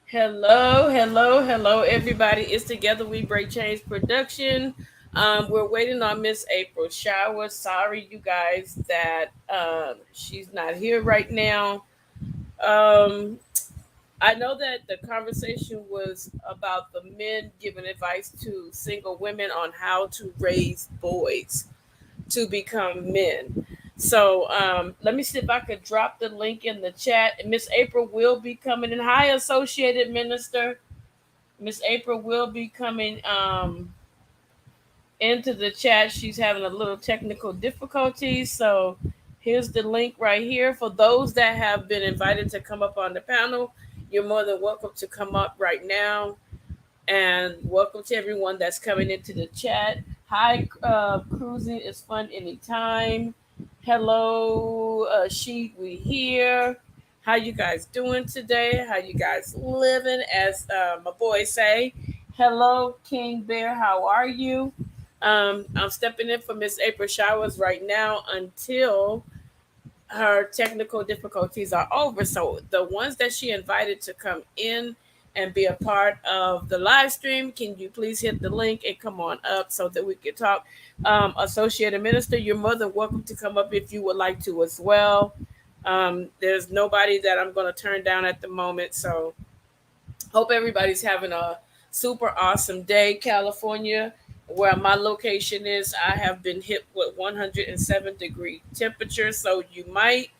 Hello, hello, hello, everybody. It's Together We Break Change production. We're waiting on Miss April Shower. Sorry, you guys, that she's not here right now. Um, I know that the conversation was about the men giving advice to single women on how to raise boys to become men. So let me see if I could drop the link in the chat. Miss April will be coming in. Hi, Associated Minister. Miss April will be coming into the chat. She's having a little technical difficulties. So here's the link right here. For those that have been invited to come up on the panel, you're more than welcome to come up right now. And welcome to everyone that's coming into the chat. Hi, cruising is fun anytime. Hello, sheet we here. How you guys doing today? How you guys living? As my boys say, hello, King Bear. How are you? I'm stepping in for Miss April Showers right now until her technical difficulties are over. So the ones that she invited to come in and be a part of the live stream, can you please hit the link and come on up so that we can talk? Associated Minister, you're more than welcome to come up if you would like to as well. There's nobody that I'm going to turn down at the moment. So hope everybody's having a super awesome day. California, where my location is, I have been hit with 107-degree temperature. So you might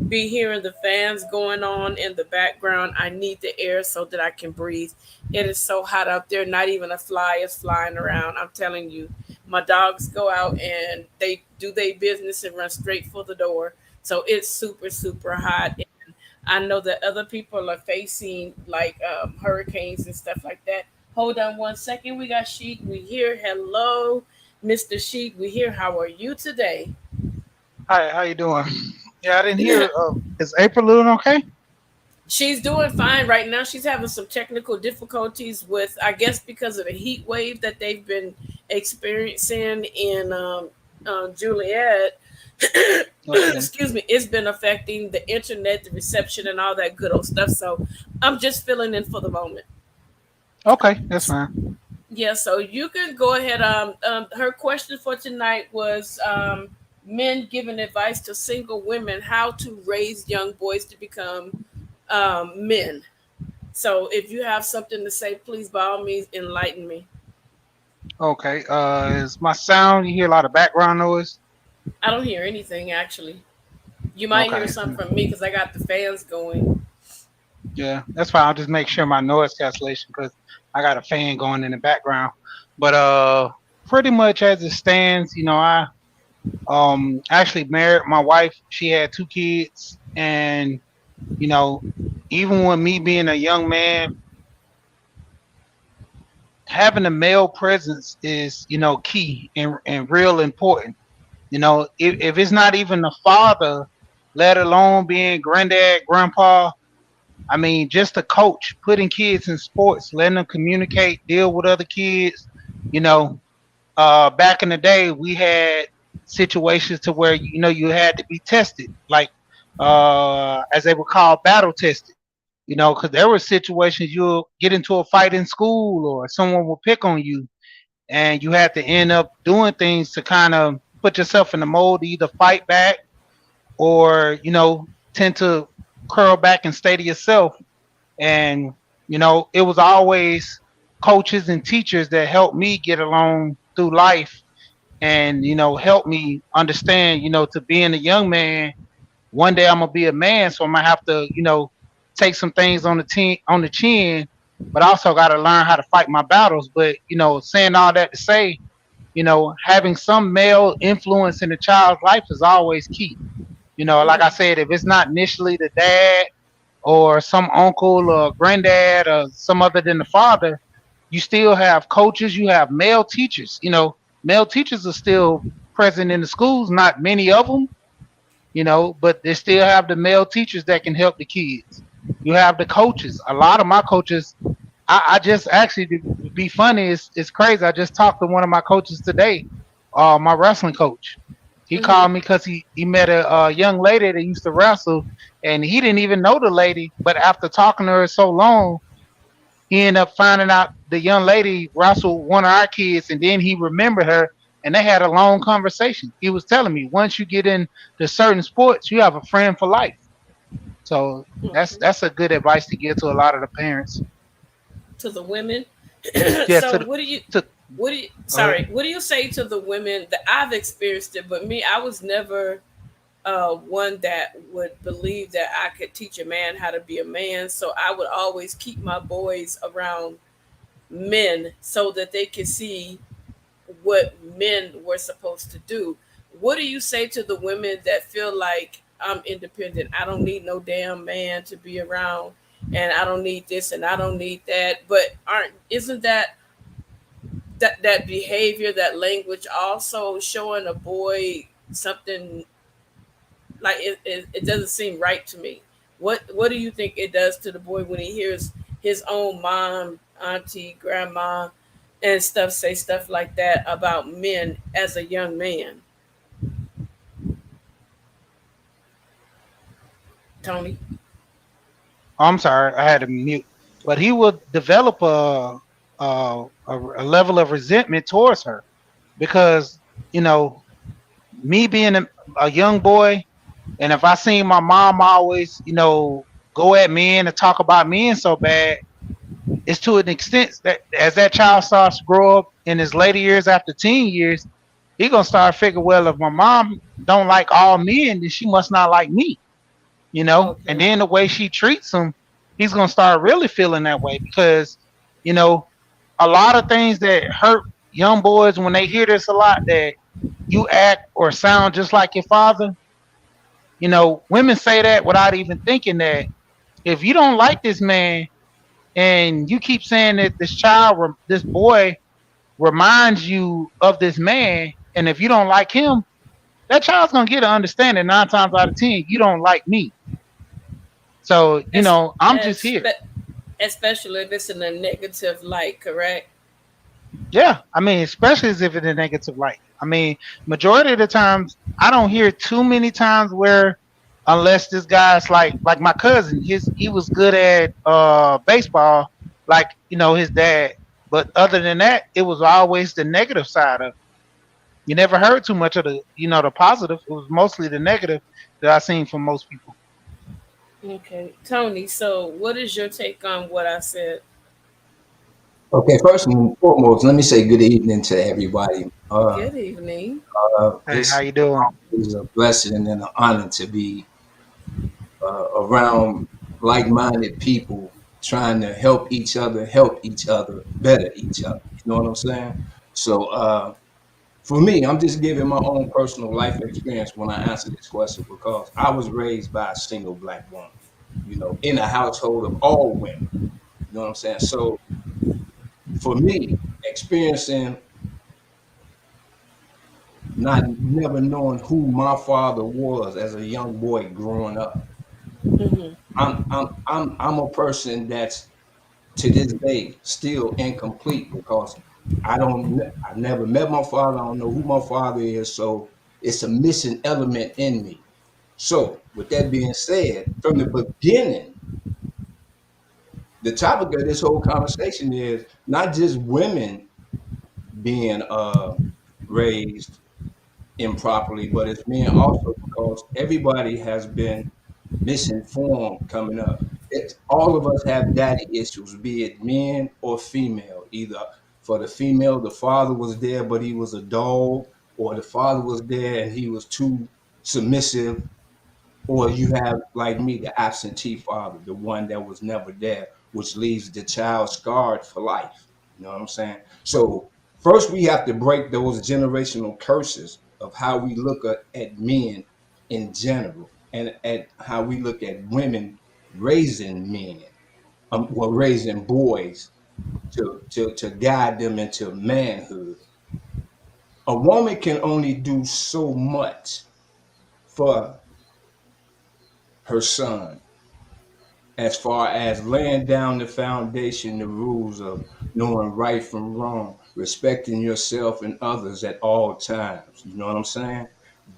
be hearing the fans going on in the background. I need the air so that I can breathe. It is so hot out there. Not even a fly is flying around. I'm telling you, my dogs go out and they do their business and run straight for the door. So it's super, super hot. I know that other people are facing like hurricanes and stuff like that. Hold on one second. We got Sheik. We here. Hello, Mr. Sheik. We here. How are you today? Hi, how you doing? Yeah, I didn't hear. Is April doing okay? She's doing fine right now. She's having some technical difficulties with, I guess, because of the heat wave that they've been experiencing in Juliet. Okay, Excuse me. It's been affecting the internet, the reception, and all that good old stuff. So I'm just filling in for the moment. okay, that's fine. Yeah, so you can go ahead. Her question for tonight was men giving advice to single women how to raise young boys to become men. So if you have something to say, please by all means enlighten me. Okay, is my sound? You hear a lot of background noise? I don't hear anything actually. You might hear Okay, something from me because I got the fans going. yeah, that's fine. I'll just make sure my noise cancellation because I got a fan going in the background. But pretty much as it stands, I actually married my wife. She had two kids, and you know, even with me being a young man, having a male presence is key and real important. If it's not even the father, let alone being granddad, grandpa, I mean, just a coach, putting kids in sports, letting them communicate, deal with other kids. You know, back in the day, we had situations to where you had to be tested, like as they would call battle tested. Because there were situations you'll get into a fight in school, or someone will pick on you, and you have to end up doing things to kind of put yourself in the mold to either fight back or tend to curl back and stay to yourself. And it was always coaches and teachers that helped me get along through life, and help me understand, to being a young man, one day I'm gonna be a man, so I'm gonna have to take some things on the chin, but also got to learn how to fight my battles. But saying all that to say, having some male influence in a child's life is always key. Like I Hmm. said, if it's not initially the dad or some uncle or granddad or some other than the father, you still have coaches, you have male teachers. Male teachers are still present in the schools, not many of them, but they still have the male teachers that can help the kids. You have the coaches. A lot of my coaches, I just actually, to be funny, it's crazy. I just talked to one of my coaches today, my wrestling coach. He Hmm. called me because he met a young lady that used to wrestle, and he didn't even know the lady. But after talking to her so long, he ended up finding out the young lady wrestled one of our kids, and then he remembered her, and they had a long conversation. He was telling me once you get into certain sports, you have a friend for life. So Okay. that's a good advice to give to a lot of the parents. To the women. Yes, So to sorry, what do you say to the women that I've experienced it, but me, I was never one that would believe that I could teach a man how to be a man. So I would always keep my boys around men so that they could see what men were supposed to do. What do you say to the women that feel like I'm independent? I don't need no damn man to be around, and I don't need this and I don't need that. But aren't isn't that behavior, that language also showing a boy something like it doesn't seem right to me. What do you think it does to the boy when he hears his own mom, auntie, grandma, and stuff say stuff like that about men as a young man? Tony. I'm sorry, I had to mute. But he would develop a level of resentment towards her because you know me being a young boy, and if I seen my mom always go at men and talk about men so bad, it's to an extent that as that child starts to grow up in his later years after teen years, he gonna start figuring, well, if my mom don't like all men, then she must not like me. And Okay. then the way she treats him, he's gonna start really feeling that way because, you know, a lot of things that hurt young boys when they hear this a lot, that you act or sound just like your father. Women say that without even thinking that if you don't like this man and you keep saying that this boy reminds you of this man, and if you don't like him, that child's gonna get an understanding 9 times out of 10, you don't like me. So, Es- I'm just here. espe- Especially if it's in a negative light, correct? Yeah, I mean, especially as if in a negative light. I mean, majority of the times, I don't hear too many times where, unless this guy's like my cousin, he was good at baseball, like his dad. But other than that, it was always the negative side of it. You never heard too much of the positive. It was mostly the negative that I seen from most people. Okay, Tony. So, what is your take on what I said? Okay, first and foremost, let me say good evening to everybody. Good evening. Hey, how It's you doing? always a blessing and an honor to be around like-minded people trying to help each other, better each other. You know what I'm saying? So, for me, I'm just giving my own personal life experience when I answer this question because I was raised by a single black woman, in a household of all women. You know what I'm saying? So, for me, experiencing not never knowing who my father was as a young boy growing up. Hmm. I'm a person that's to this day still incomplete because I never met my father. I don't know who my father is, so it's a missing element in me. So with that being said, from the beginning, the topic of this whole conversation is not just women being raised improperly, but it's men also because everybody has been misinformed coming up. All of us have daddy issues, be it men or female. Either for the female, the father was there, but he was a dog, or the father was there and he was too submissive, or you have, like me, the absentee father, the one that was never there, which leaves the child scarred for life. You know what I'm saying? So first we have to break those generational curses of how we look at men in general and at how we look at women raising men, well, raising boys to guide them into manhood. A woman can only do so much for her son as far as laying down the foundation, the rules of knowing right from wrong, respecting yourself and others at all times. You know what I'm saying?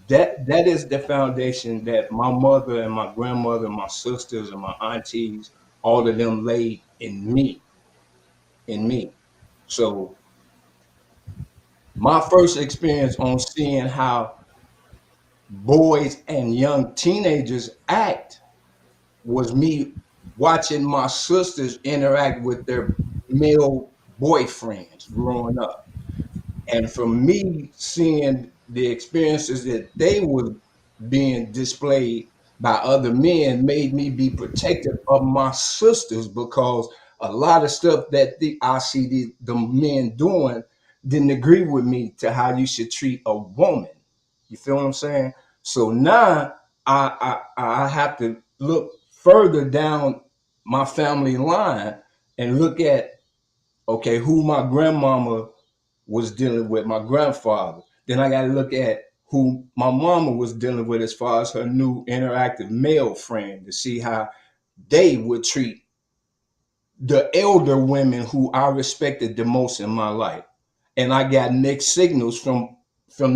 That is the foundation that my mother and my grandmother, and my sisters and my aunties, all of them laid in me. in me. So my first experience on seeing how boys and young teenagers act was me watching my sisters interact with their male boyfriends growing up. And from me seeing the experiences that they were being displayed by other men made me be protective of my sisters, because a lot of stuff that I see the men doing didn't agree with me to how you should treat a woman. You feel what I'm saying? So now I have to look further down my family line and look at, okay, who my grandmama was dealing with, my grandfather. Then I got to look at who my mama was dealing with as far as her new interactive male friend, to see how they would treat the elder women who I respected the most in my life. And I got mixed signals from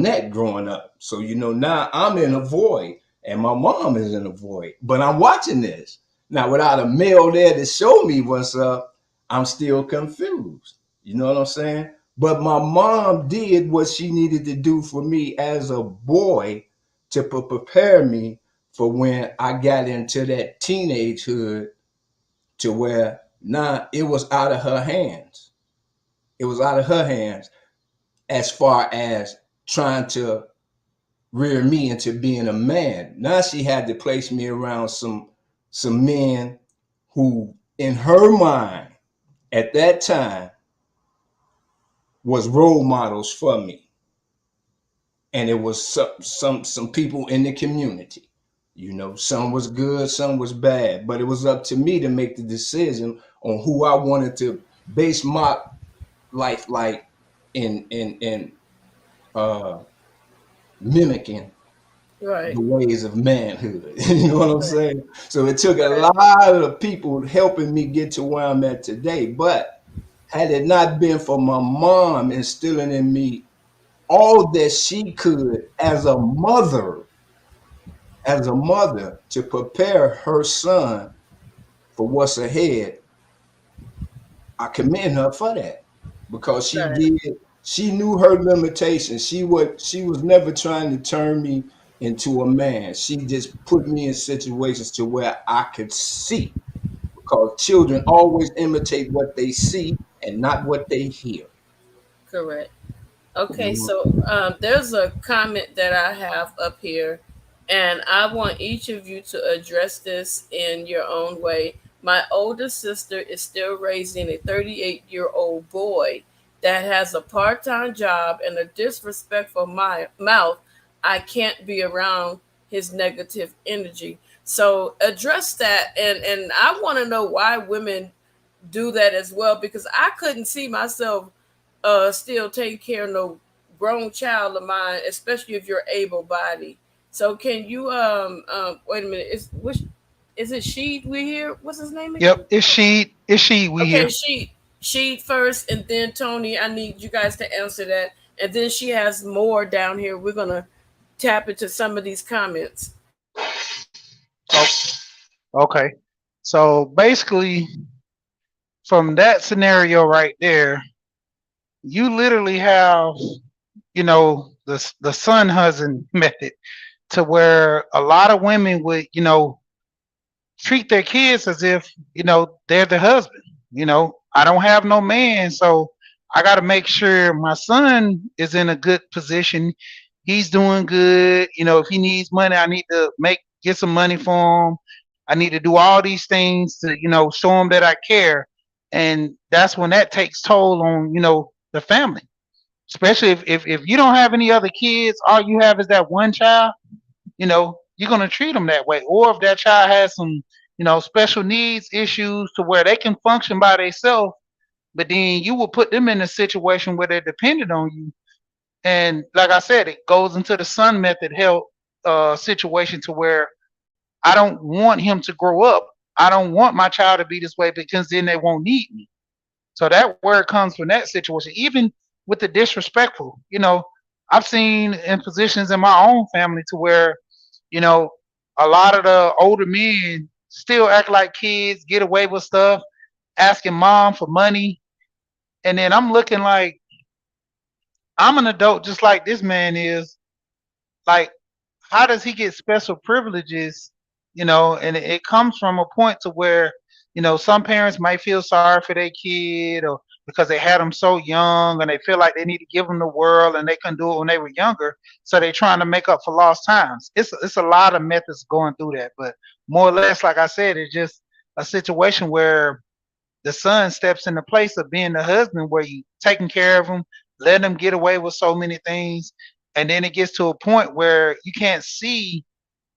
that growing up. So now I'm in a void and my mom is in a void. But I'm watching this. Now without a male there to show me what's up, I'm still confused. You know what I'm saying? But my mom did what she needed to do for me as a boy to prepare me for when I got into that teenagehood, to where now it was out of her hands. It was out of her hands as far as trying to rear me into being a man. Now she had to place me around some men who, in her mind, at that time, was role models for me. And it was some people in the community. Some was good, some was bad, but it was up to me to make the decision on who I wanted to base my life like in uh mimicking Right. the ways of manhood. You know what I'm Right. saying? So it took a Right. lot of people helping me get to where I'm at today. But had it not been for my mom instilling in me all that she could as a mother to prepare her son for what's ahead, I commend her for that, because Right. she knew her limitations. She was never trying to turn me into a man. She just put me in situations to where I could see, because children always imitate what they see and not what they hear. Correct. Okay, Mhm. so there's a comment that I have up here, and I want each of you to address this in your own way. My older sister is still raising a 38-year-old boy that has a part time job and a disrespectful mouth. I can't be around his negative energy. So address that, and I want to know why women do that as well, because I couldn't see myself still taking care of no grown child of mine, especially if you're able bodied. So can you wait a minute, is it she we here? What's his name again? Yep, it's she we Okay, here. she first, and then Tony. I need you guys to answer that, and then she has more down here. We're gonna tap into some of these comments. Oh, okay. So basically, from that scenario right there, you literally have, the son husband method, to where a lot of women would, treat their kids as if, they're the husband. I don't have no man, so I got to make sure my son is in a good position. He's doing good. If he needs money, I need to get some money for him. I need to do all these things to, show him that I care. And that's when that takes toll on, the family. Especially if you don't have any other kids, all you have is that one child, you're gonna treat them that way. Or if that child has some, special needs issues to where they can function by themselves, but then you will put them in a situation where they're dependent on you. And like I said, it goes into the son method help situation, to where I don't want him to grow up. I don't want my child to be this way, because then they won't need me. So that word comes from that situation. Even with the disrespectful, I've seen in positions in my own family to where, you know, a lot of the older men still act like kids, get away with stuff, asking mom for money. And then I'm looking like I'm an adult just like this man is. Like, how does he get special privileges? And it comes from a point to where, some parents might feel sorry for their kid, or because they had them so young and they feel like they need to give them the world and they couldn't do it when they were younger. So they're trying to make up for lost times. It's a lot of methods going through that. But more or less, like I said, it's just a situation where the son steps in the place of being the husband, where you taking care of him, letting him get away with so many things, and then it gets to a point where you can't see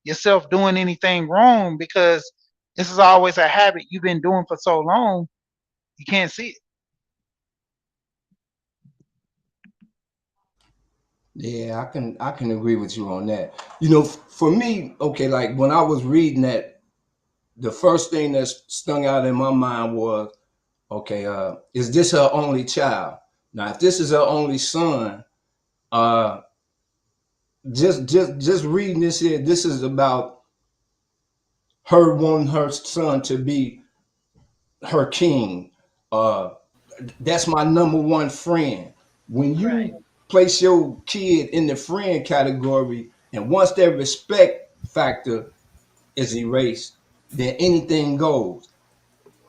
yourself doing anything wrong because this is always a habit you've been doing for so long. You can't see it. Yeah, I can agree with you on that. For me, okay, like when I was reading that, the first thing that stung out in my mind was, okay, is this her only child? Now, if this is her only son, uh, just reading this here, this is about her wanting her son to be her king. Uh, that's my number one friend. When Right. you place your kid in the friend category, and once that respect factor is erased, then anything goes.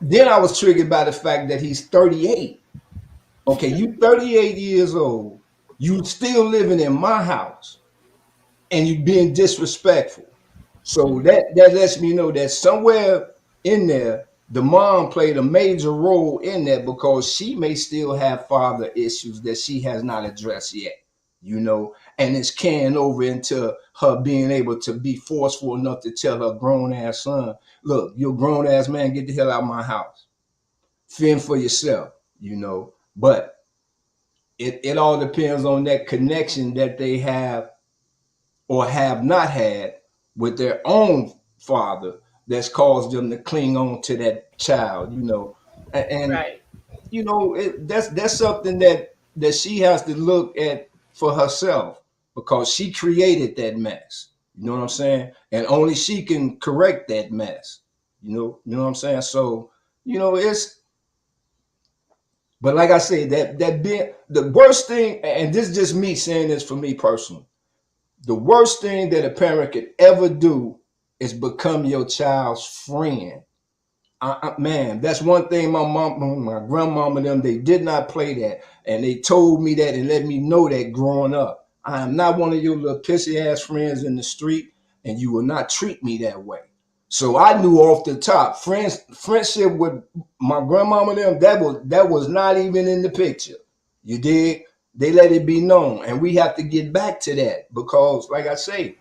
Then I was triggered by the fact that he's 38. Okay, you 38 years old, you still living in my house, and you being disrespectful. So that lets me know that somewhere in there, the mom played a major role in that, because she may still have father issues that she has not addressed yet, and it's carrying over into her being able to be forceful enough to tell her grown ass son, look, you're a grown ass man, get the hell out of my house. Fend for yourself, But it all depends on that connection that they have or have not had with their own father that's caused them to cling on to that child, and Right. that's something that she has to look at for herself, because she created that mess. You know what I'm saying? And only she can correct that mess. You know what I'm saying? So, it's, but like I said, that being the worst thing, and this is just me saying this for me personally, the worst thing that a parent could ever do is become your child's friend. Man, that's one thing my mom, my grandmama, them, they did not play that. And they told me that and let me know that growing up. I am not one of your little pissy ass friends in the street, and you will not treat me that way. So I knew off the top, friendship with my grandmama, them, that was not even in the picture. You dig? They let it be known. And we have to get back to that, because, like I say,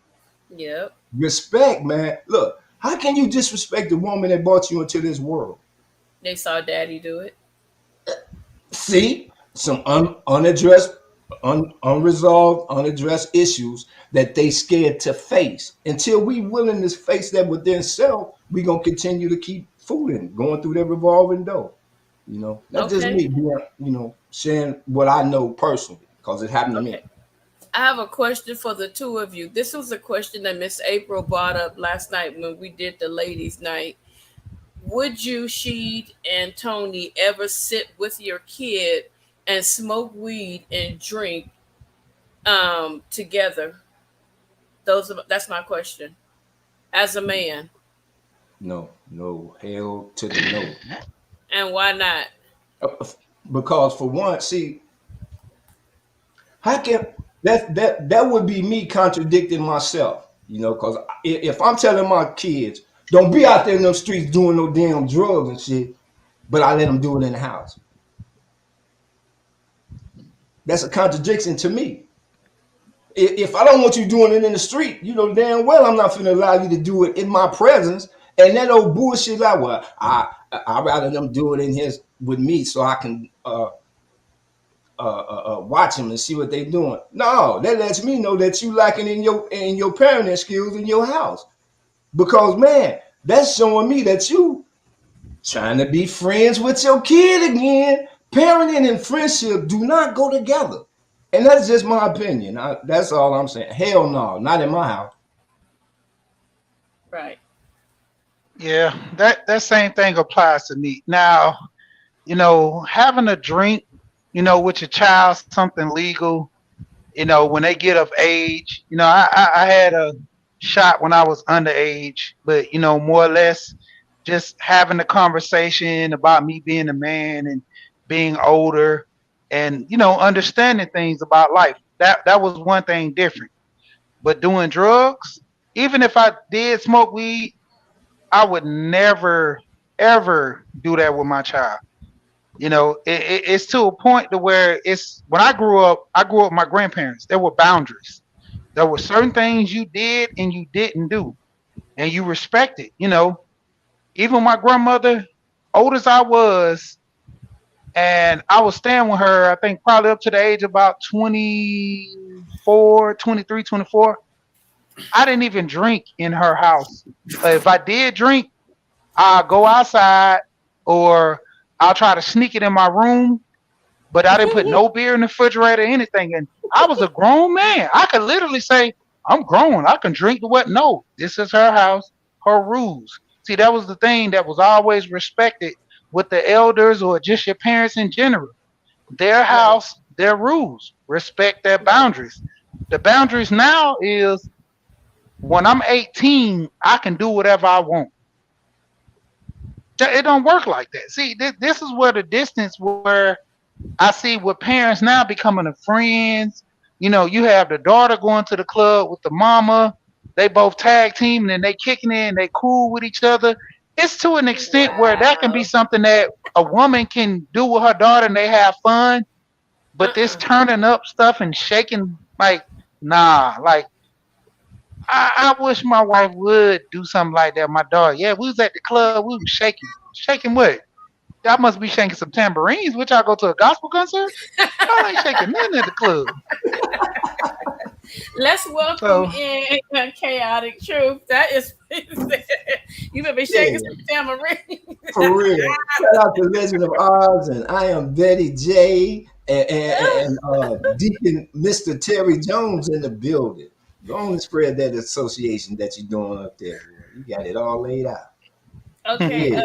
Yep. respect, man. Look, how can you disrespect the woman that brought you into this world? They saw daddy do it. See, some unaddressed, unresolved, unaddressed issues that they scared to face. Until we willing to face that within self, we gonna continue to keep fooling, going through that revolving door. That's just Okay. me being, sharing what I know personally, because it happened to me. Okay. I have a question for the two of you. This was a question that Miss April brought up last night when we did the ladies' night. Would you, Sheed and Tony, ever sit with your kid and smoke weed and drink together? That's my question. As a man, No, no, hell to the no. and why not? Uh, Because for one, see, how can that would be me contradicting myself, because if I'm telling my kids, don't be out there in them streets doing no damn drugs and shit, but I let them do it in the house. That's a contradiction to me. If I don't want you doing it in the street, you know damn well I'm not finna allow you to do it in my presence. And that old bullshit like, well, I rather them do it in his with me so I can watch them and see what they're doing. No, that lets me know that you lacking in your parenting skills in your house. Because man, that's showing me that you trying to be friends with your kid again. Parenting and friendship do not go together. And that's just my opinion. That's all I'm saying. Hell no, not in my house. Right. Yeah, that same thing applies to me. Now, having a drink. with your child something legal, when they get of age. I had a shot when I was underage, but more or less just having a conversation about me being a man and being older and understanding things about life. That was one thing different. But doing drugs, even if I did smoke weed, I would never ever do that with my child. It's to a point to where it's when I grew up with my grandparents. There were boundaries. There were certain things you did and you didn't do, and you respected. Even my grandmother, old as I was, and I was staying with her, I think probably up to the age of about 24, 23, 24. I didn't even drink in her house. If I did drink, I'll go outside or I'll try to sneak it in my room, but I didn't put no beer in the refrigerator or anything. And I was a grown man. I could literally say, I'm grown. I can drink the what? No, this is her house, her rules. See, that was the thing that was always respected with the elders or just your parents in general. Their Right, house, their rules. Respect their right. boundaries. The boundaries now is when I'm 18, I can do whatever I want. It don't work like that. See, this is where the distance where I see with parents now becoming the friends. You have the daughter going to the club with the mama. They both tag team and they kicking in. They cool with each other. It's to an extent where that can be Wow. something that a woman can do with her daughter and they have fun. But this Uh-uh. turning up stuff and shaking, like, nah. Like, I wish my wife would do something like that. My daughter, yeah, we was at the club. We was shaking. Shaking what? Y'all must be shaking some tambourines. Would y'all go to a gospel concert? Y'all ain't shaking nothing at the club. Let's welcome So in Chaotic Truth. That is, you better be shaking Yeah, some tamarind. for real. Shout out to Legend of Oz, and I am Betty J and Deacon Mr. Terry Jones in the building. Go on and spread that association that you're doing up there, boy. You got it all laid out. Okay, Yeah.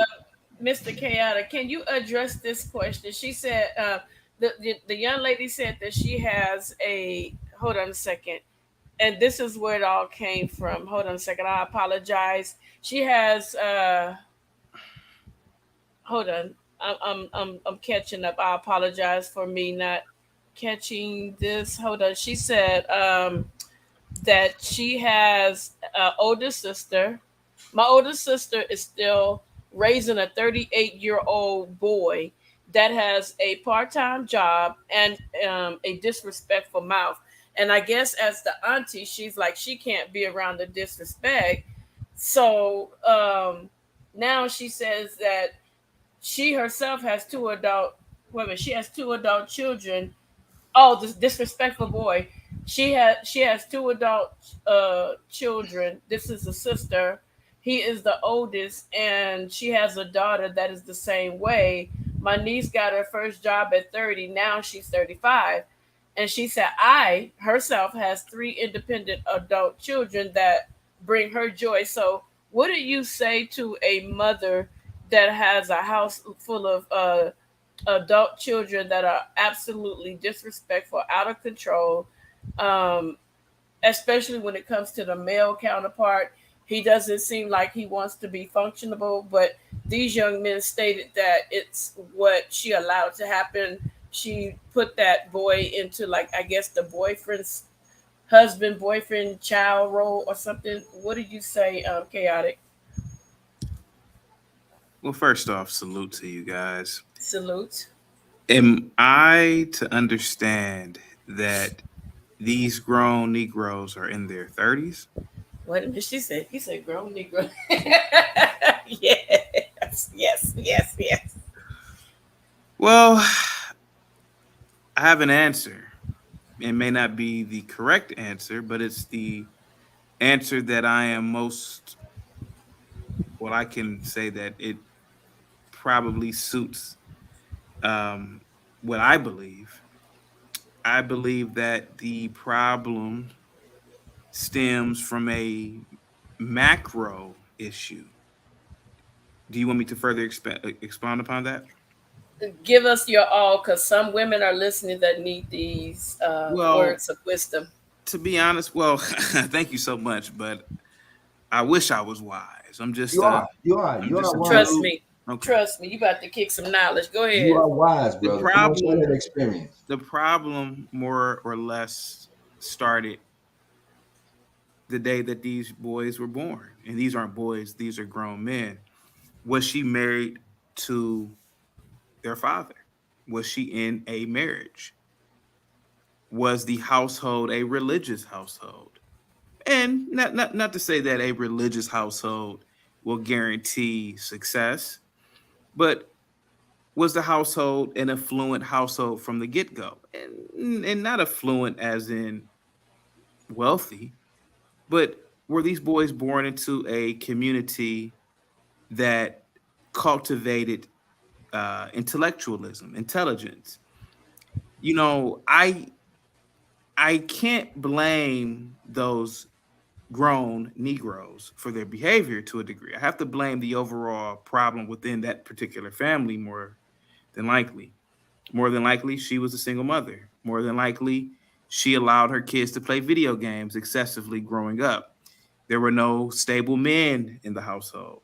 Mr. Chaotic, can you address this question? She said, the young lady said that she has a, hold on a second, and this is where it all came from. Hold on a second, I apologize. She has, hold on, I'm catching up. I apologize for me not catching this. Hold on. She said, that she has an older sister. My older sister is still raising a 38-year-old boy that has a part-time job and a disrespectful mouth. And I guess as the auntie, she's like she can't be around the disrespect. So now she says that she herself has two adult women. She has two adult children. Oh, this disrespectful boy. She has two adult children. This is a sister. He is the oldest, and she has a daughter that is the same way. My niece got her first job at 30. Now she's 35. And she said I herself has three independent adult children that bring her joy. So what do you say to a mother that has a house full of adult children that are absolutely disrespectful, out of control, um, especially when it comes to the male counterpart? He doesn't seem like he wants to be functionable, but these young men stated that it's what she allowed to happen. She put that boy into, like, I guess the boyfriend's husband, boyfriend, child role or something. What did you say, Chaotic? Well, first off, salute to you guys. Salute. Am I to understand that these grown Negroes are in their 30s? What did she say? He said grown Negro. Yes, yes, yes, yes. Well, I have an answer. It may not be the correct answer, but it's the answer that I am most, well, I can say that it probably suits um, what I believe. I believe that the problem stems from a macro issue. Do you want me to further expound upon that? Give us your all, because some women are listening that need these Well, words of wisdom. to be honest, well, thank you so much, but I wish I was wise. I'm You just are a wise. Trust dude. me. Okay. Trust me. You about to kick some knowledge. Go You ahead. are wise, The brother. Come on, share that problem, experience. the problem more or less started the day that these boys were born. And these aren't boys, these are grown men. Was she married to their father? Was she in a marriage? Was the household a religious household? And not to say that a religious household will guarantee success, but was the household an affluent household from the get-go? And not affluent as in wealthy, but were these boys born into a community that cultivated intellectualism, intelligence? You know, I can't blame those grown Negroes for their behavior to a degree. I have to blame the overall problem within that particular family than likely. More than likely, she was a single mother. More than likely, she allowed her kids to play video games excessively growing up. There were no stable men in the household.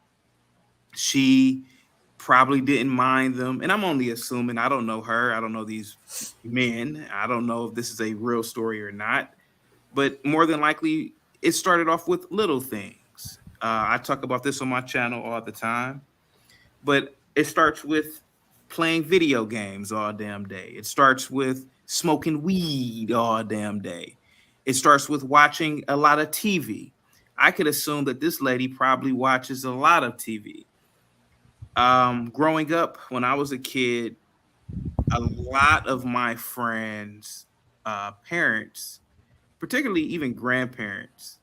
She probably didn't mind them. And I'm only assuming, I don't know her. I don't know these men. I don't know if this is a real story or not. But more than likely, it started off with little things. I talk about this on my channel all the time, but it starts with playing video games all damn day. It starts with smoking weed all damn day. It starts with watching a lot of TV. I could assume that this lady probably watches a lot of TV. Growing up, when I was a kid, a lot of my friends' parents, particularly even grandparents,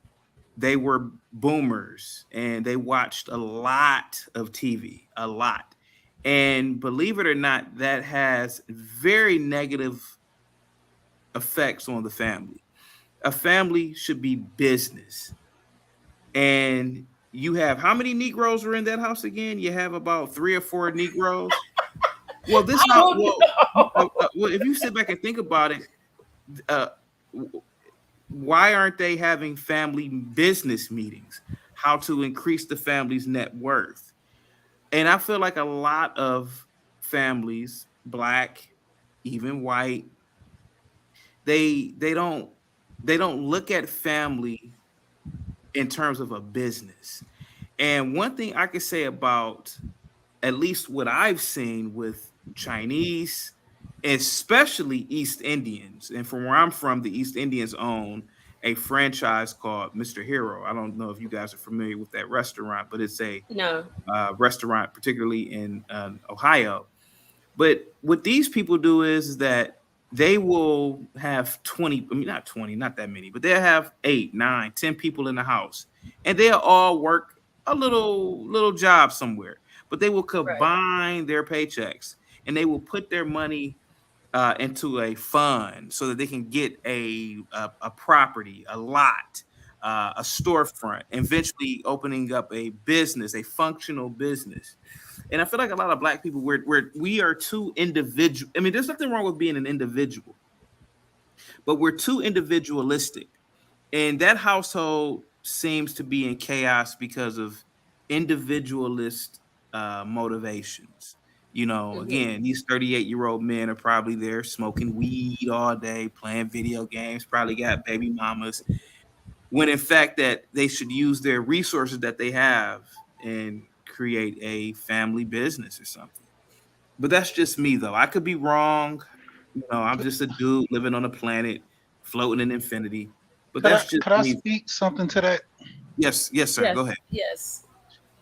they were boomers and they watched a lot of TV, a lot. And believe it or not, that has very negative effects on the family. A family should be business. And you have how many Negroes are in that house again? You have about three or four Negroes. Well, this how Oh no. well if you sit back and think about it, uh, why aren't they having family business meetings? How to increase the family's net worth? And I feel like a lot of families, black, even white, they they don't they don't look at family in terms of a business. And one thing I could say about at least what I've seen with Chinese, especially East Indians, and from where I'm from, the East Indians own a franchise called Mr. Hero. I don't know if you guys are familiar with that restaurant, but it's a No. restaurant, particularly in Ohio. But what these people do is that they will have 20, I mean, not 20, not that many, but they'll have 8, 9, 10 people in the house, and they'll all work a little job somewhere, but they will Right. combine their paychecks and they will put their money into a fund so that they can get a property, a lot, a storefront, eventually opening up a business, a functional business. And I feel like a lot of black people, we are too individual. I mean, there's nothing wrong with being an individual, but we're too individualistic. And that household seems to be in chaos because of individualist motivations. You know, Hmm. again, these 38-year-old men are probably there smoking weed all day, playing video games, probably got baby mamas, when in fact that they should use their resources that they have and create a family business or something. But that's just me though. I could be wrong. You know, I'm just a dude living on a planet floating in infinity. But that's just Could I me. speak something to that? Yes, yes, sir. Go Yes. ahead. Yes.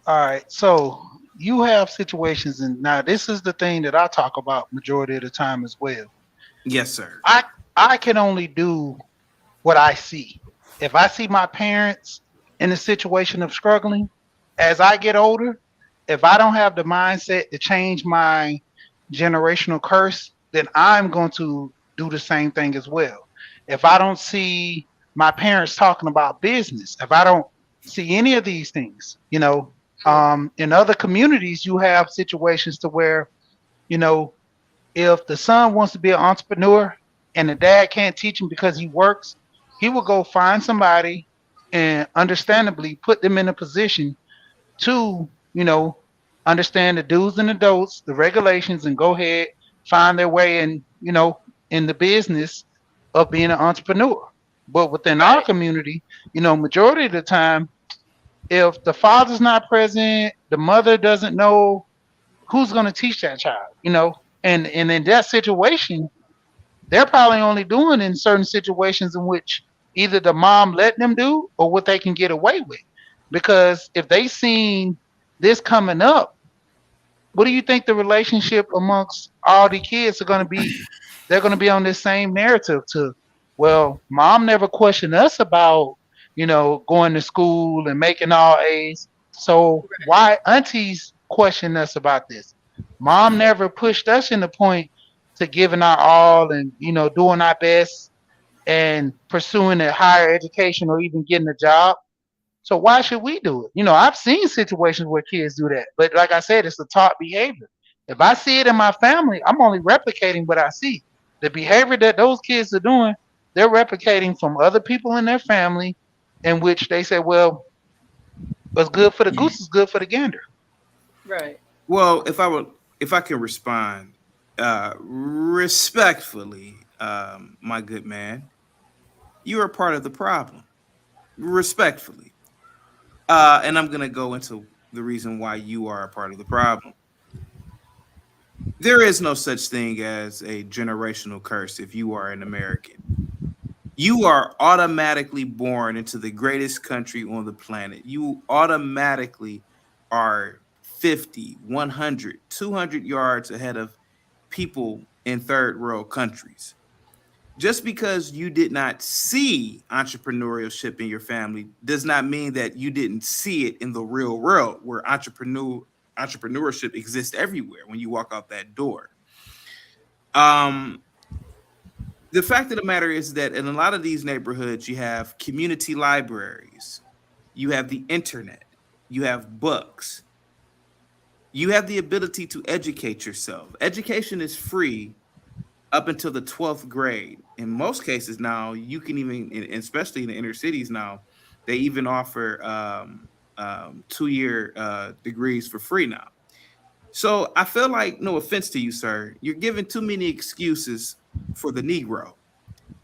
All right. So you have situations, and now this is the thing that I talk about majority of the time as well. Yes, sir. I I can only do what I see. If I see my parents in a situation of struggling, as I get older, if I don't have the mindset to change my generational curse, then I'm going to do the same thing as well. If I don't see my parents talking about business, if I don't see any of these things, in other communities, you have situations to where, you know, if the son wants to be an entrepreneur and the dad can't teach him because he works, he will go find somebody and understandably put them in a position to, understand the do's and the don'ts, the regulations, and go ahead, find their way in, in the business of being an entrepreneur. But within our Right. community, majority of the time, if the father's not present, the mother doesn't know who's going to teach that child, and in that situation, they're probably only doing in certain situations in which either the mom let them do or what they can get away with. Because if they seen this coming up, what do you think the relationship amongst all the kids are going to be? They're going to be on this same narrative to, well, mom never questioned us about, going to school and making all A's. So why aunties question us about this? Mom never pushed us in the point to giving our all and, doing our best and pursuing a higher education or even getting a job. So why should we do it? I've seen situations where kids do that, but like I said, it's a taught behavior. If I see it in my family, I'm only replicating what I see. The behavior that those kids are doing, they're replicating from other people in their family, in which they say, well, what's good for the goose is good for the gander. Right. Well, if I can respond respectfully, my good man, you are part of the problem. Respectfully, and I'm gonna go into the reason why you are a part of the problem. There is no such thing as a generational curse if you are an American. You are automatically born into the greatest country on the planet. You automatically are 50, 100, 200 yards ahead of people in third world countries. Just because you did not see entrepreneurship in your family does not mean that you didn't see it in the real world where entrepreneurship exists everywhere when you walk out that door. Um, the fact of the matter is that in a lot of these neighborhoods, you have community libraries, you have the internet, you have books, you have the ability to educate yourself. Education is free up until the 12th grade. In most cases now, you can even, especially in the inner cities now, they even offer 2-year degrees for free now. So I feel like, no offense to you, sir, you're giving too many excuses for the Negro.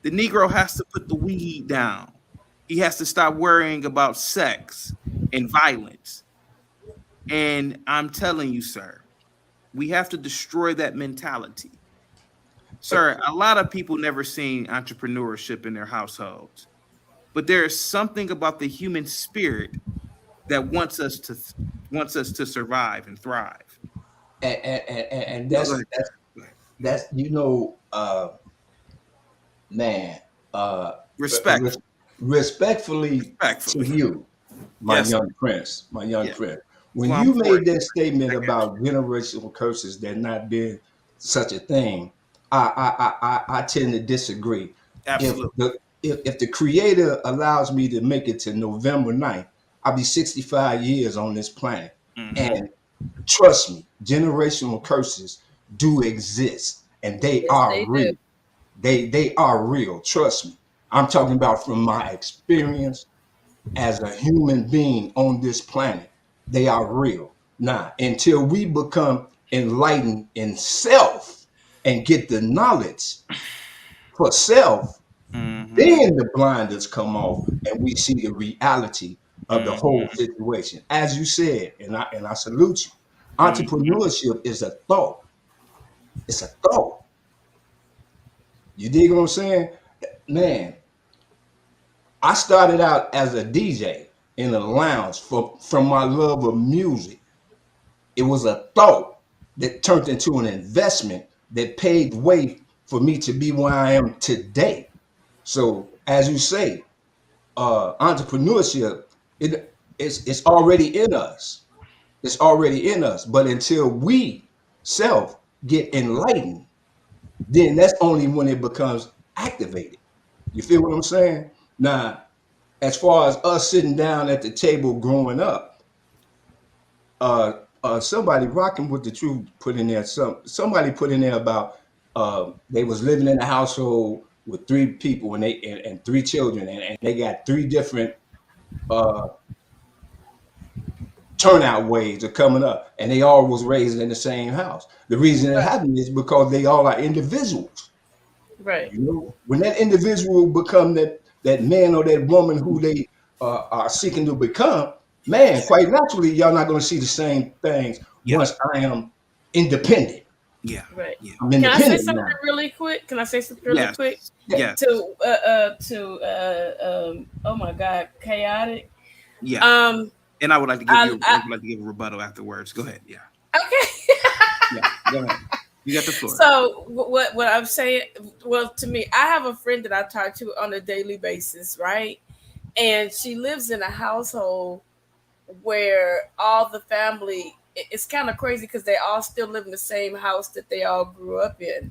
The Negro has to put the weed down. He has to stop worrying about sex and violence. And I'm telling you, sir, we have to destroy that mentality. Sir, a lot of people never seen entrepreneurship in their households, but there is something about the human spirit that wants us to survive and thrive. And No, go that's ahead. that's Go ahead. that's man, uh, res- Respectful, respectfully to respectfully. you, Yes, sir. my young Yeah. prince, That's when why I'm you for made it. that statement I got you. about generational curses there not being such a thing, I tend to disagree. If Absolutely. if the creator allows me to make it to November 9th, I'll be 65 years on this planet. Mm-hmm. And trust me, generational curses do exist and they Yes, are they do. real. They are real. Trust me. I'm talking about from my experience as a human being on this planet. They are real. Now, until we become enlightened in self and get the knowledge for self, Mm-hmm. then the blinders come off and we see the reality of the whole Mm-hmm. situation. As you said, and I salute you. Mm-hmm. Entrepreneurship is a thought. It's a thought. You dig what I'm saying? Man, I started out as a DJ in a lounge from my love of music. It was a thought that turned into an investment that paved way for me to be where I am today. So, as you say, entrepreneurship, it's already in us. It's already in us. But until we self get enlightened, then that's only when it becomes activated. You feel what I'm saying? Now, as far as us sitting down at the table growing up, somebody rocking with the truth put in there. Somebody put in there about They was living in a household with three people and three children, and they got three different uh, turnout ways of coming up, and they all was raised in the same house. The reason it Right. happened is because they all are individuals. Right. You know, when that individual become that man or that woman who they are seeking to become, man, quite naturally, y'all not going to see the same things Yeah. once I am independent. Yeah. Right. Yeah. I'm Can I say independent something now. really quick? Can I say something really Yes. quick? Yeah. Yes. Oh my God, chaotic. Yeah. Um, And I would like to give you. I I would like to give a rebuttal afterwards. Go ahead. Yeah. okay. Yeah. Go ahead. You got the floor. So what I'm saying? Well, to me, I have a friend that I talk to on a daily basis, right? And she lives in a household where all the family. It's kind of crazy because they all still live in the same house that they all grew up in.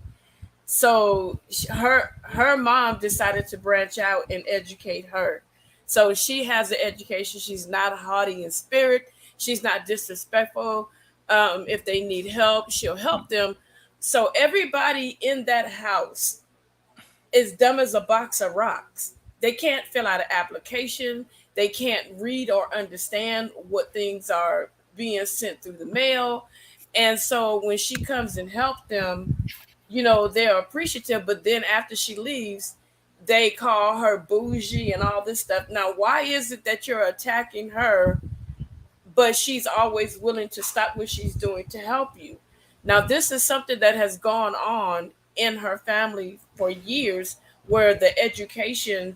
So her mom decided to branch out and educate her. So she has an education. She's not haughty in spirit. She's not disrespectful. If they need help, she'll help them. So everybody in that house is dumb as a box of rocks. They can't fill out an application. They can't read or understand what things are being sent through the mail. And so when she comes and help them, they're appreciative. But then after she leaves, they call her bougie and all this stuff. Now, why is it that you're attacking her, but she's always willing to stop what she's doing to help you? Now, this is something that has gone on in her family for years, where the education,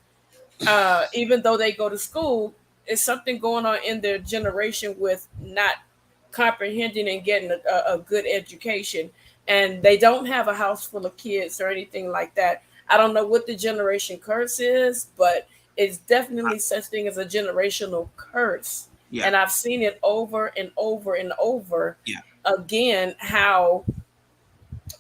even though they go to school, is something going on in their generation with not comprehending and getting a good education. And they don't have a house full of kids or anything like that. I don't know what the generation curse is, but it's definitely such thing as a generational curse. Yeah. And I've seen it over and over and over Yeah. again, how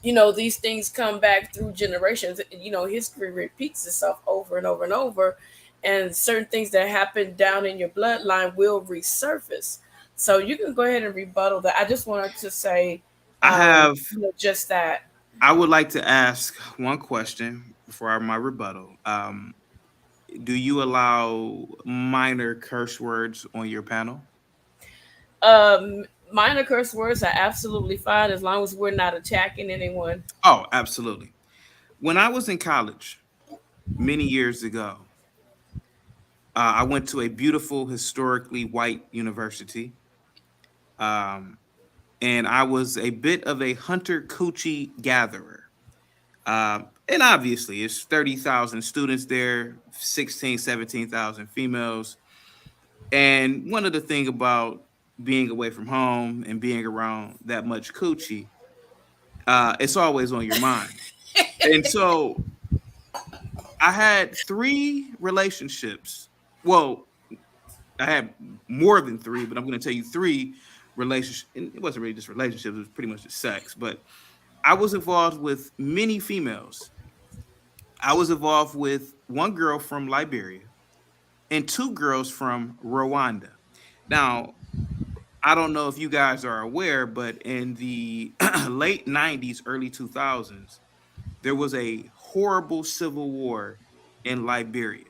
these things come back through generations. History repeats itself over and over and over, and certain things that happen down in your bloodline will resurface. So you can go ahead and rebuttal that. I just wanted to say, I have. just that. I would like to ask one question before my rebuttal. Do you allow minor curse words on your panel? Minor curse words are absolutely fine as long as we're not attacking anyone. Oh, absolutely. When I was in college many years ago, I went to a beautiful, historically white university. Um, and I was a bit of a hunter coochie gatherer. And obviously, it's 30,000 students there, 16, 17,000 females. And one of the thing about being away from home and being around that much coochie, it's always on your mind. And so I had three relationships. Well, I had more than three, but I'm going to tell you three relationships. And it wasn't really just relationships; it was pretty much just sex. But I was involved with many females. I was involved with one girl from Liberia and two girls from Rwanda. Now, I don't know if you guys are aware, but in the late 90s, early 2000s, there was a horrible civil war in Liberia.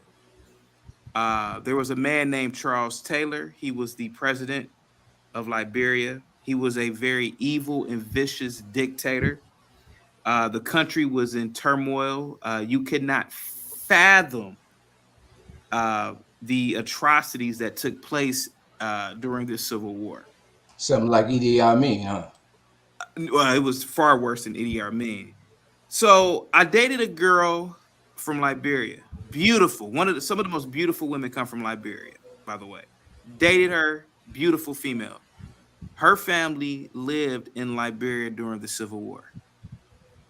There was a man named Charles Taylor. He was the president of Liberia. He was a very evil and vicious dictator. The country was in turmoil. You could not fathom the atrocities that took place during this civil war. Something like Edie Amin, huh? Well, it was far worse than Idi Amin. So I dated a girl from Liberia. Beautiful. Some of the most beautiful women come from Liberia, by the way. Dated her, beautiful female. Her family lived in Liberia during the Civil War.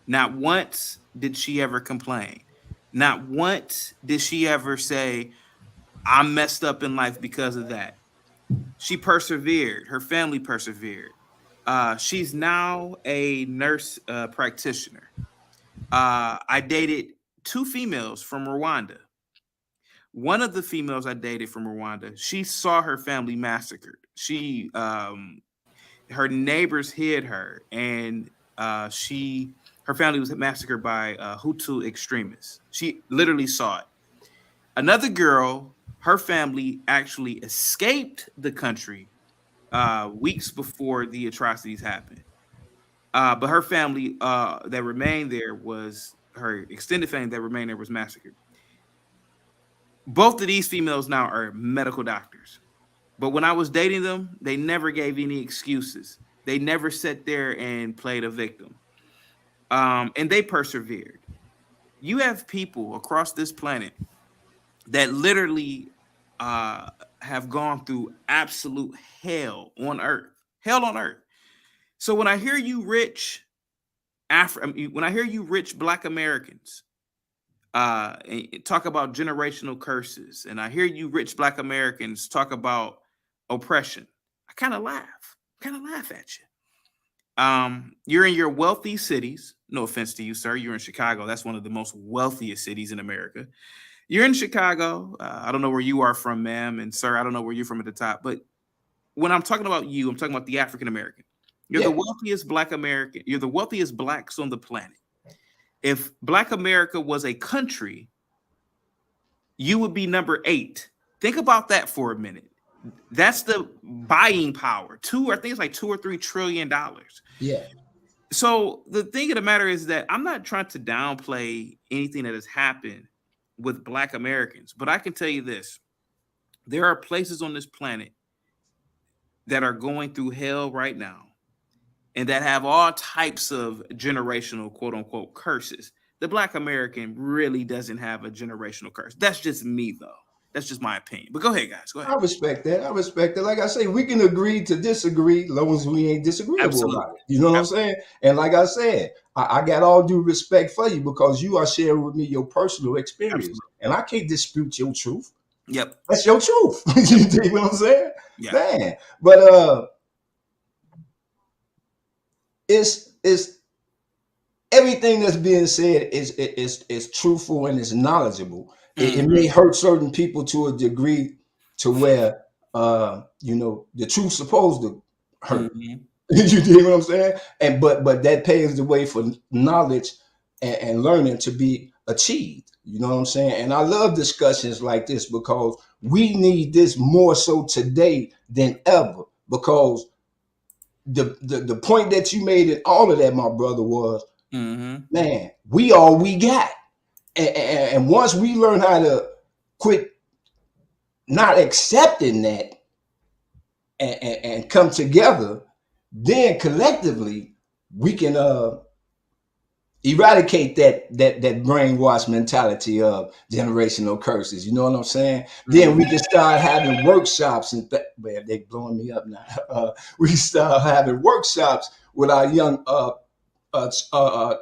Not once did she ever complain. Not once did she ever say, I'm messed up in life because of that. She persevered. Her family persevered. She's now a nurse practitioner. I dated two females from Rwanda. One of the females I dated from Rwanda, she saw her family massacred. Her neighbors hid her, and her family was massacred by Hutu extremists. She literally saw it. Another girl, her family actually escaped the country weeks before the atrocities happened. But her family that remained there was her extended family that remained there was massacred. Both of these females now are medical doctors. But when I was dating them, they never gave any excuses. They never sat there and played a victim. And they persevered. You have people across this planet that literally have gone through absolute hell on earth. Hell on earth. So when I hear you rich when I hear you rich Black Americans talk about generational curses, and I hear you rich Black Americans talk about oppression, I kind of laugh at you. You're in your wealthy cities. No offense to you, sir. You're in Chicago. That's one of the most wealthiest cities in America. You're in Chicago. I don't know where you are from, ma'am, and sir, I don't know where you're from at the top. But when I'm talking about you, I'm talking about the African American. You're the wealthiest Black American. You're the wealthiest Blacks on the planet. If Black America was a country, you would be number 8. Think about that for a minute. That's the buying power. I think it's like $2 or $3 trillion. Yeah. So the thing of the matter is that I'm not trying to downplay anything that has happened with Black Americans, but I can tell you this: there are places on this planet that are going through hell right now, and that have all types of generational quote unquote curses. The Black American really doesn't have a generational curse. That's just me, though. That's just my opinion. But go ahead, guys. Go ahead. I respect that. I respect that. Like I say, we can agree to disagree as long as we ain't disagreeable Absolutely. about it. You know what I'm saying? And like I said, I got all due respect for you because you are sharing with me your personal experience. Absolutely. And I can't dispute your truth. Yep. That's your truth. You dig what I'm saying? Yeah. Man. But it's everything that's being said is truthful and is knowledgeable. It may hurt certain people to a degree to where the truth's supposed to hurt. Mhm. You dig what I'm saying? And but that paves the way for knowledge and learning to be achieved. You know what I'm saying? And I love discussions like this because we need this more so today than ever. Because the point that you made in all of that, my brother, was man, we all we got. And once we learn how to quit not accepting that and come together, then collectively we can eradicate that brainwash mentality of generational curses. You know what I'm saying? Then we can start having workshops and man, they blowing me up now. We start having workshops with our young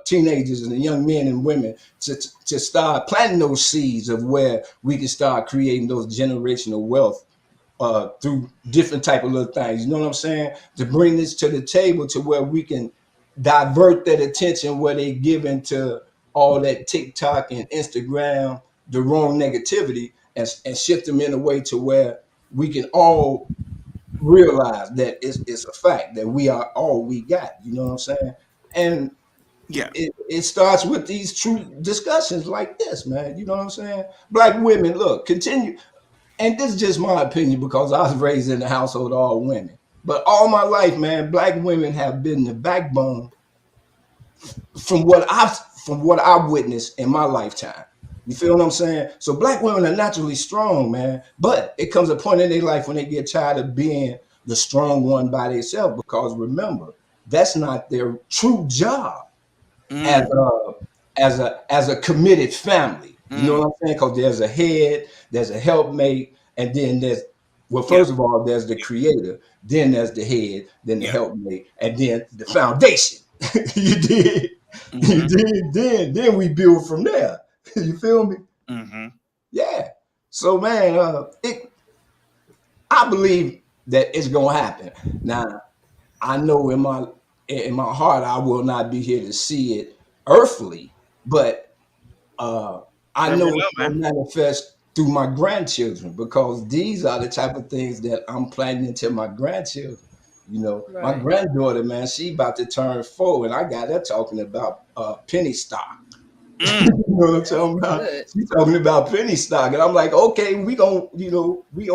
teenagers and the young men and women to start planting those seeds of where we can start creating those generational wealth through different type of little things. You know what I'm saying? To bring this to the table to where we can divert that attention where they give into all that TikTok and Instagram, the wrong negativity, and shift them in a way to where we can all realize that it's a fact that we are all we got. You know what I'm saying? And yeah, it starts with these true discussions like this, man. You know what I'm saying? Black women, look, continue. And this is just my opinion because I was raised in a household of all women. But all my life, man, Black women have been the backbone from what I've witnessed in my lifetime. You feel what I'm saying? So Black women are naturally strong, man. But it comes a point in their life when they get tired of being the strong one by themselves. Because remember, that's not their true job as a committed family. You know what I'm saying? Because there's a head, there's a helpmate, and then first of all, there's the creator, then there's the head, then the helpmate, and then the foundation. You did. You did. Then we build from there. You feel me? Yeah. So man, I believe that it's gonna happen. Now, I know in my heart I will not be here to see it earthly, but I know it will manifest through my grandchildren because these are the type of things that I'm planning into my grandchildren. You know, my Right. granddaughter, man, she about to turn 4, and I got her talking about penny stock. Mm. You know what I'm That's talking about? good. She's talking about penny stock, and I'm like, okay, we gonna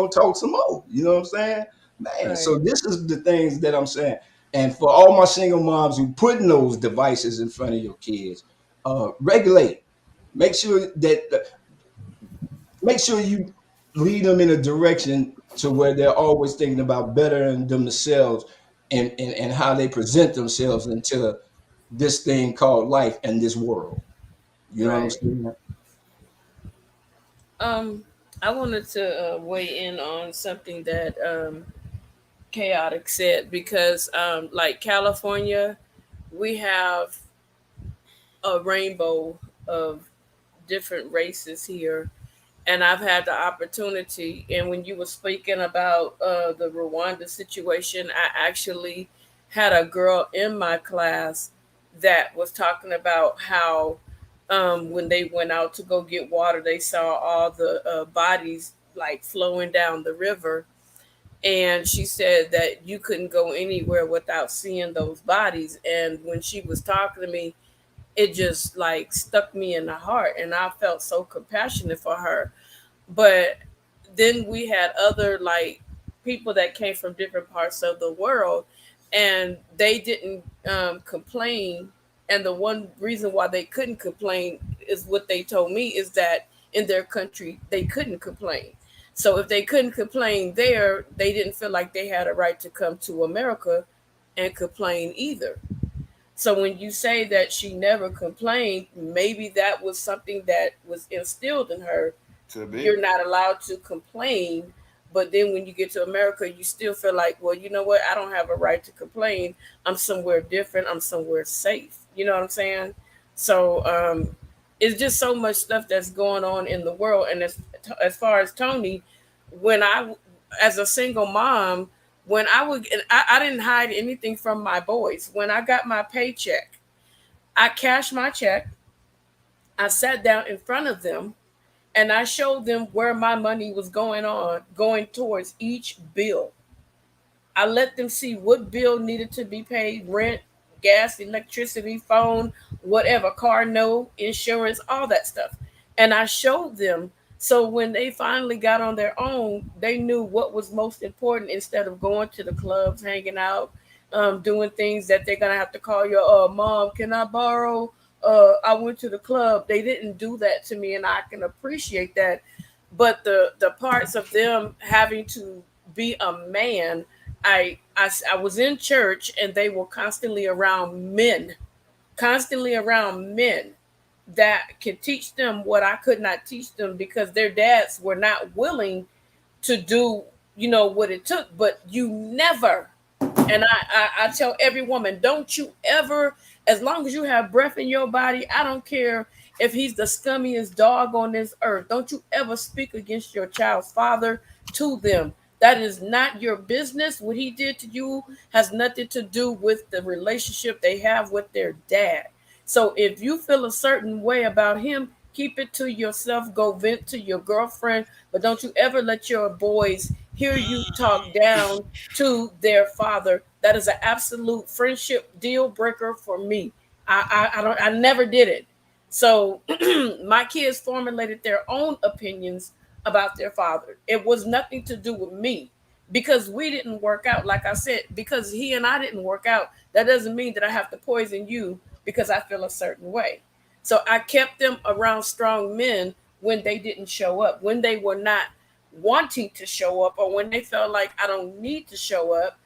talk some more. You know what I'm saying, man? Right. So this is the things that I'm saying. And for all my single moms who putting those devices in front of your kids, regulate. Make sure that make sure you lead them in a direction to where they're always thinking about bettering themselves and how they present themselves into this thing called life and this world. You know what I'm Right. saying? Um, I wanted to weigh in on something that Chaotic said because, like California, we have a rainbow of different races here, and I've had the opportunity. And when you were speaking about the Rwanda situation, I actually had a girl in my class that was talking about how when they went out to go get water, they saw all the bodies like flowing down the river. And she said that you couldn't go anywhere without seeing those bodies. And when she was talking to me, it just like stuck me in the heart. And I felt so compassionate for her. But then we had other like people that came from different parts of the world, and they didn't complain. And the one reason why they couldn't complain is what they told me is that in their country they couldn't complain. So if they couldn't complain there, they didn't feel like they had a right to come to America and complain either. So when you say that she never complained, maybe that was something that was instilled in her. To be. You're not allowed to complain. But then when you get to America, you still feel like, well, you know what? I don't have a right to complain. I'm somewhere different. I'm somewhere safe. You know what I'm saying? So it's just so much stuff that's going on in the world. And as far as Tony, when as a single mom, when I would, and I didn't hide anything from my boys. When I got my paycheck, I cashed my check. I sat down in front of them and I showed them where my money was going towards each bill. I let them see what bill needed to be paid: rent, gas, electricity, phone, whatever, car note, insurance, all that stuff. And I showed them, so when they finally got on their own, they knew what was most important instead of going to the clubs, hanging out, doing things that they're going to have to call your mom, can I borrow? I went to the club. They didn't do that to me, and I can appreciate that. But the parts of them having to be a man, I was in church and they were constantly around men that could teach them what I could not teach them because their dads were not willing to do, what it took. But you never, and I tell every woman, don't you ever, as long as you have breath in your body, I don't care if he's the scummiest dog on this earth, don't you ever speak against your child's father to them. That is not your business. What he did to you has nothing to do with the relationship they have with their dad. So if you feel a certain way about him, keep it to yourself. Go vent to your girlfriend, but don't you ever let your boys hear you talk down to their father. That is an absolute friendship deal breaker for me. I never did it. So my kids formulated their own opinions about their father. It was nothing to do with me because we didn't work out. Like I said, because he and I didn't work out, that doesn't mean that I have to poison you because I feel a certain way. So I kept them around strong men when they didn't show up, when they were not wanting to show up, or when they felt like I don't need to show up.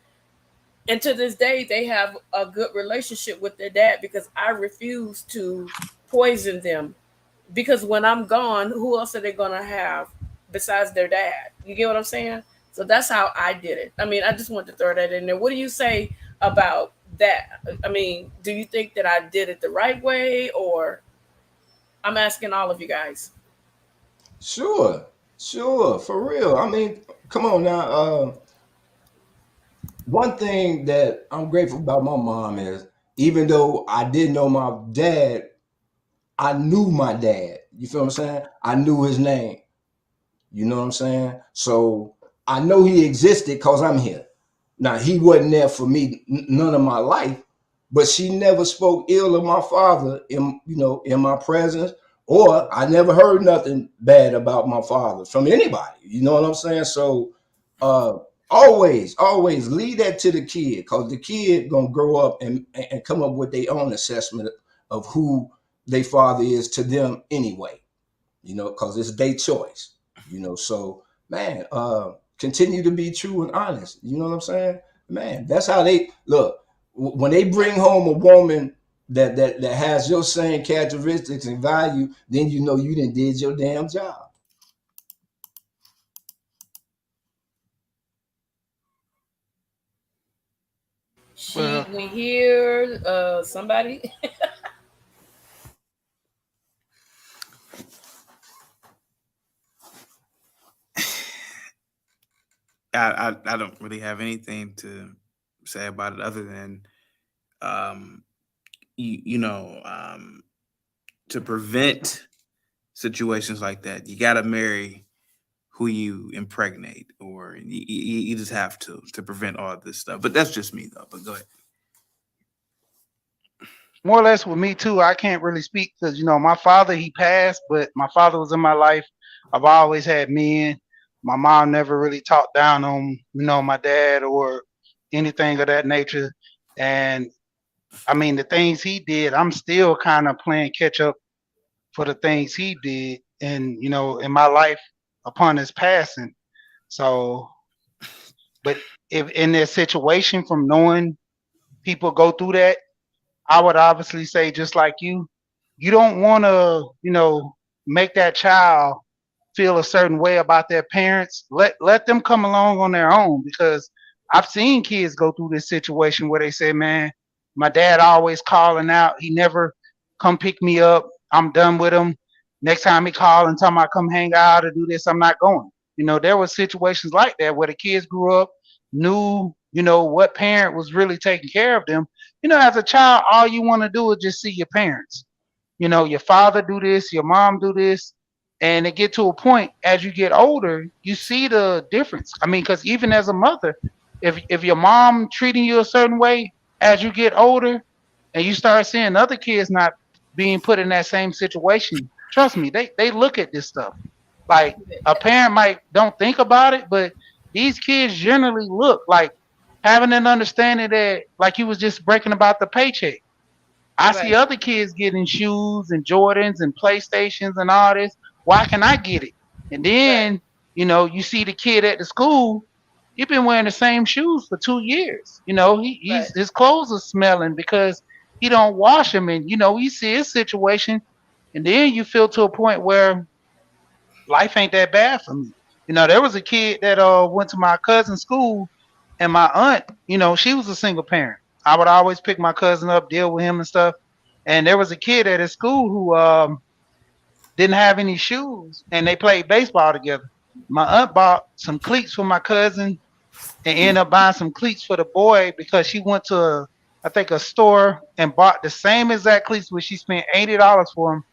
And to this day, they have a good relationship with their dad because I refuse to poison them. Because when I'm gone, who else are they gonna have besides their dad? You get what I'm saying? So that's how I did it. I mean, I just want to throw that in there. What do you say about that? I mean, do you think that I did it the right way, or I'm asking all of you guys? Sure, sure, for real. I mean, come on now. One thing that I'm grateful about my mom is, even though I didn't know my dad, I knew my dad. You feel what I'm saying? I knew his name. You know what I'm saying? So I know he existed because I'm here. Now he wasn't there for me none of my life, but she never spoke ill of my father in in my presence, or I never heard nothing bad about my father from anybody. You know what I'm saying? So uh always leave that to the kid, because the kid gonna grow up and come up with their own assessment of who their father is to them anyway, because it's their choice, So, man, continue to be true and honest. You know what I'm saying? Man, that's how they look. When they bring home a woman that has your same characteristics and value, then you know you didn't did your damn job. She, Well, we hear somebody. I don't really have anything to say about it other than um, you know, to prevent situations like that, you got to marry who you impregnate, or you just have to prevent all this stuff. But that's just me, though. But go ahead. more or less with me too. I can't really speak because my father he passed, but my father was in my life. I've always had men. My mom never really talked down on my dad or anything of that nature. And I mean the things he did, I'm still kind of playing catch up for the things he did, and in my life upon his passing. So, but if in their situation, from knowing people go through that, I would obviously say, just like you don't want to, make that child feel a certain way about their parents. Let them come along on their own, because I've seen kids go through this situation where they say, "Man, my dad always calling out. He never come pick me up. I'm done with him. Next time he call and tell me I come hang out or do this, I'm not going." There were situations like that where the kids grew up, knew, what parent was really taking care of them. As a child, all you want to do is just see your parents. Your father do this, your mom do this, and it get to a point as you get older, you see the difference. I mean, because even as a mother, if your mom treating you a certain way, as you get older, and you start seeing other kids not being put in that same situation, trust me, they look at this stuff. Like, a parent might don't think about it, but these kids generally look like having an understanding that, like you was just breaking about the paycheck. I see Right, other kids getting shoes and Jordans and PlayStations and all this. Why can I get it? And right, then, you see the kid at the school, he been wearing the same shoes for 2 years. right, His clothes are smelling because he don't wash them. And, you see his situation. And then you feel to a point where life ain't that bad for me. There was a kid that went to my cousin's school, and my aunt, she was a single parent. I would always pick my cousin up, deal with him and stuff. And there was a kid at his school who didn't have any shoes, and they played baseball together. My aunt bought some cleats for my cousin and ended up buying some cleats for the boy because she went to I think a store and bought the same exact cleats, which she spent $80 for them,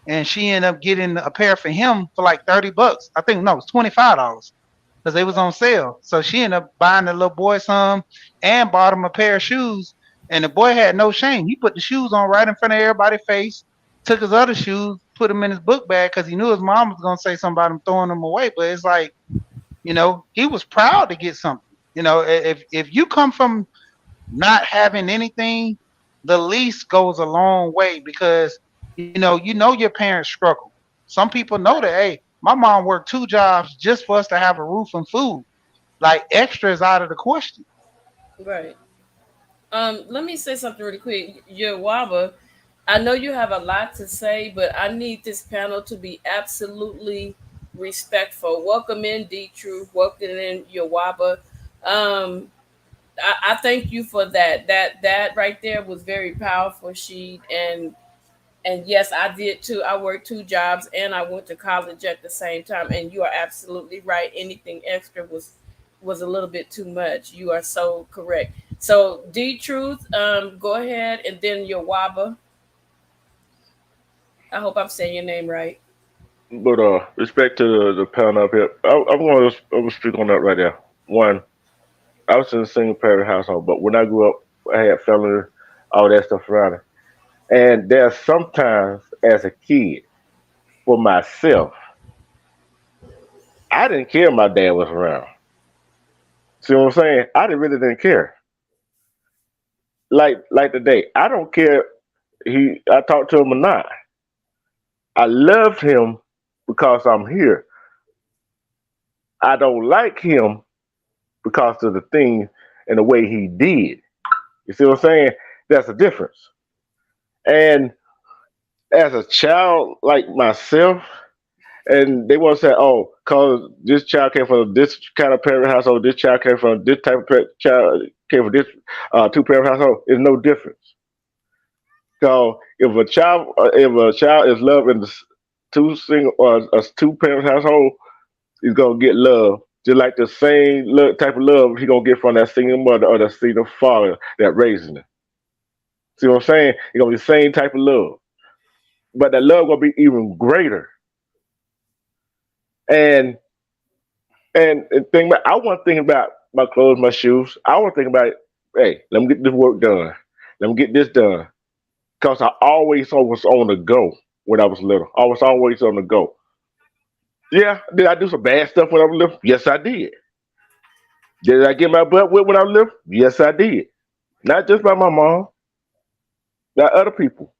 and she ended up getting a pair for him for like $30. I think no, it was $25 because they was right, on sale. So she ended up buying the little boy some and bought him a pair of shoes. And the boy had no shame. He put the shoes on right in front of everybody's face, took his other shoes, put them in his book bag because he knew his mom was gonna say something about him throwing them away. But it's like, he was proud to get something. If you come from not having anything, the least goes a long way because your parents struggle. Some people know that. right, Hey, my mom worked 2 jobs just for us to have a roof and food. Like, extra is out of the question. right. Let me say something really quick. Your Waba, I know you have a lot to say, but I need this panel to be absolutely respectful. Welcome in, D Truth. Welcome in, your Waba. Um, I thank you for that. That right there was very powerful, Sheed. And yes, I did too. I worked 2 jobs and I went to college at the same time. And you are absolutely right. Anything extra was a little bit too much. You are so correct. So D Truth, go ahead, and then your Waba. I hope I'm saying your name right. But respect to the panel up here, I'm going to speak on that right there. One, I was in a single parent household, but when I grew up, I had family, all that stuff around it. And there's sometimes as a kid, for myself, I didn't care if my dad was around. See what I'm saying? I didn't really didn't care. Like today, I don't care I talked to him or not. I loved him because I'm here. I don't like him because of the thing and the way he did. You see what I'm saying? That's a difference. And as a child like myself, and they want to say, "Oh, cause this child came from this kind of parent household, this child came from this type of child came from this two parent household." It's no difference. So if a child is loved in the two single or a two parent household, he's gonna get love. Just like the same type of love he gonna get from that single mother or the single father that raising him. See what I'm saying? It's gonna be the same type of love, but that love gonna be even greater. And and think about, I wasn't thinking about my clothes, my shoes. I was thinking about, hey, let me get this work done. Let me get this done. Cause I always was on the go when I was little. I was always on the go. Yeah, did I do some bad stuff when I was little? Yes, I did. Did I get my butt whipped when I was little? Yes, I did. Not just by my mom, by other people.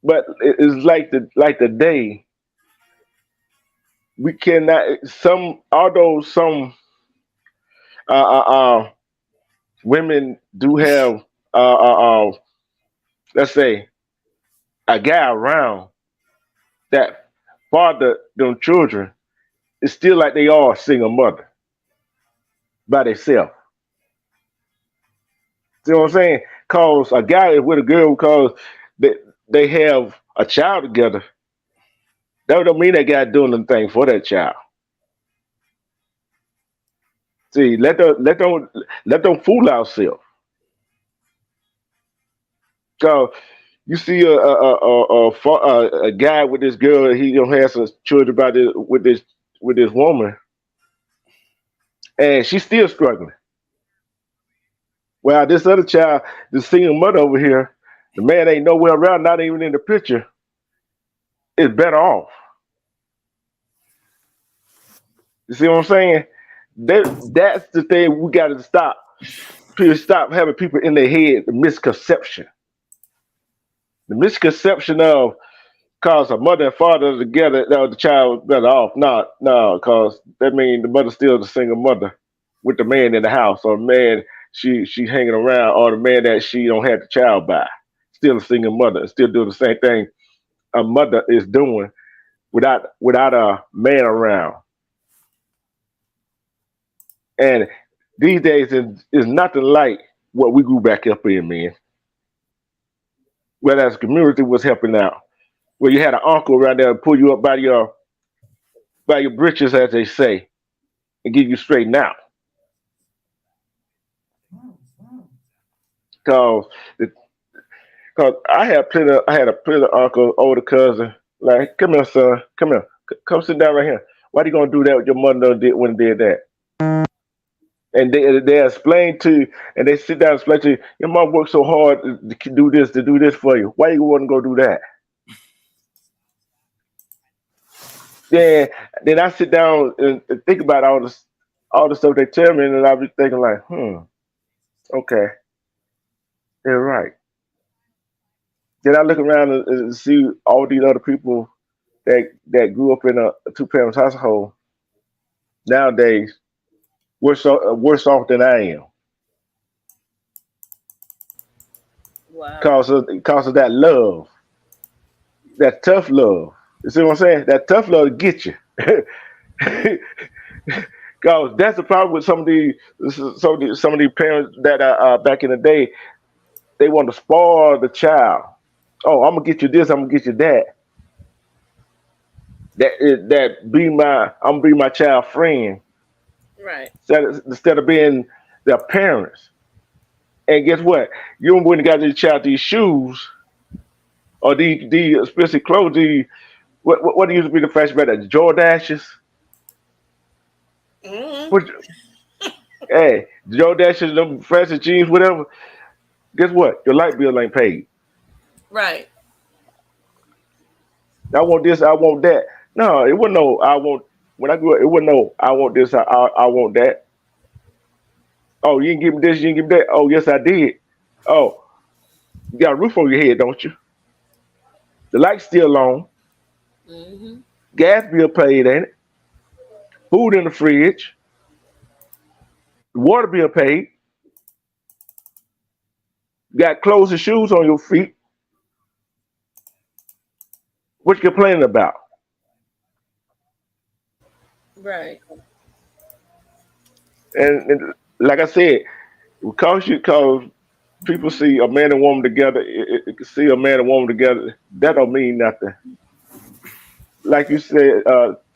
But it's like the day we cannot. Some although some uh, uh, uh, women do have let's say a guy around that father them children, it's still like they are a single mother by themselves. See what I'm saying? Cause a guy is with a girl because they they have a child together. That don't mean that guy doing anything for that child. See, let them fool ourselves. Cause you see a guy with this girl, he don't have some children by this with this woman, and she's still struggling. Well, this other child, the single mother over here, the man ain't nowhere around, not even in the picture, is better off. You see what I'm saying? That's the thing we got to stop. People stop having people in their head the misconception. The misconception of cause a mother and father together, that the child was better off. No, cause that means the mother's still the single mother with the man in the house, or the man she hanging around, or the man that she don't have the child by. Still a single mother, still doing the same thing a mother is doing without a man around. And these days is nothing like what we grew back up in, man. Where as community was helping out. Where you had an uncle around there to pull you up by your britches, as they say, and get you straightened out. Cause, cause I had a plenty of uncle, older cousin. Like, come here, son, come here, come sit down right here. Why you gonna do that with your mother did when they did that? And they explain to you, and they sit down and explain to you, your mom worked so hard to do this for you. Why you want to go do that? Then I sit down and think about all the stuff they tell me, and I'll be thinking like, okay, they're right. Then I look around and see all these other people that grew up in a two parents household nowadays worse off than I am Wow. because of that love, that tough love. You see what I'm saying? That tough love to get you. Because that's the problem with some of these parents that are back in the day. They want to spoil the child. Oh, I'm gonna get you this. I'm gonna get you that. I'm gonna be my child friend Right. instead of being their parents. And guess what? You wouldn't got this child these shoes or these expensive clothes. What used to be the fashion back then? Jordashes. Hmm. Which Hey, Joe Dashes, them fancy jeans, whatever. Guess what? Your light bill ain't paid. Right. I want this, I want that. No, it wasn't no I want when I grew up, it wasn't no I want this, I want that. Oh, you didn't give me this, you didn't give me that. Oh, yes, I did. Oh, you got a roof over your head, don't you? The light's still on. Hmm. Gas bill paid, ain't it? Food in the fridge. The water bill paid. You got clothes and shoes on your feet. What you complaining about? Right. And like I said, because people see a man and woman together, see a man and woman together, that don't mean nothing. Like you said,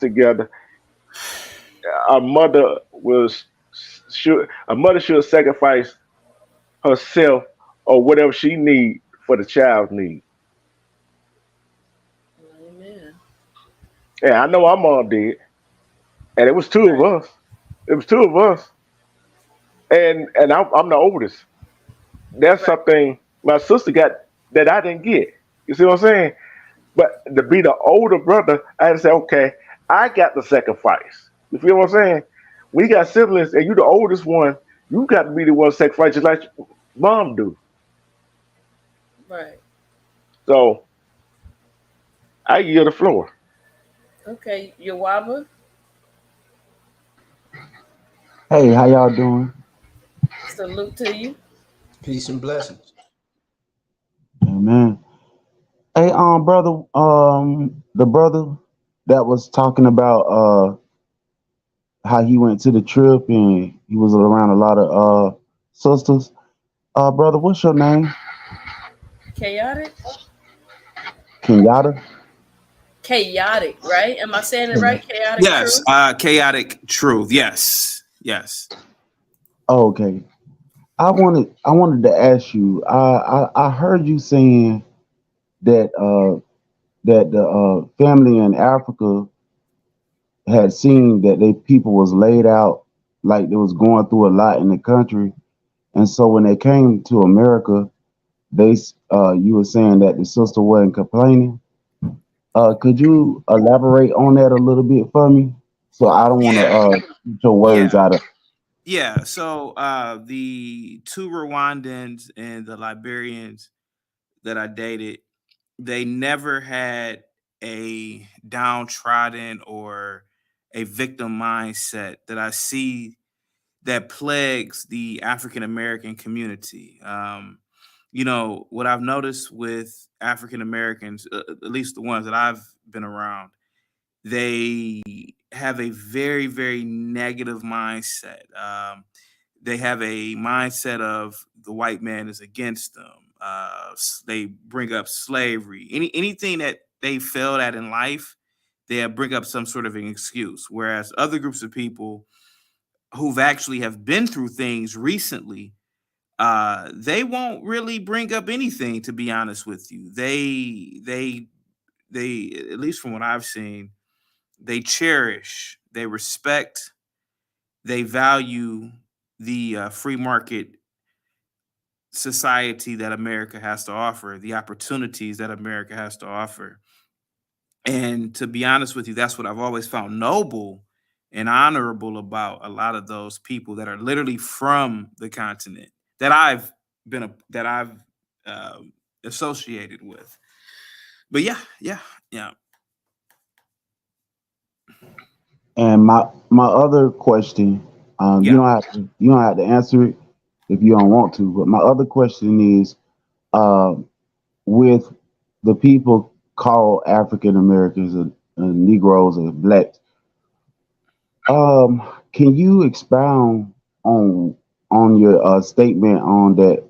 together, a mother was should a mother should sacrifice herself or whatever she need for the child's need. Amen. And I know our mom did, and it was two of Right. us. It was two of us, and I'm the oldest. That's Right. something my sister got that I didn't get. You see what I'm saying? But to be the older brother, I had to say, okay, I got the sacrifice. You feel what I'm saying? We got siblings, and you the oldest one. You got to be the one sacrifice, just like mom do. Right. So I yield the floor. Okay. Yawaba, Hey, how y'all doing? salute to you. Peace and blessings. Amen. Hey, brother, the brother that was talking about how he went to the trip and he was around a lot of sisters. Brother, what's your name? Chaotic. Kenyatta? Chaotic. Right. Am I saying it right? Chaotic Yes, truth. chaotic truth. Yes, yes. Oh, okay. I wanted to ask you. I heard you saying that that the family in Africa had seen that they people was laid out like they was going through a lot in the country, and so when they came to America, you were saying that the sister wasn't complaining. Could you elaborate on that a little bit for me? So I don't want to Yeah, put your words yeah, out of. yeah. So the two Rwandans and the Liberians that I dated, they never had a downtrodden or a victim mindset that I see that plagues the African American community. What I've noticed with African Americans, at least the ones that I've been around, they have a very, very negative mindset. They have a mindset of the white man is against them. They bring up slavery, anything that they failed at in life, they bring up some sort of an excuse. Whereas other groups of people who've actually have been through things recently, they won't really bring up anything. To be honest with you, they at least from what I've seen, they cherish, they respect, they value the free market society that America has to offer, the opportunities that America has to offer. And to be honest with you, that's what I've always found noble and honorable about a lot of those people that are literally from the continent that I've associated with. But yeah, yeah, yeah, And my other question, yeah. you don't have to answer it if you don't want to. But my other question is, uh, with the people called African Americans or Negroes or blacks, can you expound on your statement on that?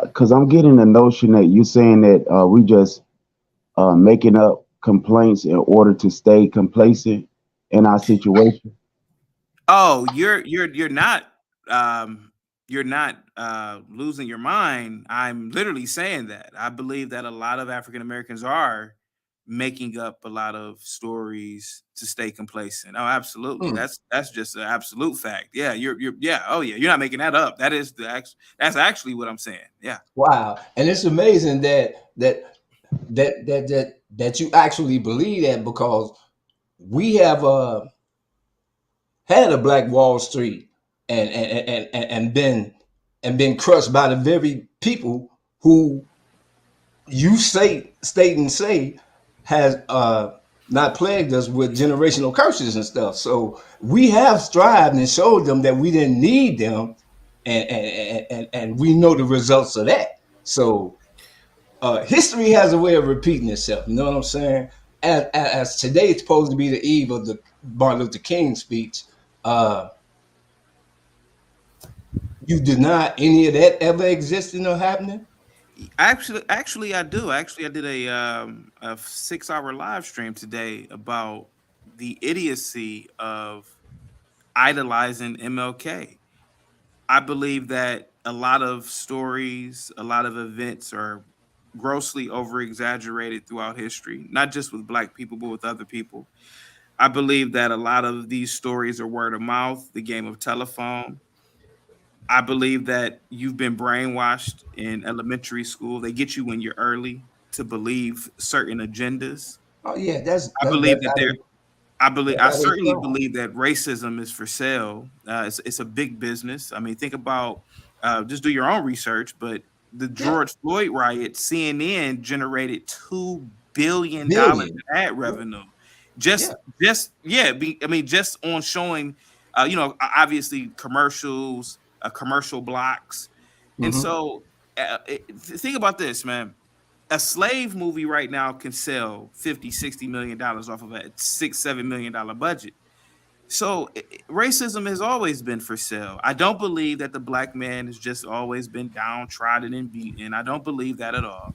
Because I'm getting the notion that you're saying that we just making up complaints in order to stay complacent in our situation. Oh, um you're not losing your mind. I'm literally saying that. I believe that a lot of African Americans are making up a lot of stories to stay complacent. Oh, absolutely. Hmm. That's just an absolute fact. Yeah, you're yeah. Oh yeah, you're not making that up. That is that's actually what I'm saying. Yeah. Wow. And it's amazing that you actually believe that, because we have had a Black Wall Street and been crushed by the very people who you state and say has not plagued us with generational curses and stuff. So we have strived and showed them that we didn't need them, and we know the results of that. So history has a way of repeating itself. You know what I'm saying? As today is supposed to be the eve of the Martin Luther King speech, uh, you deny any of that ever existing or happening? Actually, I do. Actually, I did a 6 hour live stream today about the idiocy of idolizing MLK. I believe that a lot of stories, a lot of events are grossly over exaggerated throughout history, not just with Black people, but with other people. I believe that a lot of these stories are word of mouth, the game of telephone. I believe that you've been brainwashed in elementary school. They get you when you're early to believe certain agendas. Oh yeah, I believe that there that's I how they certainly start. believe that racism is for sale. It's a big business. I mean, think about just do your own research. But the Yeah, George Floyd riot, CNN generated $2 billion billion. in ad Yeah, revenue. yeah. Just yeah. I mean, just on showing, obviously commercials, commercial blocks, and Hmm. so think about this, man. A slave movie right now can sell 50, $60 million off of a $6, $7 million budget. So racism has always been for sale. I don't believe that the Black man has just always been downtrodden and beaten. I don't believe that at all.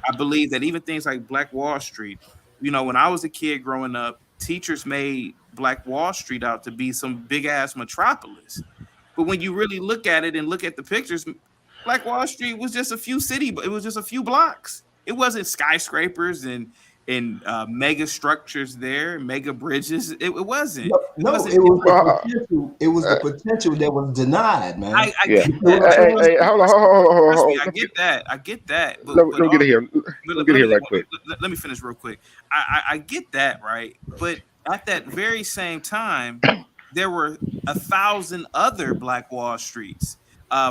I believe that even things like Black Wall Street, when I was a kid growing up, teachers made Black Wall Street out to be some big ass metropolis. But when you really look at it and look at the pictures, Black Wall Street was just a few it was just a few blocks. It wasn't skyscrapers and mega structures there, mega bridges. It wasn't. No, It no, wasn't. it was the Well, potential. It was the potential that was denied, man. I yeah. get You feel that. what I'm saying? Hold on, hold on, hold on, hold on. Trust Hold me, on. I get that. I get that. Let me get it here. Let me But get let here me right quick. let me finish real quick. I get that, right? But at that very same time, there were 1,000 other Black Wall Streets.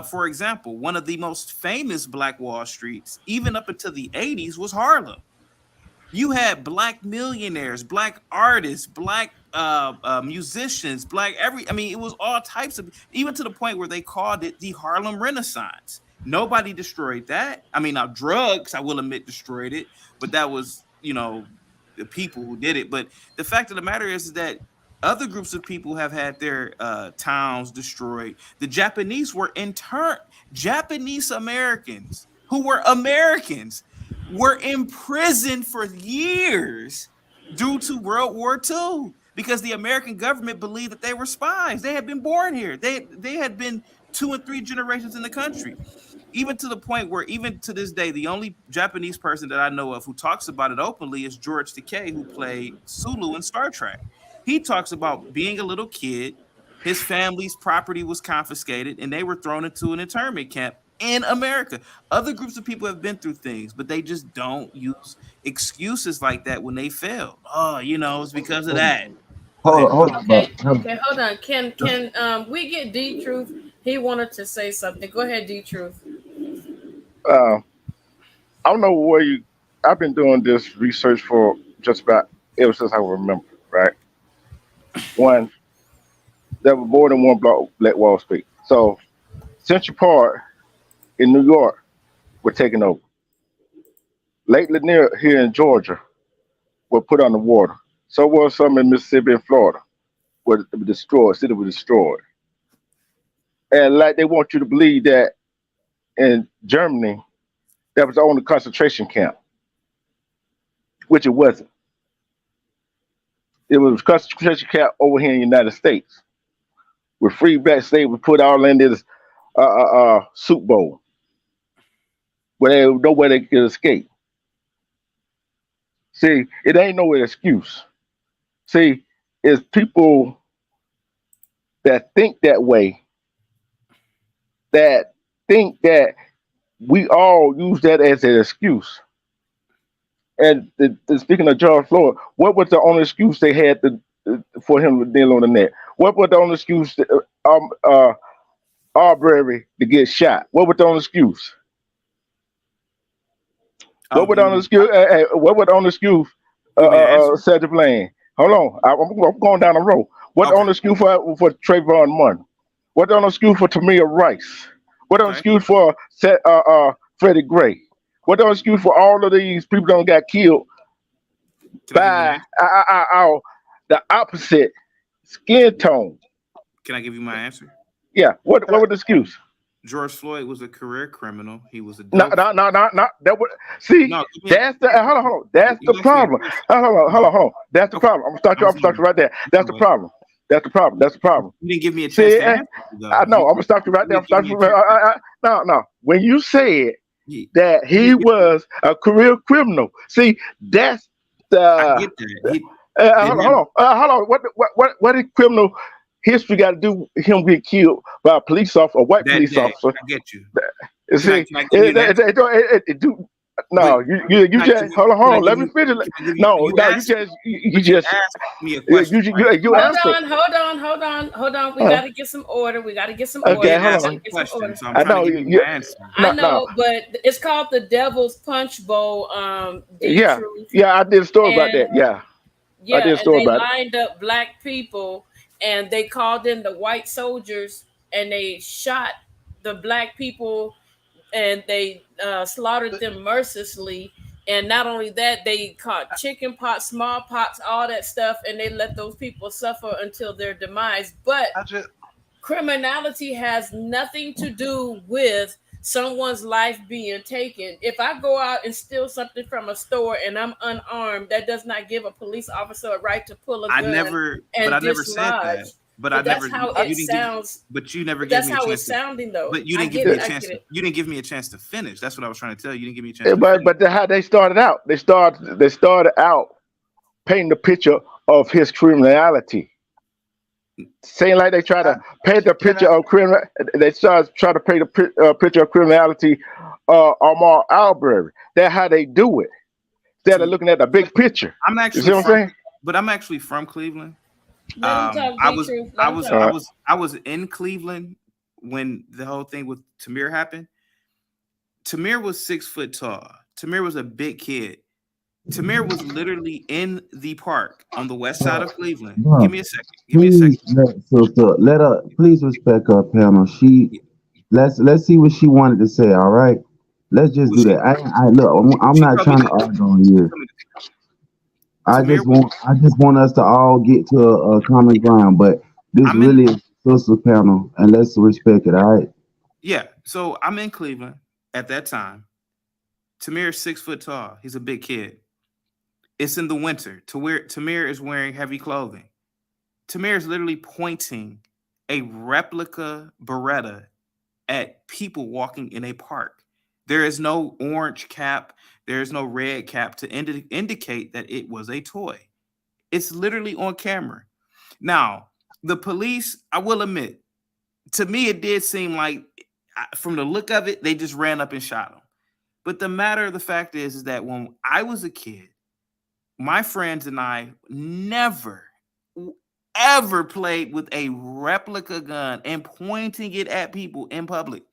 For example, one of the most famous Black Wall Streets, even up until the 80s, was Harlem. You had Black millionaires, Black artists, Black musicians, Black I mean, it was all types of, even to the point where they called it the Harlem Renaissance. Nobody destroyed that. I mean, now drugs, I will admit, destroyed it, but that was, the people who did it. But the fact of the matter is that other groups of people have had their towns destroyed. The Japanese were in turn, Japanese Americans who were Americans were imprisoned for years due to World War II because the American government believed that they were spies. They had been born here. They had been 2 and 3 generations in the country. Even to the point where, even to this day, the only Japanese person that I know of who talks about it openly is George Takei, who played Sulu in Star Trek. He talks about being a little kid, his family's property was confiscated, and they were thrown into an internment camp in America. Other groups of people have been through things, but they just don't use excuses like that when they fail. Oh, it's because of that. Go ahead. Hold on, bro. Okay, okay, hold on. Can we get D Truth? He wanted to say something. Go ahead, D Truth. Uh, I don't know where you. I've been doing this research for just about ever since I remember. Right. One, there were more than one block Black Wall Street. So Central Park in New York were taken over. Lake Lanier here in Georgia were put underwater. So was some in Mississippi and Florida were destroyed. City was destroyed. And like they want you to believe that in Germany that was the only concentration camp, which it wasn't. It was a concentration camp over here in the United States. With free black slaves were put all in this soup bowl where they nowhere they could escape. See, it ain't no excuse. See, it's people that think that way, that think that we all use that as an excuse. And speaking of George Floyd, what was the only excuse they had for him to deal on the net? What was the only excuse Arbery to get shot? What was the only excuse? Oh, What was the only excuse? What was the only excuse? you want me to answer? Cedric Lane. Hold on, I'm going down the road. What the Okay. only excuse for Trayvon Martin? What the only excuse for Tamir Rice? What the only Okay. excuse for Freddie Gray? What the only excuse for all of these people that got killed Can I give you an by answer? the opposite skin tone? Can I give you my answer? Yeah. What was the excuse? George Floyd was a career criminal. He was a No, dope. no, no, no, no. That would see. No, give me That's the hold on. That's the you asked me a problem. question. Hold on. That's the Okay. problem. I'm gonna I'm start sorry. you right there. I'm That's the sorry. problem. That's the problem. That's the problem. You didn't give me a chance See, to answer, I though. know. I'm gonna stop you right there. You I'm didn't give start me a you. chance to. No. When you said You, that you he didn't give, was a career criminal, see, that's I the get that. It hold had, on. Hold on. What did criminal history got to do with him getting killed by a police officer, a white that police day. officer? I get you. You see, Can I give you an answer? it do. But No, you can I give just you? hold Can I on. give Let me you? finish. Can I give you? No, You no, asked, you but you just asked me a question, right? you Hold answer. on, hold on. We Uh, got to get some order. We got to get some You okay, order. did We hold ask got me to on. a get some question, order. so I'm I trying to know give you my answer. I no, no. know, but it's called the Devil's Punch Bowl, D Yeah, Truth. yeah. I did a story about And that. Yeah, I yeah, did a and story they about it. lined up black people and they called in the white soldiers and they shot the black people and they slaughtered them mercilessly. And not only that, they caught chicken pox, smallpox, all that stuff, and they let those people suffer until their demise. But I just criminality has nothing to do with someone's life being taken. If I go out and steal something from a store and I'm unarmed, that does not give a police officer a right to pull a gun But and I never said that. dislodge. But I But never, that's how it you didn't give, sounds. but you never But gave that's me a how chance it's to, sounding, though. but you I didn't give get me it. a I chance get to, it. you didn't give me a chance to finish. That's what I was trying to tell you. You didn't give me a chance to But finish. how they started out. They started out painting the picture of his criminality. Saying like they try I, to paint the can picture I of criminal. They start try to paint a picture of criminality on Mark Albury. That's how they do it. Instead of See, looking at the big picture. I'm You see actually what I'm from, saying? but I'm actually from Cleveland. Let them talk, I D was, Truth. Let I them was, talk. I Uh, was, I was in Cleveland when the whole thing with Tamir happened. Tamir was 6 foot tall. Tamir was a big kid. Tamir was literally in the park on the west side Bro, of Cleveland. Give bro, me a second. Give me a second. please let sister let her please respect her panel. Yeah, Let's see what she wanted to say. All right, let's just well, do that. I look. I'm she not told me trying to that. argue on She here. told me that. Tamir was. I just want us to all get to a common ground. But this I'm in. really is a sister panel, and let's respect it. All right. Yeah. So I'm in Cleveland at that time. Tamir's 6 foot tall. He's a big kid. It's in the winter. To where Tamir is wearing heavy clothing. Tamir is literally pointing a replica Beretta at people walking in a park. There is no orange cap. There is no red cap to indicate that it was a toy. It's literally on camera. Now, the police, I will admit, to me, it did seem like, from the look of it, they just ran up and shot him. But the matter of the fact is that when I was a kid, my friends and I never ever played with a replica gun and pointing it at people in public.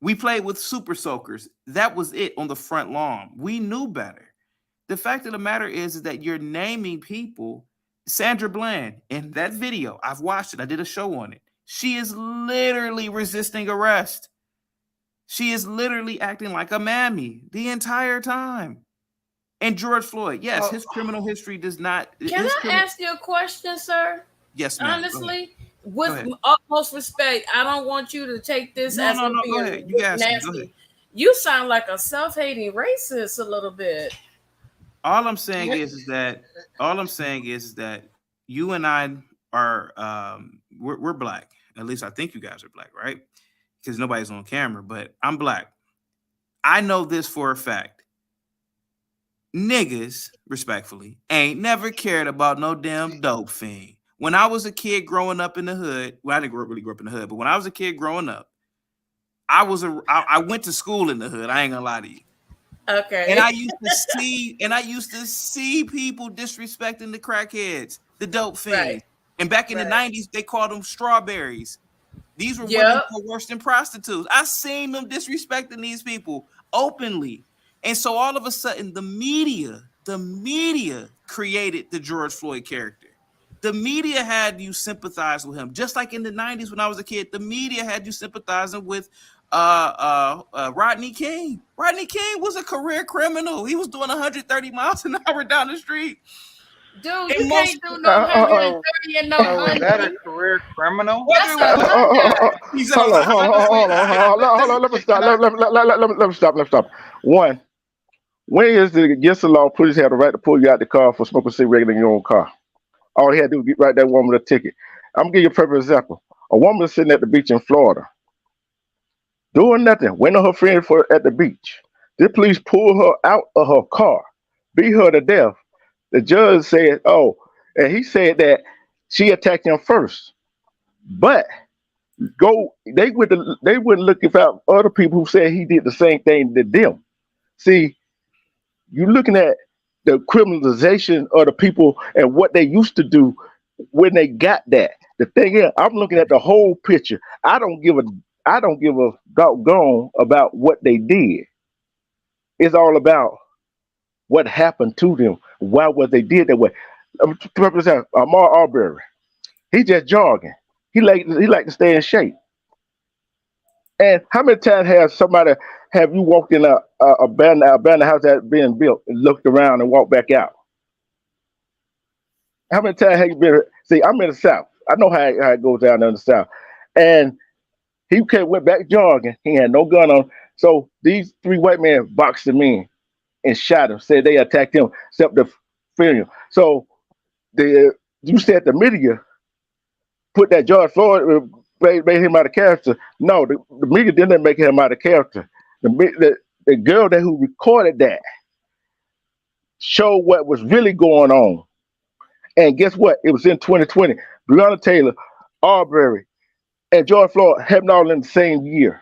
We played with super soakers. That was it on the front lawn. We knew better. The fact of the matter is that you're naming people. Sandra Bland in that video, I've watched it. I did a show on it. She is literally resisting arrest. She is literally acting like a mammy the entire time. And George Floyd, yes, oh, his criminal history does not. Can His I criminal. ask you a question, sir? Yes, ma'am. Go ahead. Honestly, Go with ahead. utmost respect, I don't want you to take this No, as no, I'm no. Go ahead. being You can ask me. Go ahead. nasty. You sound like a self-hating racist a little bit. All I'm saying is that you and I are we're black. At least I think you guys are black, right? Because nobody's on camera, but I'm black. I know this for a fact. niggas, respectfully, ain't never cared about no damn dope fiend. When I was a kid growing up in the hood, well, I didn't really grow up in the hood, but when I was a kid growing up, I went to school in the hood. I ain't gonna lie to you. And Okay. I used to see people disrespecting the crackheads, the dope Right. fiends. And back in the Right. 90s, they called them strawberries. These were women Yep. who were worse than prostitutes. I seen them disrespecting these people openly. And so all of a sudden, the media created the George Floyd character. The media had you sympathize with him. Just like in the 90s when I was a kid, the media had you sympathizing with Rodney King. Rodney King was a career criminal. He was doing 130 miles an hour down the street. Dude, you And most can't do no Uh, uh, uh, 130 and no So is that a 100. career criminal? whether That's it a was hundred. he said it hold was on, hold on, 100. hold on, hold on. Let me stop. Let me stop. Let me stop. One, when is the against the law, police have the right to pull you out the car for smoking cigarette in your own car? All he had to do was get write that woman a ticket. I'm gonna give you a perfect example. A woman is sitting at the beach in Florida, doing nothing, waiting on her friend for at the beach. The police pull her out of her car, beat her to death. The judge said, "Oh," and he said that she attacked him first. But they wouldn't look about other people who said he did the same thing to them. See, you're looking at the criminalization of the people and what they used to do when they got that. The thing is, I'm looking at the whole picture. I don't give a doggone about what they did. It's all about what happened to them. Why was they did that way? Represent Amar Arbery. He just jogging. He like to stay in shape. And how many times have you walked in a abandoned house that's being built and looked around and walked back out? How many times have you been? See, I'm in the South. I know how it goes down there in the South. And went back jogging. He had no gun on. So these three white men boxed him in and shot him. Said they attacked him, except the funeral. So the you said the media put that George Floyd made him out of character. No, the media didn't make him out of character. The girl that who recorded that showed what was really going on. And guess what? It was in 2020. Breonna Taylor, Arbery, and George Floyd happened all in the same year.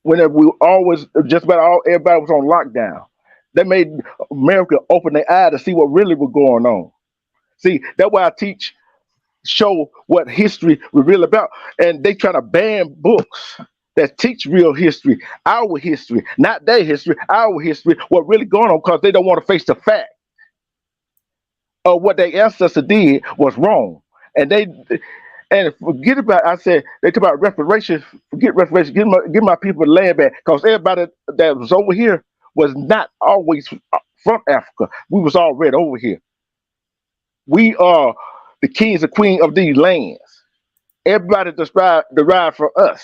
Whenever we always just about all everybody was on lockdown. They made America open their eye to see what really was going on. See, that's why I teach, show what history was really about. And they try to ban books that teach real history, our history, not their history, our history, what really going on, because they don't want to face the fact of what their ancestors did was wrong. And they and forget about, I said, they talk about reparations, forget reparations, give my people the land back, because everybody that was over here was not always from Africa. We was already over here. We are the kings and queens of these lands. Everybody derived from us.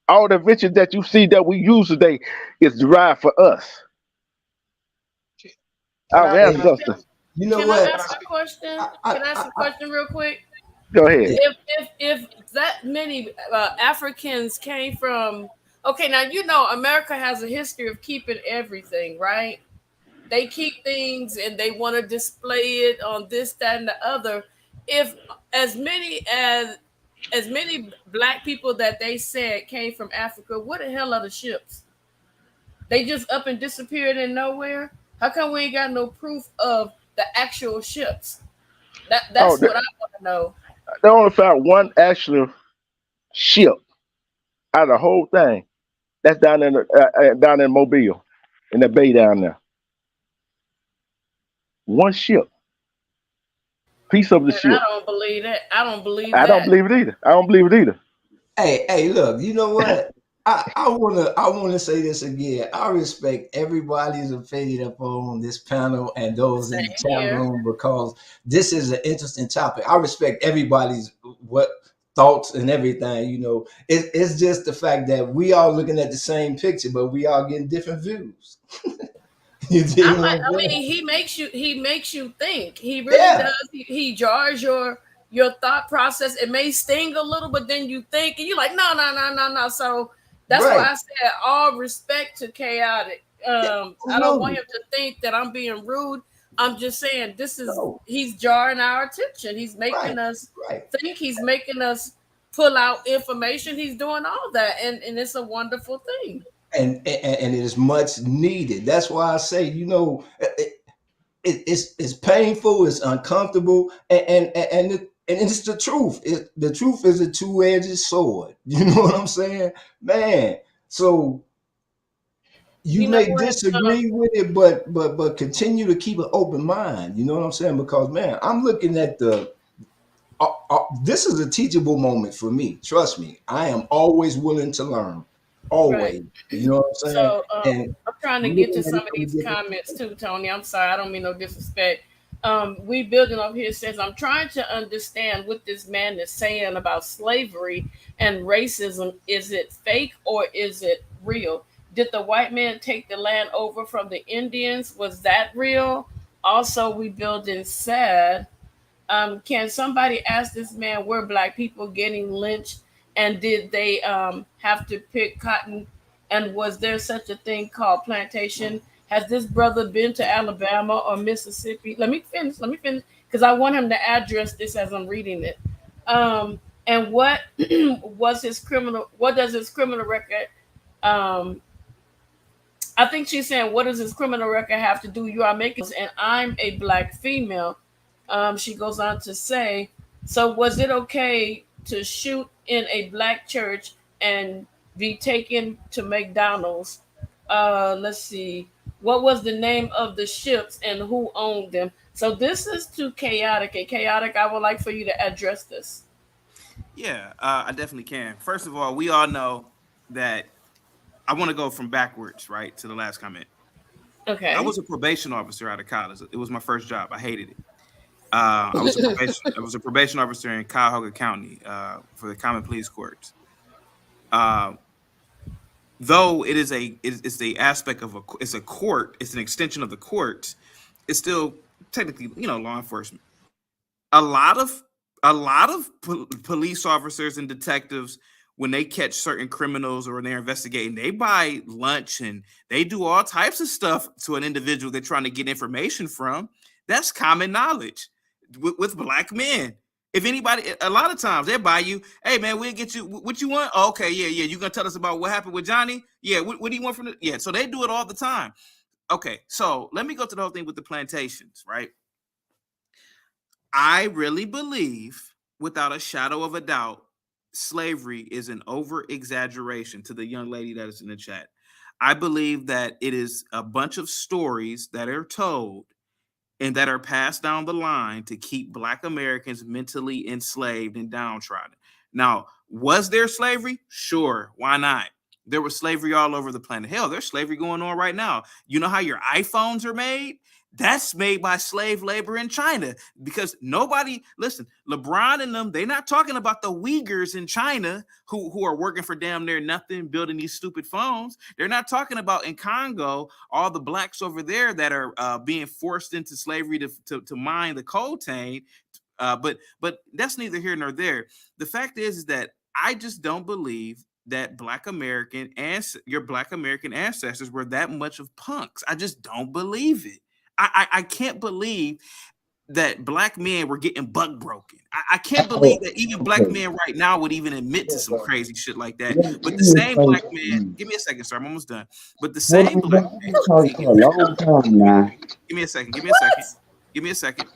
All the riches that you see that we use today is derived for us, Can our I Hey, ancestors. you know can I what? ask a question? I, Can I ask a I, question real quick? Go ahead. yeah, If that many Africans came from, okay, now you know America has a history of keeping everything, right? They keep things and they want to display it on this, that, and the other. If as many as many black people that they said came from Africa, what the hell are the ships? They just up and disappeared in nowhere. How come we ain't got no proof of the actual ships? Oh, That's what I want to know. they only found one actual ship out of the whole thing. That's down in Mobile, in the bay down there. One ship, piece of the And I ship. don't believe that. I don't believe I don't that. believe it either. I don't believe it either. hey, look, you know what? I wanna say this again. I respect everybody's opinion up on this panel and those in the Same chat here. room because this is an interesting topic. I respect everybody's what thoughts and everything. It's just the fact that we all looking at the same picture, but we all getting different views. You see what I'm I saying? mean, he makes you think. He really Yeah. does. He jars your thought process. It may sting a little, but then you think and you're like, no, no, no, no, no. So That's why Right. I said all respect to Chaotic. I don't want Absolutely. him to think that I'm being rude. I'm just saying No. he's jarring our attention. He's Right. making us Right. think. He's making us pull out information. He's doing all that, and it's a wonderful thing. And it is much needed. That's why I say, it's painful, it's uncomfortable, and it's the truth. The truth is a two-edged sword. You know what I'm saying, man? So you You know may what? disagree with it, but continue to keep an open mind. You know what I'm saying? Because man, I'm looking at this is a teachable moment for me. Trust me, I am always willing to learn. Right. Always. You know what I'm saying? So And I'm trying to get to looking at some it of from a these different comments too, Tony. I'm sorry, I don't mean no disrespect. We building up here says I'm trying to understand what this man is saying about slavery and racism. Is it fake or is it real? Did the white man take the land over from the Indians? Was that real? Also, we building said can somebody ask this man were black people getting lynched and did they have to pick cotton? And was there such a thing called plantation? Has this brother been to Alabama or Mississippi? Let me finish. Let me finish because I want him to address this as I'm reading it. And what was his criminal? What does his criminal record? Um, I think she's saying, what does his criminal record have to do? You are making, and I'm a black female. She goes on to say, so was it okay to shoot in a black church and be taken to McDonald's? Let's see. What was the name of the ships and who owned them? So this is too chaotic. And chaotic, I would like for you to address this. Yeah, I definitely can. First of all, we all know that I want to go from backwards, right, to the last comment. I Okay. was a probation officer out of college. It was my first job. I hated it. I was a probation officer in Cuyahoga County for the Common Pleas Courts. Uh, though it's the aspect of it's a court, it's an extension of the court. It's still technically law enforcement. A lot of police officers and detectives, when they catch certain criminals or when they're investigating, they buy lunch and they do all types of stuff to an individual they're trying to get information from. That's common knowledge with black men. If anybody, a lot of times they buy you, hey man, we'll get you what you want. Oh, okay, yeah, you gonna tell us about what happened with Johnny? Yeah, what do you want from the? Yeah, so they do it all the time. Okay, so let me go to the whole thing with the plantations, right? I really believe, without a shadow of a doubt, slavery is an over exaggeration. To the young lady that is in the chat, I believe that it is a bunch of stories that are told and that are passed down the line to keep Black Americans mentally enslaved and downtrodden. Now, was there slavery? Sure, why not? There was slavery all over the planet. Hell, there's slavery going on right now. You know how your iPhones are made? That's made by slave labor in China because nobody, listen, LeBron and them, they're not talking about the Uyghurs in China who are working for damn near nothing, building these stupid phones. They're not talking about in Congo, all the blacks over there that are being forced into slavery to mine the coltan. But that's neither here nor there. The fact is that I just don't believe that your Black American ancestors were that much of punks. I just don't believe it. I can't believe that black men were getting bug broken. I can't believe Oh, that even black okay. men right now would even admit to some crazy shit like that. But Let the me same explain black to man, you. give me a second, sir. I'm almost done. But the Hold same on, black bro. I've man, been talking for a long time now. give me a second. Give me a What? second. Give me a second.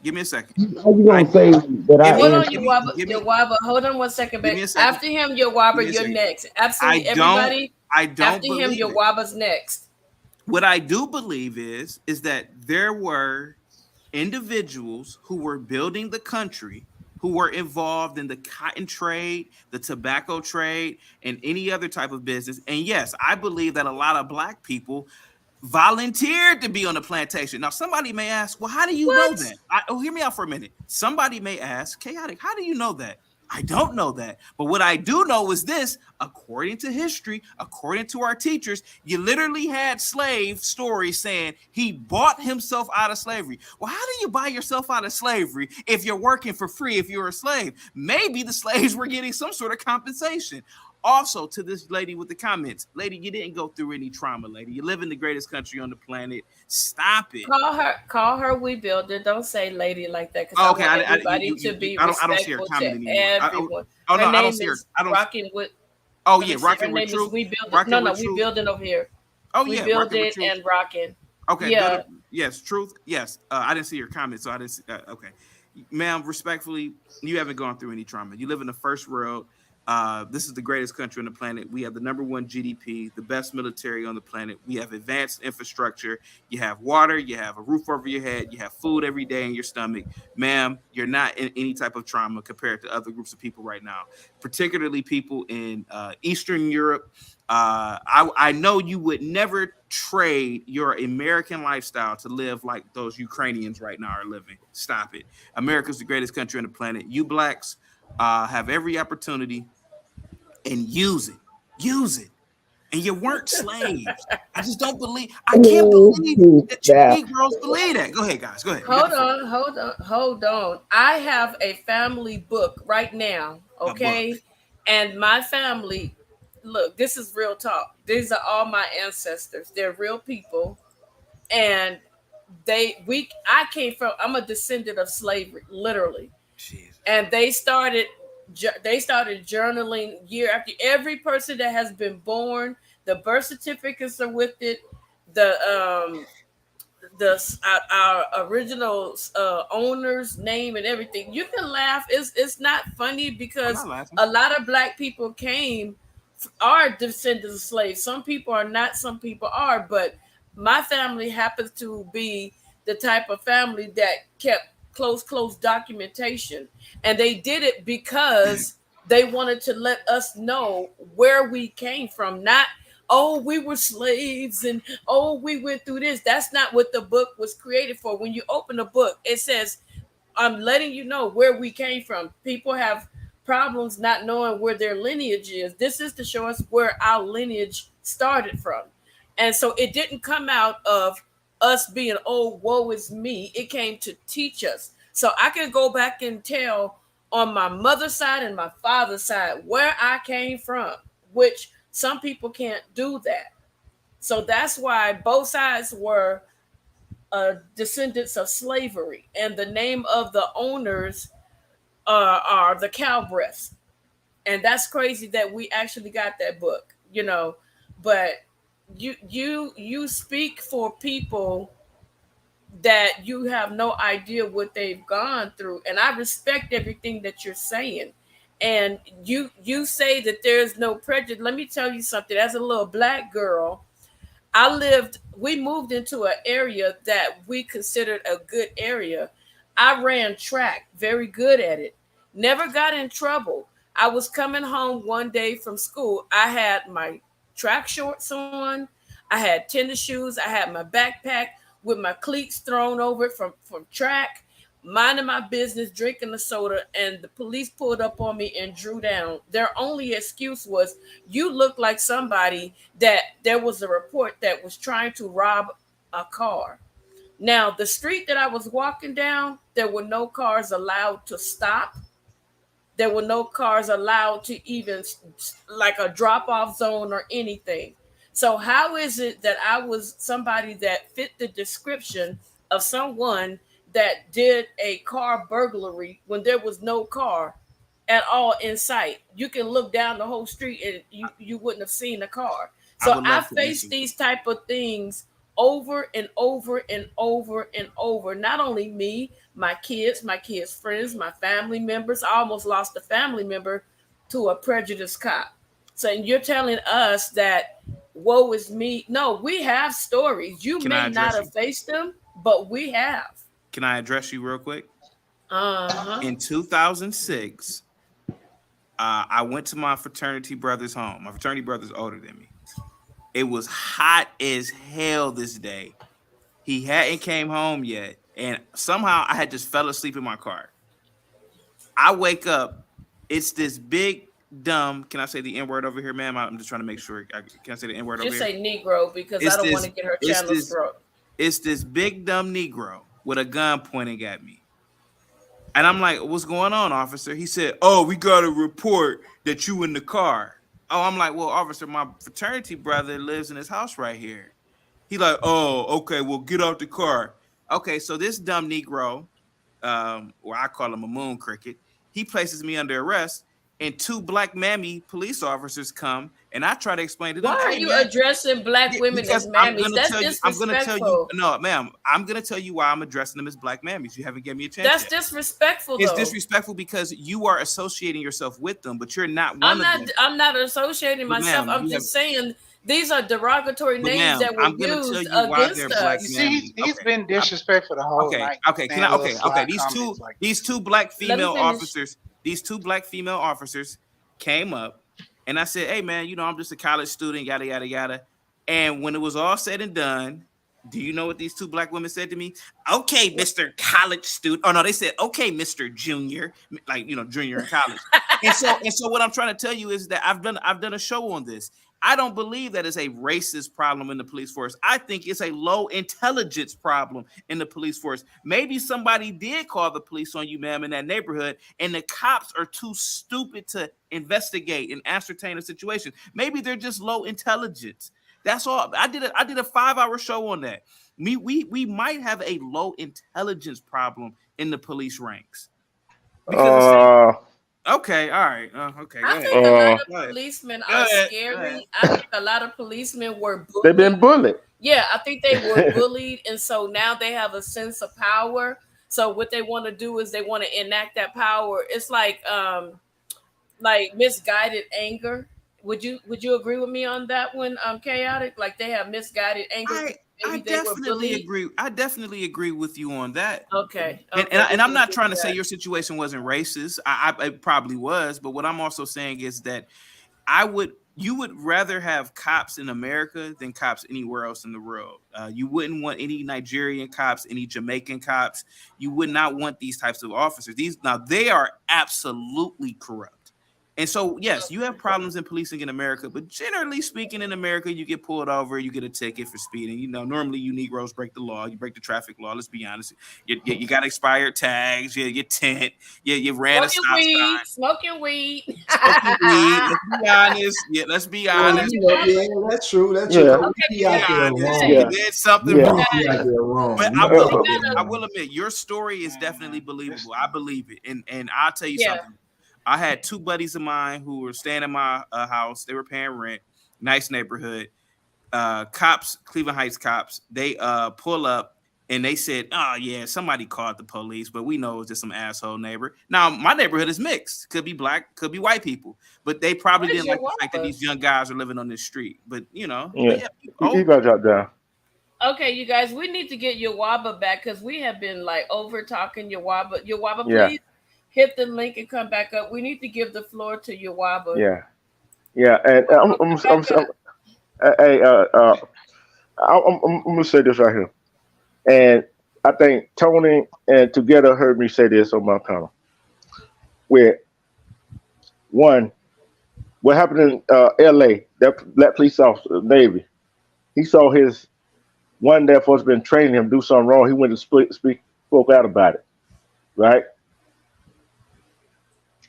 Give me a second. How you I gonna say that give I me Hold on, answered? give your me wobber, give your me wobber. Hold on one second, give babe. me a second. After him, your Give wobber, me a you're second. next. I Absolutely, don't everybody. I don't After him, believe your it. wobber's next. What I do believe is that there were individuals who were building the country who were involved in the cotton trade, the tobacco trade, and any other type of business. And yes, I believe that a lot of black people volunteered to be on the plantation. Now, somebody may ask, well, how do you know What? that? Hear me out for a minute. Somebody may ask, chaotic, how do you know that? I don't know that. But what I do know is this, according to history, according to our teachers, you literally had slave stories saying he bought himself out of slavery. Well, how do you buy yourself out of slavery if you're working for free if you're a slave? Maybe the slaves were getting some sort of compensation. Also, to this lady with the comments, lady, you didn't go through any trauma, lady. You live in the greatest country on the planet. Stop it. Call her We Builder. Don't say lady like that because Oh, I okay, want everybody to be I don't see her respectful to comment anymore. everyone. Oh Her no, I don't name see her. is I don't. Rocking with. Oh Let yeah, me see. Her rocking with name is truth, We Building. No, rocking no, with We truth. Building over here. Oh We yeah, rocking with Building truth. and Rocking. Okay, Yeah. good. Yes, truth. Yes, I didn't see your comment, so I didn't see. Okay, ma'am, respectfully, you haven't gone through any trauma. You live in the first world. This is the greatest country on the planet. We have the number one GDP, the best military on the planet. We have advanced infrastructure. You have water. You have a roof over your head. You have food every day in your stomach. Ma'am, you're not in any type of trauma compared to other groups of people right now, particularly people in Eastern Europe. I know you would never trade your American lifestyle to live like those Ukrainians right now are living. Stop it. America's the greatest country on the planet. You blacks have every opportunity and use it. Use it. And you weren't slaves. I just don't believe. I can't believe that you Now, Negroes believe that. Go ahead, guys. Go ahead. You got Hold the floor. on, hold on, hold on. I have a family book right now, A book. okay? And my family, look, this is real talk. These are all my ancestors. They're real people. And I came from, I'm a descendant of slavery, literally. Jesus. And they started journaling year after every person that has been born, the birth certificates are with it, the our original owner's name and everything. You can laugh. It's not funny I'm because not laughing. a lot of black people are descendants of slaves. Some people are not. Some people are. But my family happens to be the type of family that kept close documentation, and they did it because they wanted to let us know where we came from, not oh, we were slaves and oh, we went through this. That's not what the book was created for. When you open a book, it says, I'm letting you know where we came from. People have problems not knowing where their lineage is. This is to show us where our lineage started from. And so it didn't come out of us being, oh, woe is me. It came to teach us. So I can go back and tell on my mother's side and my father's side where I came from, which some people can't do that. So that's why both sides were descendants of slavery, and the name of the owners are the cow breaths. And that's crazy that we actually got that book, you know. But you speak for people that you have no idea what they've gone through, and I respect everything that you're saying. And you say that there's no prejudice. Let me tell you something. As a little black girl, we moved into an area that we considered a good area. I ran track, very good at it. Never got in trouble. I was coming home one day from school. I had my track shorts on. I had tennis shoes. I had my backpack with my cleats thrown over it from track, minding my business, drinking the soda, and the police pulled up on me and drew down. Their only excuse was, you look like somebody that there was a report that was trying to rob a car. Now, the street that I was walking down, there were no cars allowed to stop. There were no cars allowed to even like a drop off zone or anything. So how is it that I was somebody that fit the description of someone that did a car burglary when there was no car at all in sight? You can look down the whole street and you wouldn't have seen a car. I So would I love to faced answer. these type of things over and over and over and over. Not only me, my kids' friends, my family members. I almost lost a family member to a prejudiced cop. So you're telling us that woe is me. No, we have stories. You Can I may not address you? have faced them, but we have. Can I address you real quick? Uh-huh. In 2006, I went to my fraternity brother's home. My fraternity brother's older than me. It was hot as hell this day. He hadn't came home yet, and somehow I had just fell asleep in my car. I wake up. It's this big dumb. Can I say the N word over here, ma'am? I'm just trying to make sure. Can I say the N word over Just here? say Negro because I It's don't want this. to get her It's channel this. struck. It's this big dumb Negro with a gun pointing at me. And I'm like, what's going on, officer? He said, oh, we got a report that you in the car. Oh, I'm like, well, officer, my fraternity brother lives in his house right here. He like, oh, okay, well, get out the car. Okay, so this dumb Negro, or I call him a moon cricket, he places me under arrest, and two black mammy police officers come, and I try to explain to Why them, are hey you man, addressing black women as because I'm mammies? gonna That's tell you, disrespectful. no, ma'am, I'm gonna tell you why I'm addressing them as black mammies. You haven't given me a chance That's yet. disrespectful It's though. disrespectful because you are associating yourself with them, but you're not one I'm of not them. I'm not associating But myself. ma'am, I'm you have, just saying these are derogatory but names ma'am, that were I'm gonna tell used you why they're against black You us. see, mammies. he's Okay. been disrespectful the whole Okay, night, okay, can saying I? little Okay, okay. sly comments like These this. two black Let me female finish. officers, these two black female officers came up, and I said, "Hey, man, I'm just a college student, yada yada yada." And when it was all said and done, do you know what these two black women said to me? Okay, Mister College student. Oh no, they said, "Okay, Mister Junior," like junior in college. And so, what I'm trying to tell you is that I've done a show on this. I don't believe that it's a racist problem in the police force. I think it's a low intelligence problem in the police force. Maybe somebody did call the police on you, ma'am, in that neighborhood, and the cops are too stupid to investigate and ascertain a situation. Maybe they're just low intelligence. That's all. I did a 5-hour show on that. We might have a low intelligence problem in the police ranks because the same. Uh, Okay, all right. Okay, I go ahead. think a lot uh, of Go ahead. policemen Go are ahead. Go ahead. scary. I think a lot of policemen were they've bullied. been bullied. Yeah, I think they were bullied, and so now they have a sense of power. So what they want to do is they want to enact that power. It's like misguided anger. Would you agree with me on that one? Chaotic, like they have misguided anger I because I maybe they were definitely bullied. agree. I definitely agree with you on that. Okay, And and, okay, I, we and I'm can not agree trying with to say that. your situation wasn't racist. It probably was, but what I'm also saying is that you would rather have cops in America than cops anywhere else in the world. You wouldn't want any Nigerian cops, any Jamaican cops. You would not want these types of officers. These now they are absolutely corrupt. And so, yes, you have problems in policing in America, but generally speaking, in America, you get pulled over, you get a ticket for speeding. Normally you Negroes break the law, you break the traffic law. Let's be honest. You got expired tags, you tent, you ran a Smoking stop weed, sign, smoking weed. smoking weed. Let's be honest. Yeah, let's be Well, Brother honest. yeah, Robert. that's true. That's true. Yeah, 'Cause Okay, we you be Be out got there honest. hey, You yeah, wrong. did We something yeah. do wrong. be out guys, there But wrong. I We will be you out admit, there gotta I wrong. will admit, your story is definitely Man, believable. listen, I believe it, and I'll tell you yeah. something. I had two buddies of mine who were staying in my house. They were paying rent, nice neighborhood. Cops, Cleveland Heights cops, they pull up and they said, "Oh yeah, somebody called the police, but we know it's just some asshole neighbor." Now my neighborhood is mixed; could be black, could be white people, but they probably Where's didn't your like the fact that wallet? these young guys are living on this street. But Yeah. yeah, He oh, got dropped down. Okay, you guys, we need to get Yawaba back because we have been like over talking Yawaba. Yawaba, Yeah, please hit the link and come back up. We need to give the floor to Yawaba. yeah, yeah. And Come back up. hey, I'm gonna say this right here. And I think Tony and Together heard me say this on my panel. Where one, what happened in L.A. That police officer, Navy, he saw his one that supposed to been training him do something wrong. He went to spoke out about it, right?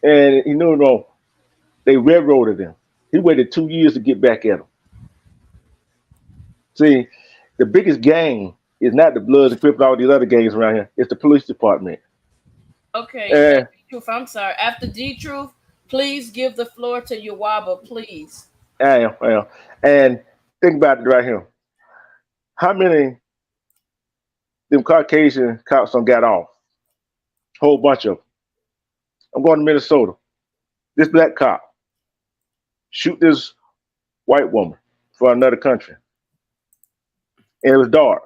And he knew no, they railroaded him. He waited 2 years to get back at him. See, the biggest gang is not the Bloods and Crips, all these other gangs around here. It's the police department. Okay, And D-Truth, I'm sorry. After D Truth, please give the floor to Yawaba, please. I am. And think about it right here. How many them Caucasian cops done got off? Whole bunch of them. I'm going to Minnesota. This black cop shoot this white woman for another country. And it was dark.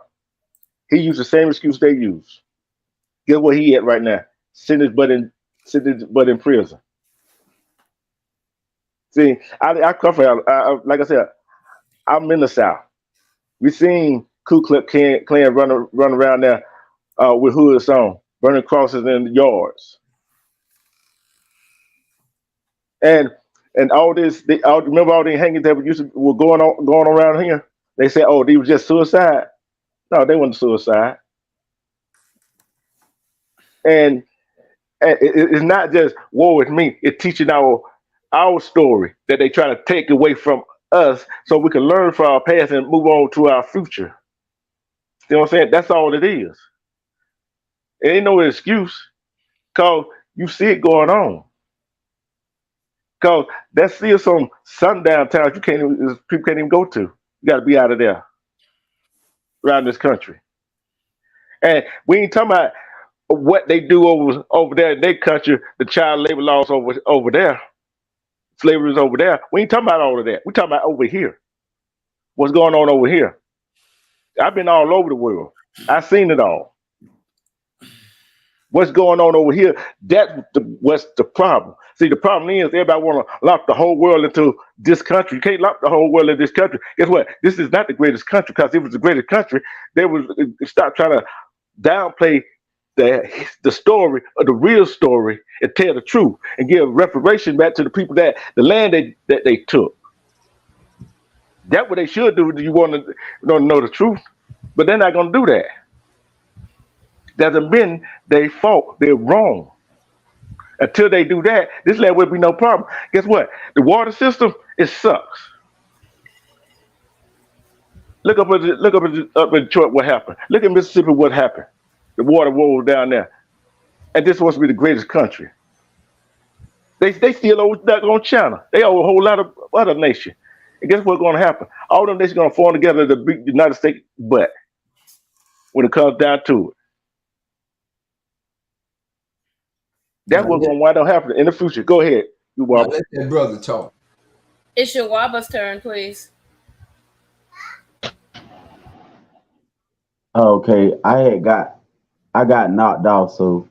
He used the same excuse they use. Guess where he at right now? Sitting his butt in prison. See, I come from, like I said, I'm in the South. We seen Ku Klux Klan run around there with hoods on, burning crosses in the yards. And all this, remember all the hangings that were going around here? They said, oh, they was just suicide. No, they weren't suicide. And it's not just war with me. It's teaching our our story that they try to take away from us so we can learn from our past and move on to our future. You know what I'm saying? That's all it is. It ain't no excuse because you see it going on. Because that's still some sundown towns people can't even go to. You got to be out of there around this country. And we ain't talking about what they do over there in their country, the child labor laws over there, slavery is over there. We ain't talking about all of that. We talking about over here. What's going on over here? I've been all over the world. I've seen it all. What's going on over here? What's the problem. See, the problem is everybody want to lock the whole world into this country. You can't lock the whole world in this country. Guess what? This is not the greatest country, because if it was the greatest country, they would stop trying to downplay the story or the real story and tell the truth and give reparation back to the people that the land that they took. That's what they should do. Do you want to know the truth? But they're not going to do that. Doesn't mean they fault. They're wrong. Until they do that, this land will be no problem. Guess what? The water system, it sucks. Look up in Detroit what happened. Look at Mississippi what happened. The water rolled down there. And this supposed to be the greatest country. They still owe that on China. They owe a whole lot of other nations. And guess what's going to happen? All them nations going to form together to beat the United States butt when it comes down to it. That's what's going to wind up happening in the future. Go ahead, you Now let that brother talk. It's your Waba's turn, please. Okay, I got knocked off, so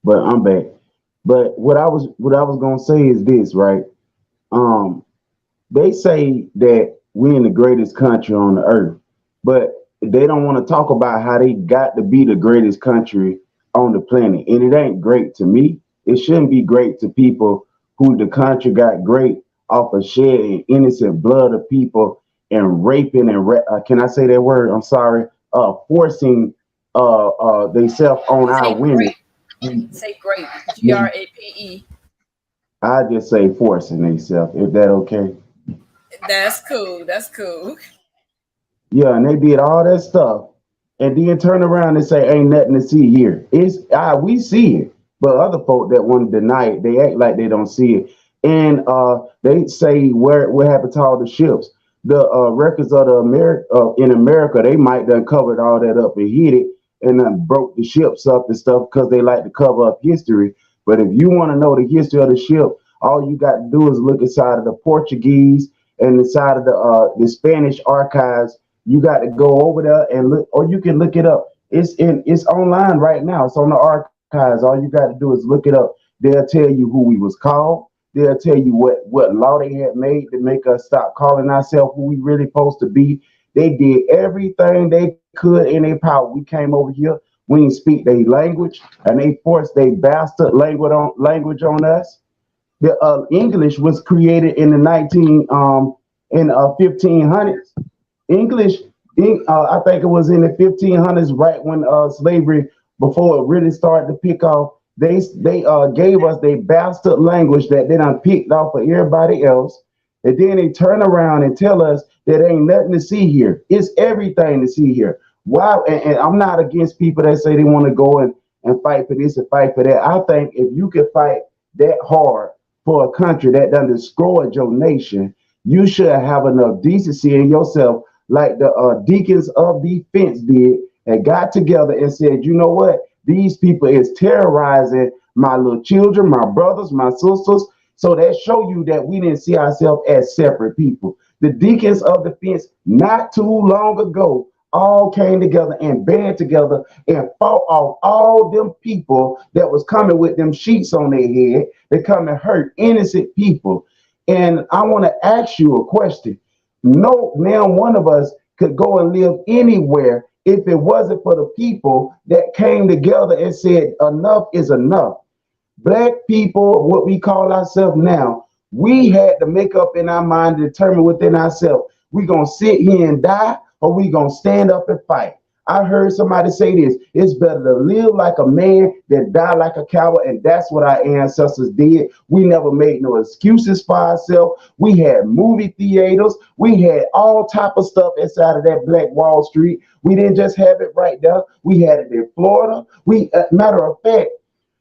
but I'm back. But what I was gonna say is this, right? They say that we're in the greatest country on the earth, but they don't want to talk about how they got to be the greatest country on the planet. And it ain't great to me. It shouldn't be great to people who the country got great off of shedding innocent blood of people and raping and can I say that word? I'm sorry. Forcing themselves on our women. Say great. GRAPE. I just say forcing themselves. Is that okay? That's cool. That's cool. Yeah, and they did all that stuff, and then turn around and say ain't nothing to see here. We see it, but other folk that want to deny it, they act like they don't see it, and they say what happened to all the ships. The records of in America, they might done covered all that up and hid it and then broke the ships up and stuff because they like to cover up history. But if you want to know the history of the ship, all you got to do is look inside of the Portuguese and inside of the Spanish archives. You got to go over there and look, or you can look it up. It's online right now. It's on the archives. All you got to do is look it up. They'll tell you who we was called. They'll tell you what law they had made to make us stop calling ourselves who we really supposed to be. They did everything they could in their power. We came over here. We didn't speak their language, and they forced their bastard language on us. The English was created in the 1500s. English, I think it was in the 1500s, right when slavery, before it really started to pick off. They gave us their bastard language that they done picked off of everybody else. And then they turn around and tell us that ain't nothing to see here. It's everything to see here. Why? And I'm not against people that say they want to go and fight for this and fight for that. I think if you can fight that hard for a country that done destroyed your nation, you should have enough decency in yourself, like the deacons of defense did, and got together and said, you know what? These people is terrorizing my little children, my brothers, my sisters. So that show you that we didn't see ourselves as separate people. The deacons of defense not too long ago all came together and band together and fought off all them people that was coming with them sheets on their head. They come and hurt innocent people. And I want to ask you a question. No, now one of us could go and live anywhere if it wasn't for the people that came together and said, enough is enough. Black people, what we call ourselves now, we had to make up in our mind to determine within ourselves, we going to sit here and die or we going to stand up and fight. I heard somebody say this: it's better to live like a man than die like a coward, and that's what our ancestors did. We never made no excuses for ourselves. We had movie theaters, we had all type of stuff inside of that Black Wall Street. We didn't just have it right there; we had it in Florida. Matter of fact,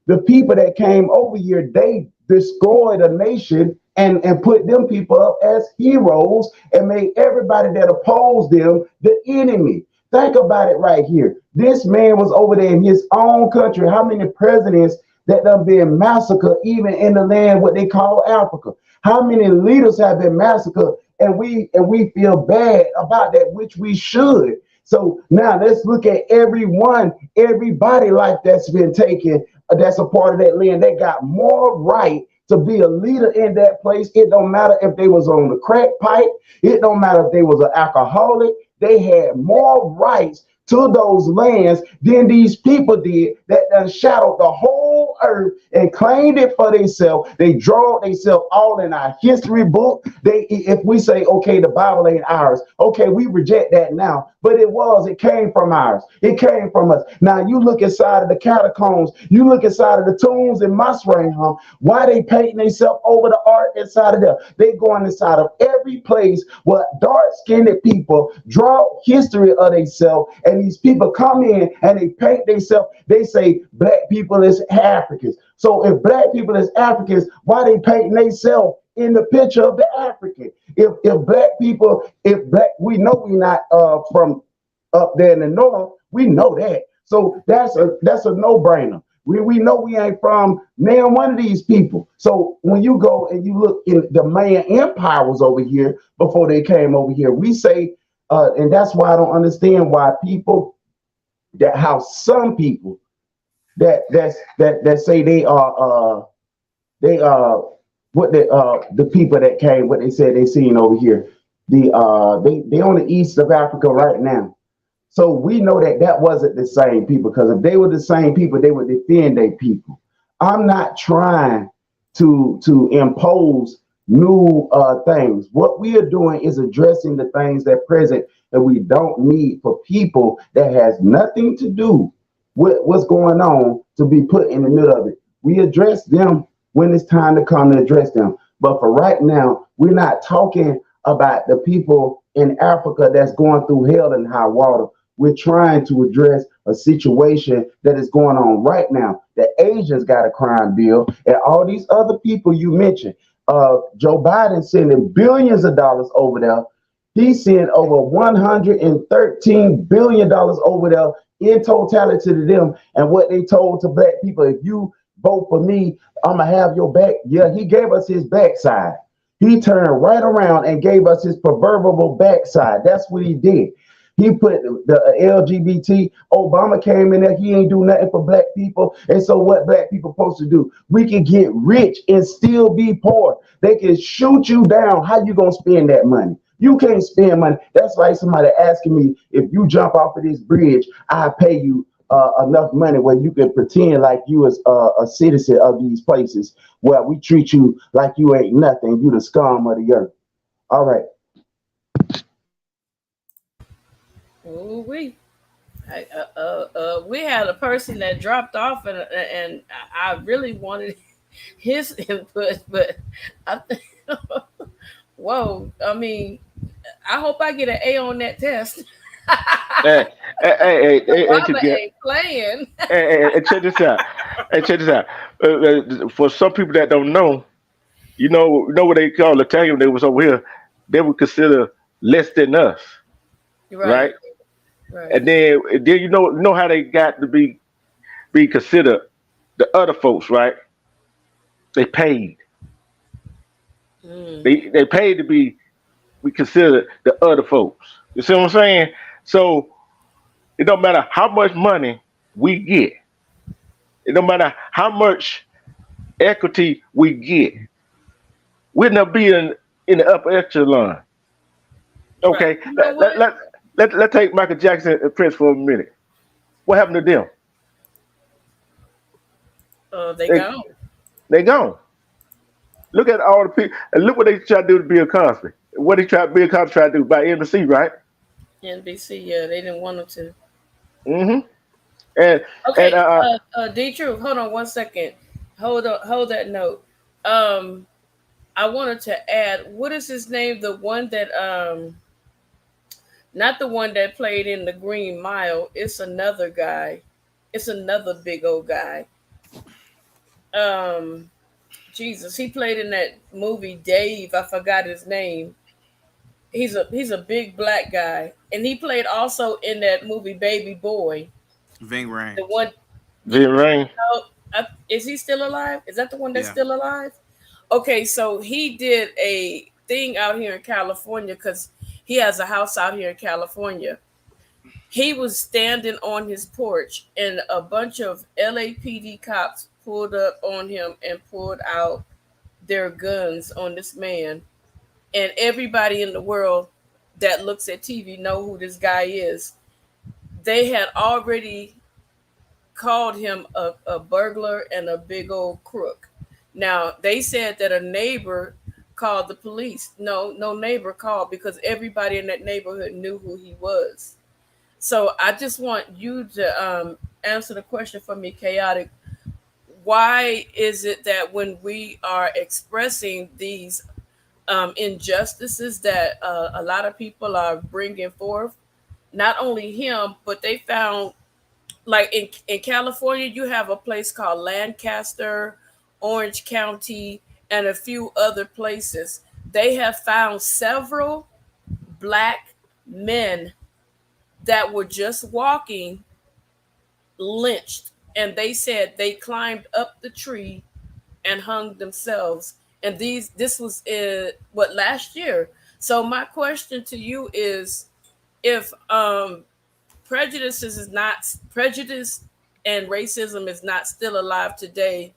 the people that came over here, they destroyed a nation and put them people up as heroes and made everybody that opposed them the enemy. Think about it right here. This man was over there in his own country. How many presidents that done been massacred even in the land what they call Africa? How many leaders have been massacred? And we feel bad about that, which we should. So now let's look at everybody life that's been taken, that's a part of that land. They got more right to be a leader in that place. It don't matter if they was on the crack pipe. It don't matter if they was an alcoholic. They had more rights to those lands than these people did that done shadowed the whole earth and claimed it for themselves. They draw themselves all in our history book. If we say, okay, the Bible ain't ours, okay, we reject that now. But it came from ours. It came from us. Now you look inside of the catacombs, you look inside of the tombs in Masreham, why they painting themselves over the art inside of there? They going inside of every place where dark-skinned people draw history of themselves, and these people come in and they paint themselves. They say black people is Africans. So if black people is Africans, why they painting themselves in the picture of the African? If black people, we know we not from up there in the north. We know that. So that's a no-brainer. We know we ain't from man one of these people. So when you go and you look in the Mayan Empire was over here before they came over here. We say, and that's why I don't understand why how some people that say they are the people that came, what they said they seen over here. They on the east of Africa right now. So we know that wasn't the same people, because if they were the same people, they would defend their people. I'm not trying to impose new things. What we are doing is addressing the things that present that we don't need for people that has nothing to do with what's going on to be put in the middle of it. We address them when it's time to come to address them. But for right now, we're not talking about the people in Africa that's going through hell and high water. We're trying to address a situation that is going on right now. The Asians got a crime bill, and all these other people you mentioned. Joe Biden sending billions of dollars over there. He sent over $113 billion over there in totality to them. And what they told to black people, if you vote for me, I'm going to have your back. Yeah, he gave us his backside. He turned right around and gave us his proverbial backside. That's what he did. He put the LGBT. Obama came in there. He ain't do nothing for black people. And so what black people supposed to do? We can get rich and still be poor. They can shoot you down. How you going to spend that money? You can't spend money. That's like somebody asking me, if you jump off of this bridge, I pay you enough money where you can pretend like you is a citizen of these places where we treat you like you ain't nothing. You the scum of the earth. All right. Ooh, we had a person that dropped off, and I really wanted his input, but I think, whoa, I mean, I hope I get an A on that test. Obama ain't playing. Check this out. Hey, check this out. For some people that don't know, you know what they call Italian. They was over here. They would consider less than us, right? Right. And then you know how they got to be considered the other folks, right? They paid. They paid to be considered the other folks. You see what I'm saying? So it don't matter how much money we get. It don't matter how much equity we get. We'll never be in the upper echelon. Okay, right. You know let's take Michael Jackson and Prince for a minute. What happened to them? They gone. They gone. Look at all the people, and look what they try to do to Bill Cosby. What Bill Cosby tried to do by NBC, right? NBC, yeah, they didn't want them to. Hmm. And and Okay, D Truth, hold on one second. Hold that note. Um, I wanted to add, what is his name? The one that not the one that played in the Green Mile. It's another guy. It's another big old guy. Um, Jesus, he played in that movie Dave. I forgot his name. He's a big black guy, and he played also in that movie Baby Boy. Ving The Rhames. one, V Rain. is he still alive? Is that the one that's Yeah. still alive? Okay, so he did a thing out here in California because he has a house out here in California. He was standing on his porch, and a bunch of LAPD cops pulled up on him and pulled out their guns on this man. And everybody in the world that looks at TV know who this guy is. They had already called him a burglar and a big old crook. Now they said that a neighbor called the police. No, no neighbor called because everybody in that neighborhood knew who he was. So I just want you to answer the question for me, chaotic. Why is it that when we are expressing these injustices that a lot of people are bringing forth, not only him, but they found, like in California, you have a place called Lancaster, Orange County, and a few other places. They have found several black men that were just walking lynched, and they said they climbed up the tree and hung themselves. And this was what, last year. So my question to you is, if prejudice and racism is not still alive today,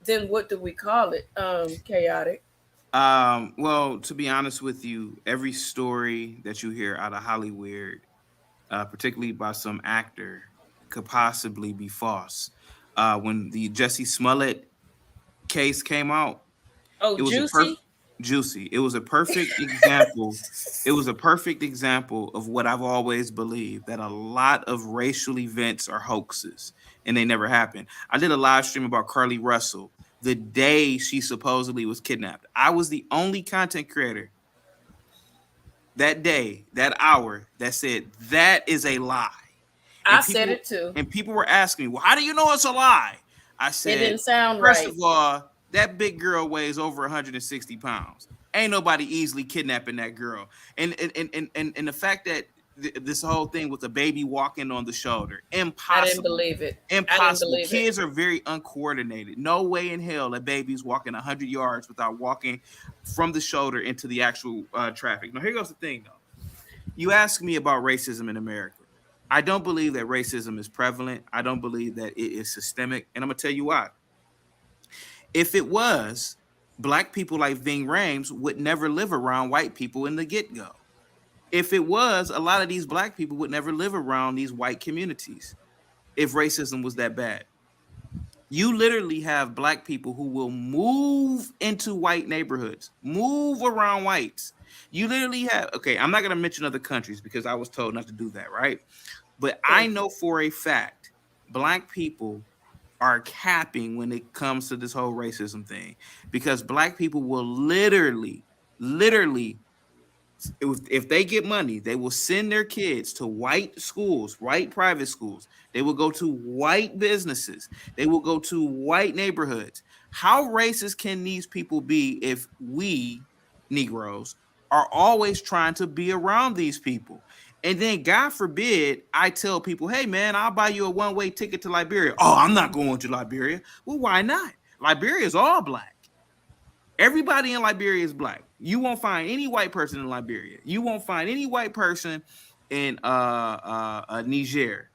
then what do we call it? Chaotic. Well, to be honest with you, every story that you hear out of Hollywood, particularly by some actor, could possibly be false. When the Jesse Smollett case came out, Oh, it was a Juicy. juicy. It was a perfect example. It was a perfect example of what I've always believed, that a lot of racial events are hoaxes and they never happen. I did a live stream about Carly Russell the day she supposedly was kidnapped. I was the only content creator that day, that hour, that said that is a lie. I And said people it too. and people were asking me, "Well, how do you know it's a lie?" I It said, didn't sound first of right. all, that big girl weighs over 160 pounds. Ain't nobody easily kidnapping that girl. And the fact that this whole thing with the baby walking on the shoulder, I didn't impossible. believe it. I didn't Impossible. believe it. Kids are very uncoordinated. No way in hell a baby's walking 100 yards without walking from the shoulder into the actual traffic. Now, here goes the thing, though. You ask me about racism in America. I don't believe that racism is prevalent. I don't believe that it is systemic. And I'm going to tell you why. If it was, black people like Ving Rhames would never live around white people in the get go. If it was, a lot of these black people would never live around these white communities if racism was that bad. You literally have black people who will move into white neighborhoods, move around whites. You literally have, okay, I'm not going to mention other countries because I was told not to do that, right? But I Thank know you. for a fact black people are capping when it comes to this whole racism thing because black people will literally, if they get money, they will send their kids to white schools, white private schools. They will go to white businesses. They will go to white neighborhoods. How racist can these people be if we, Negroes, are always trying to be around these people? And then, God forbid, I tell people, hey, man, I'll buy you a one-way ticket to Liberia. Oh, I'm not going to Liberia. Well, why not? Liberia is all black. Everybody in Liberia is black. You won't find any white person in Liberia. You won't find any white person in Niger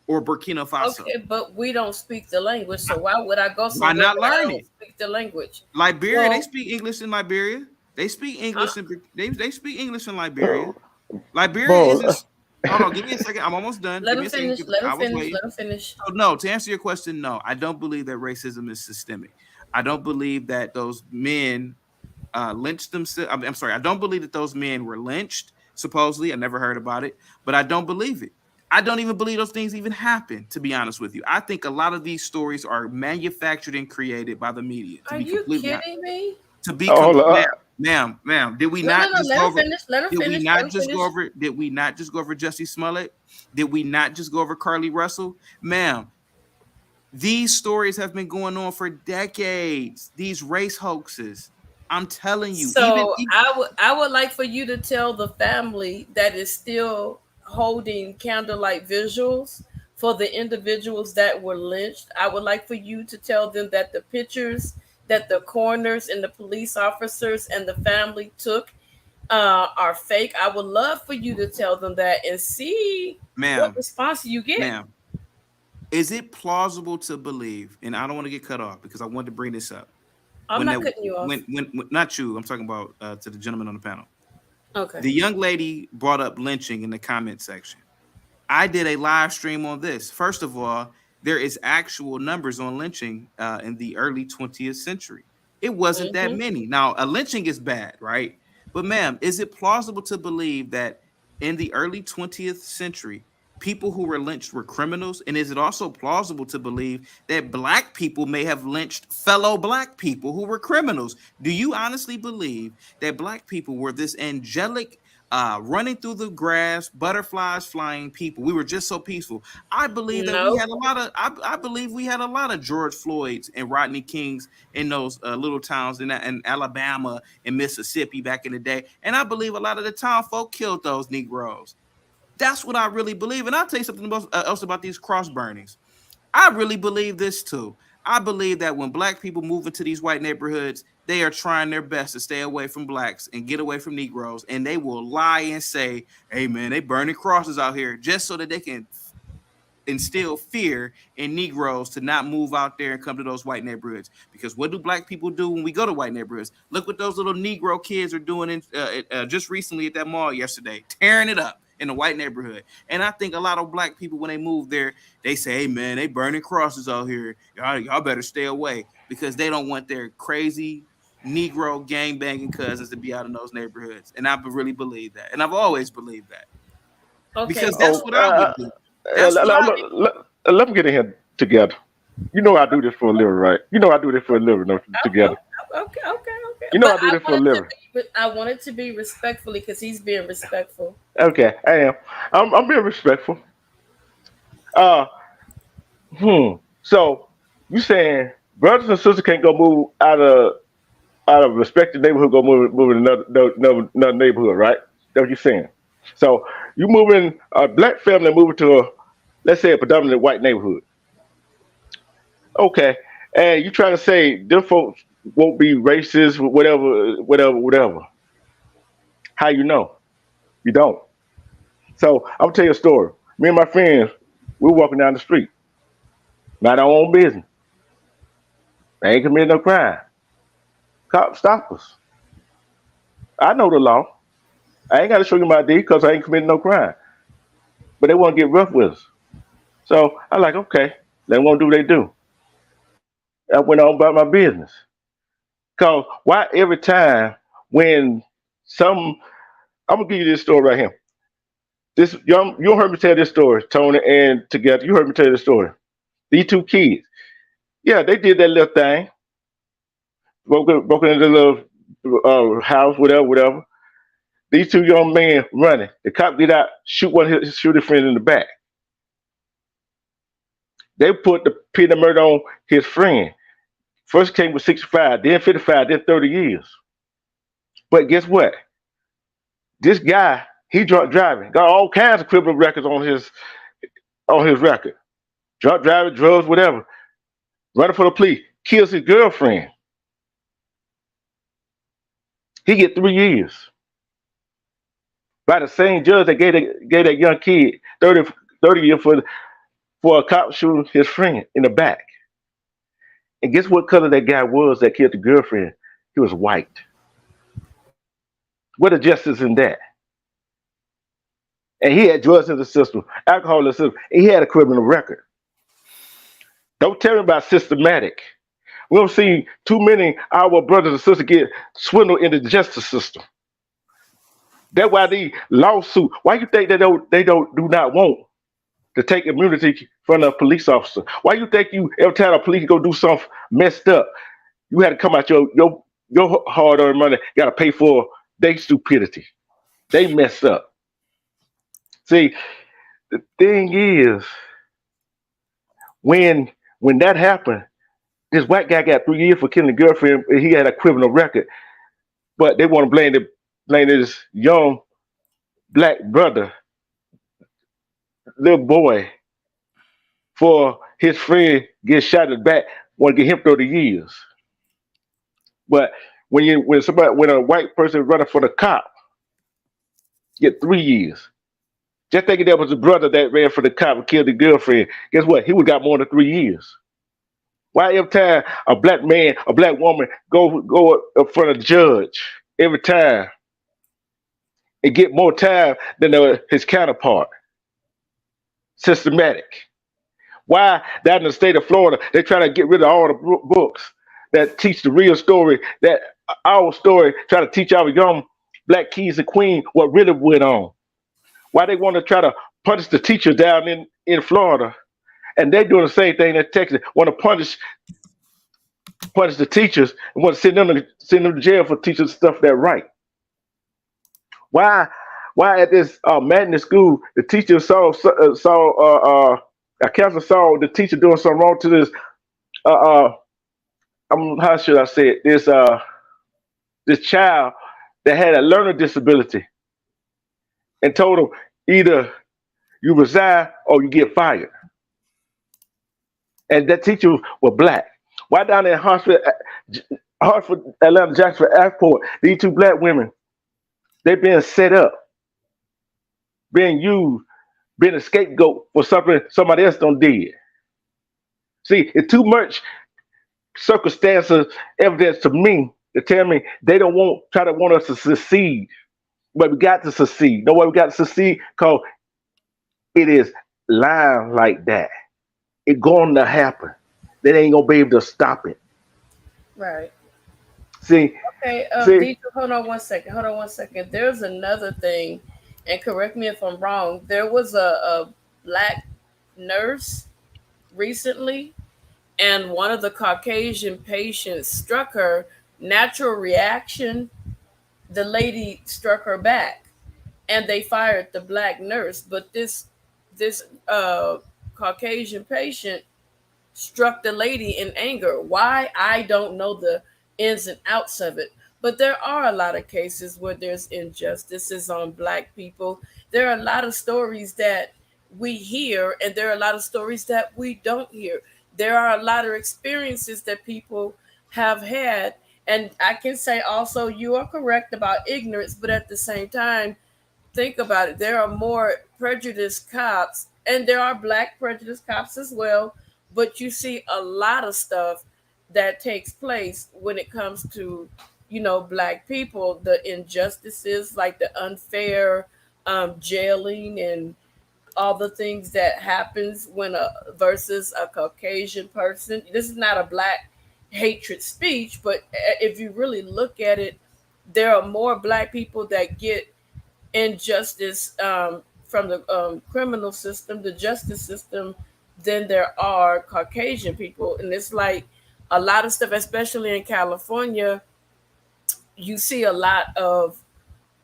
or Burkina Faso. Okay, but we don't speak the language, so why would I go Why somewhere not that I learn don't it? speak the language? Liberia, they Well, speak English in Liberia. They speak huh? English in they speak English in Liberia. Liberia Bro, isn't. Hold on, give me a second. I'm almost done. Let Give him me a second. finish. Let him I was finish. waiting. Let him finish. So no, to answer your question, no, I don't believe that racism is systemic. I don't believe that those men lynched themselves. I'm sorry, I don't believe that those men were lynched. Supposedly, I never heard about it, but I don't believe it. I don't even believe those things even happen, to be honest with you. I think a lot of these stories are manufactured and created by the media, to Are be you completely honest. kidding me? To be Oh, hold complete, on. ma'am, did we No, no, not no. just Let go him over finish. Let him did we finish. Let not him just go finish. over did we not just go over Jesse Smollett? Did we not just go over Carly Russell? Ma'am, these stories have been going on for decades. These race hoaxes. I'm telling you, So I would like for you to tell the family that is still holding candlelight visuals for the individuals that were lynched. I would like for you to tell them that the pictures that the coroners and the police officers and the family took are fake. I would love for you to tell them that and see what ma'am, response you get. ma'am, is it plausible to believe, and I don't want to get cut off because I wanted to bring this up. I'm When not that cutting you off. when not you, I'm talking about to the gentleman on the panel. Okay. The young lady brought up lynching in the comment section. I did a live stream on this. First of all, there is actual numbers on lynching in the early 20th century. It wasn't that Hmm. many. Now, a lynching is bad, right? But, ma'am, is it plausible to believe that in the early 20th century, people who were lynched were criminals? And is it also plausible to believe that black people may have lynched fellow black people who were criminals? Do you honestly believe that black people were this angelic, running through the grass, butterflies flying people? We were just so peaceful. I believe that we No. had a lot of. I believe we had a lot of George Floyds and Rodney Kings in those little towns in Alabama and Mississippi back in the day, and I believe a lot of the town folk killed those Negroes. That's what I really believe. And I'll tell you something else about these cross burnings. I really believe this too. I believe that when black people move into these white neighborhoods, they are trying their best to stay away from blacks and get away from Negroes. And they will lie and say, hey, man, they burning crosses out here just so that they can instill fear in Negroes to not move out there and come to those white neighborhoods. Because what do black people do when we go to white neighborhoods? Look what those little Negro kids are doing just recently at that mall yesterday, tearing it up in a white neighborhood. And I think a lot of black people, when they move there, they say, hey, man, they burning crosses out here. Y'all better stay away, because they don't want their crazy Negro gang banging cousins to be out in those neighborhoods. And I really believe that. And I've always believed that, Okay. because that's So Oh, what I would do. That's what I let me get in here together. You know I do this for a living, right? You know I do this for a living. No, oh, together. okay, okay, okay. You know But I do this for a living. I wanted to be respectfully because he's being respectful. Okay, I am. I'm being respectful. Uh, So you saying brothers and sisters can't go move out of respected neighborhood, go move in another neighborhood, right? That's what you're saying. So you moving a black family moving to a, let's say, a predominantly white neighborhood. Okay, and you trying to say them folks won't be racist, whatever. How you know? You don't. So I'm gonna tell you a story. Me and my friends, we were walking down the street, not our own business. They ain't committing no crime. Cops stop us. I know the law. I ain't got to show you my ID because I ain't committing no crime. But they want to get rough with us. So I like, okay, they won't do what they do. I went on about my business. Cause why every time when some, I'm gonna give you this story right here. This you heard me tell this story, Tony, and together you heard me tell this story. These two kids, yeah, they did that little thing, broke into the little house, whatever. These two young men running. The cop get out, shoot his friend in the back. They put the penal murder on his friend. First came with 65, then 55, then 30 years. But guess what? This guy, he drunk driving, got all kinds of criminal records on his record. Drunk driving, drugs, whatever. Running for the police, kills his girlfriend. He get 3 years by the same judge that gave that young kid 30 years for a cop shooting his friend in the back. And guess what color that guy was that killed the girlfriend? He was white. What a justice in that? And he had drugs in the system, alcohol in the system, and he had a criminal record. Don't tell me about systematic. We don't see too many of our brothers and sisters get swindled in the justice system. That's why these lawsuits. Why you think they do not want to take immunity from a police officer? Why you think you every time a police go do something messed up, you had to come out your hard earned money, got to pay for their stupidity. They mess up. See, the thing is, when when that happened, this white guy got 3 years for killing a girlfriend. He had a criminal record, but they want to blame this young black brother, little boy, for his friend get shot in the back. Want to get him 30 years, but when a white person running for the cop get 3 years. Just thinking that was the brother that ran for the cop and killed the girlfriend. Guess what? He would got more than 3 years. Why every time a black man, a black woman go up in front of the judge every time and get more time than his counterpart? Systematic. Why down in the state of Florida they trying to get rid of all the books that teach the real story, that our story, try to teach our young black kings and queens what really went on? Why they want to try to punish the teachers down in Florida, and they doing the same thing in Texas? Want to punish the teachers and want to send them to jail for teaching stuff that right. Why why at this magnet school the teacher saw a counselor saw the teacher doing something wrong to this uh, uh how should I say it, this child that had a learning disability, and told him either you resign or you get fired. And that teacher was black. Why down in Hartford, Atlanta, Jackson Airport, these two black women, they being set up, being used, being a scapegoat for something somebody else done did. See, it's too much circumstances evidence to me to tell me they don't want us to succeed, but we got to succeed. Know why we got to succeed? Because it is lying like that. It going to happen. They ain't gonna be able to stop it. Right. See, Okay, see, Deidre, hold on one second. Hold on one second. There's another thing, and correct me if I'm wrong. There was a black nurse recently, and one of the Caucasian patients struck her. Natural reaction, the lady struck her back, and they fired the black nurse. But this Caucasian patient struck the lady in anger. Why? I don't know the ins and outs of it. But there are a lot of cases where there's injustices on black people. There are a lot of stories that we hear, and there are a lot of stories that we don't hear. There are a lot of experiences that people have had. And I can say also, you are correct about ignorance, but at the same time, think about it. There are more prejudiced cops, and there are black prejudiced cops as well. But you see a lot of stuff that takes place when it comes to, black people. The injustices, like the unfair jailing and all the things that happens when a versus a Caucasian person. This is not a black hatred speech, but if you really look at it, there are more black people that get injustice from the criminal system, the justice system, than there are Caucasian people. And it's like a lot of stuff, especially in California, you see a lot of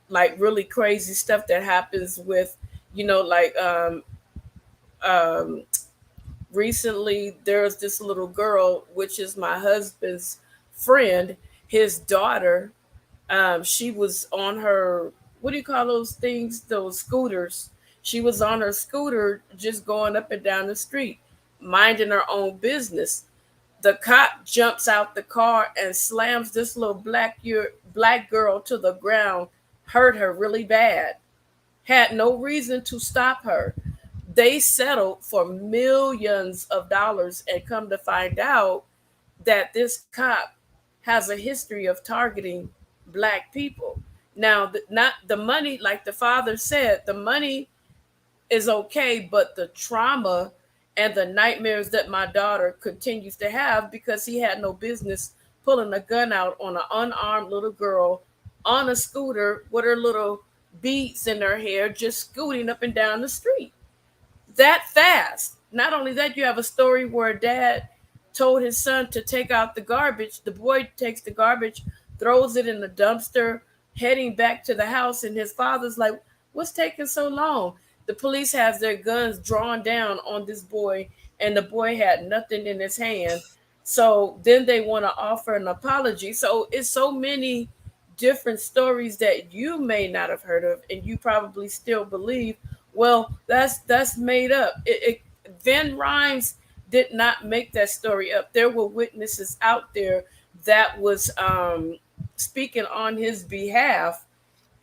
like really crazy stuff that happens with, like um, recently there was this little girl, which is my husband's friend, his daughter. She was on her, what do you call those things? Those scooters. She was on her scooter just going up and down the street, minding her own business. The cop jumps out the car and slams this little black girl to the ground, hurt her really bad. Had no reason to stop her. They settled for millions of dollars, and come to find out that this cop has a history of targeting black people. Now, not the money, like the father said, the money is okay, but the trauma and the nightmares that my daughter continues to have, because he had no business pulling a gun out on an unarmed little girl on a scooter with her little beads in her hair, just scooting up and down the street. that fast. Not only that, you have a story where dad told his son to take out the garbage. The boy takes the garbage, throws it in the dumpster, heading back to the house, and his father's like, "What's taking so long?" The police has their guns drawn down on this boy, and the boy had nothing in his hand. So then they want to offer an apology. So it's so many different stories that you may not have heard of, and you probably still believe, well, that's made up. Van Rhymes did not make that story up. There were witnesses out there that was speaking on his behalf,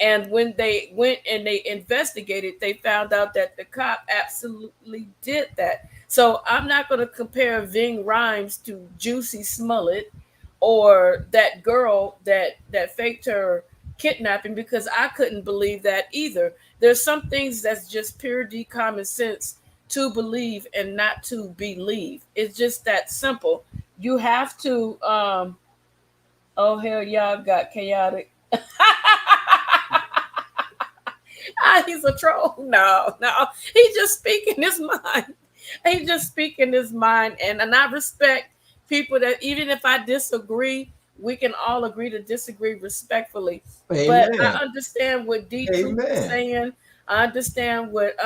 and when they went and they investigated, they found out that the cop absolutely did that. So I'm not going to compare Ving Rhymes to Juicy Smollett or that girl that faked her kidnapping, because I couldn't believe that either. There's some things that's just pure D common sense to believe and not to believe. It's just that simple. You have to oh hell, y'all got chaotic. He's a troll. No, no. He's just speaking his mind. He's just speaking his mind. And I respect people that, even if I disagree, we can all agree to disagree respectfully. But Amen. I understand what D Truth is Amen. saying. I understand what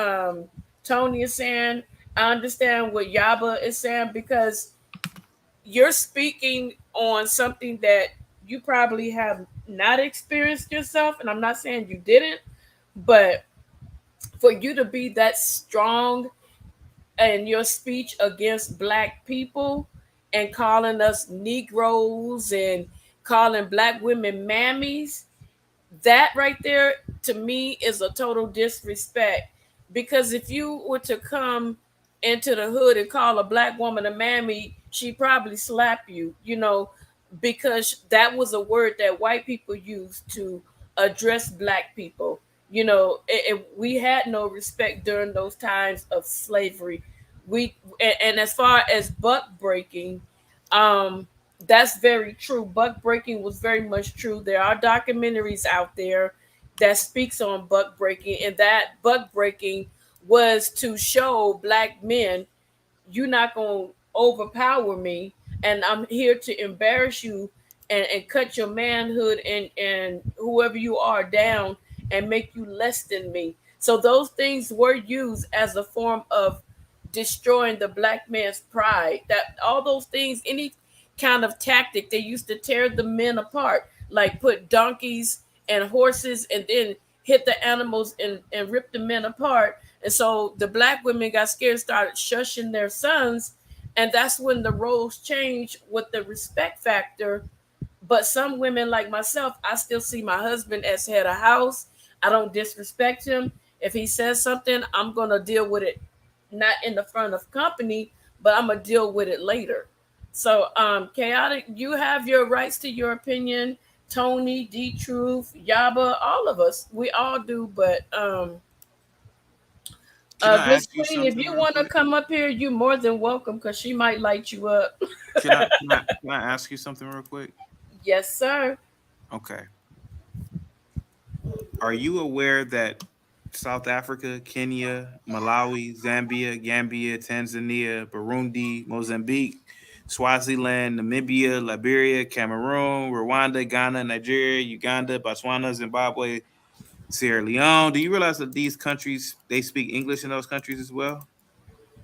Tony is saying. I understand what Yaba is saying, because you're speaking on something that you probably have not experienced yourself. And I'm not saying you didn't, but for you to be that strong in your speech against black people and calling us Negroes and calling black women mammies, that right there to me is a total disrespect. Because if you were to come into the hood and call a black woman a mammy, she probably slap you, because that was a word that white people used to address black people. We had no respect during those times of slavery. And as far as buck breaking, um, that's very true. Buck breaking was very much true. There are documentaries out there that speaks on buck breaking, and that buck breaking was to show black men, you're not going to overpower me, and I'm here to embarrass you, and cut your manhood and whoever you are down and make you less than me. So those things were used as a form of destroying the black man's pride. That all those things, any kind of tactic, they used to tear the men apart, like put donkeys and horses and then hit the animals and rip the men apart. And so the black women got scared, started shushing their sons, and that's when the roles changed with the respect factor. But some women like myself, I still see my husband as head of house. I don't disrespect him. If he says something, I'm gonna deal with it, not in the front of company, but I'm gonna deal with it later. So, chaotic, you have your rights to your opinion. Tony, D Truth, Yaba, all of us, we all do. But Can I Miss ask you Queen, if something you real want to quick? come up here, you're more than welcome, because she might light you up. Can I ask you something real quick? Yes, sir. Okay. Are you aware that South Africa, Kenya, Malawi, Zambia, Gambia, Tanzania, Burundi, Mozambique, Swaziland, Namibia, Liberia, Cameroon, Rwanda, Ghana, Nigeria, Uganda, Botswana, Zimbabwe, Sierra Leone. Do you realize that these countries they speak English in those countries as well?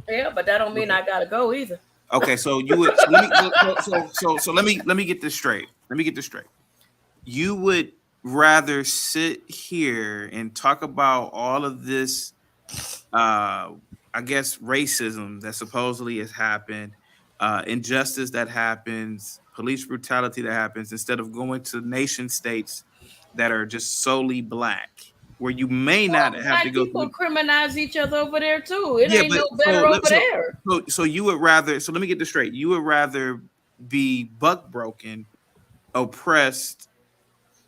Yeah, but that don't mean Okay. I gotta go either. Okay, so you would so let me so let me get this straight. Let me get this straight. You would rather sit here and talk about all of this I guess racism that supposedly has happened, injustice that happens, police brutality that happens, instead of going to nation states that are just solely black, where you may not Well, have to black go people through. criminalize each other over there too. It Yeah, ain't but no better over there. so you would rather. So let me get this straight. You would rather be buck broken, oppressed,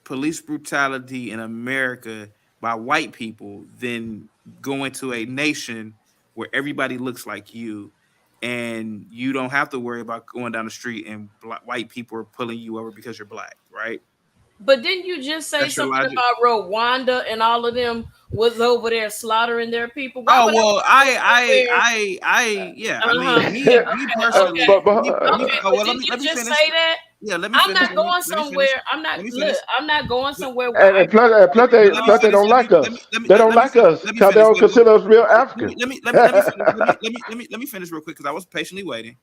police brutality in America by white people than going to a nation where everybody looks like you and you don't have to worry about going down the street and white people are pulling you over because you're black, right? But didn't you just say That's your something logic. about Rwanda and all of them was over there slaughtering their people? Why Oh would I well, want to go somewhere? yeah. I Uh mean, huh. me Okay. personally, me. Okay. Oh But well, didn't you let me just finish. say that? Yeah, let me I'm finish. not going Let me finish. somewhere. I'm not Let me look. finish. I'm not going somewhere where And I plus, can't plus be they But let me plus they loved. finish. don't like us. They don't like us Let me because they finish. don't Wait, wait, consider us real wait. African. Let me finish. Let me finish real quick because I was patiently waiting.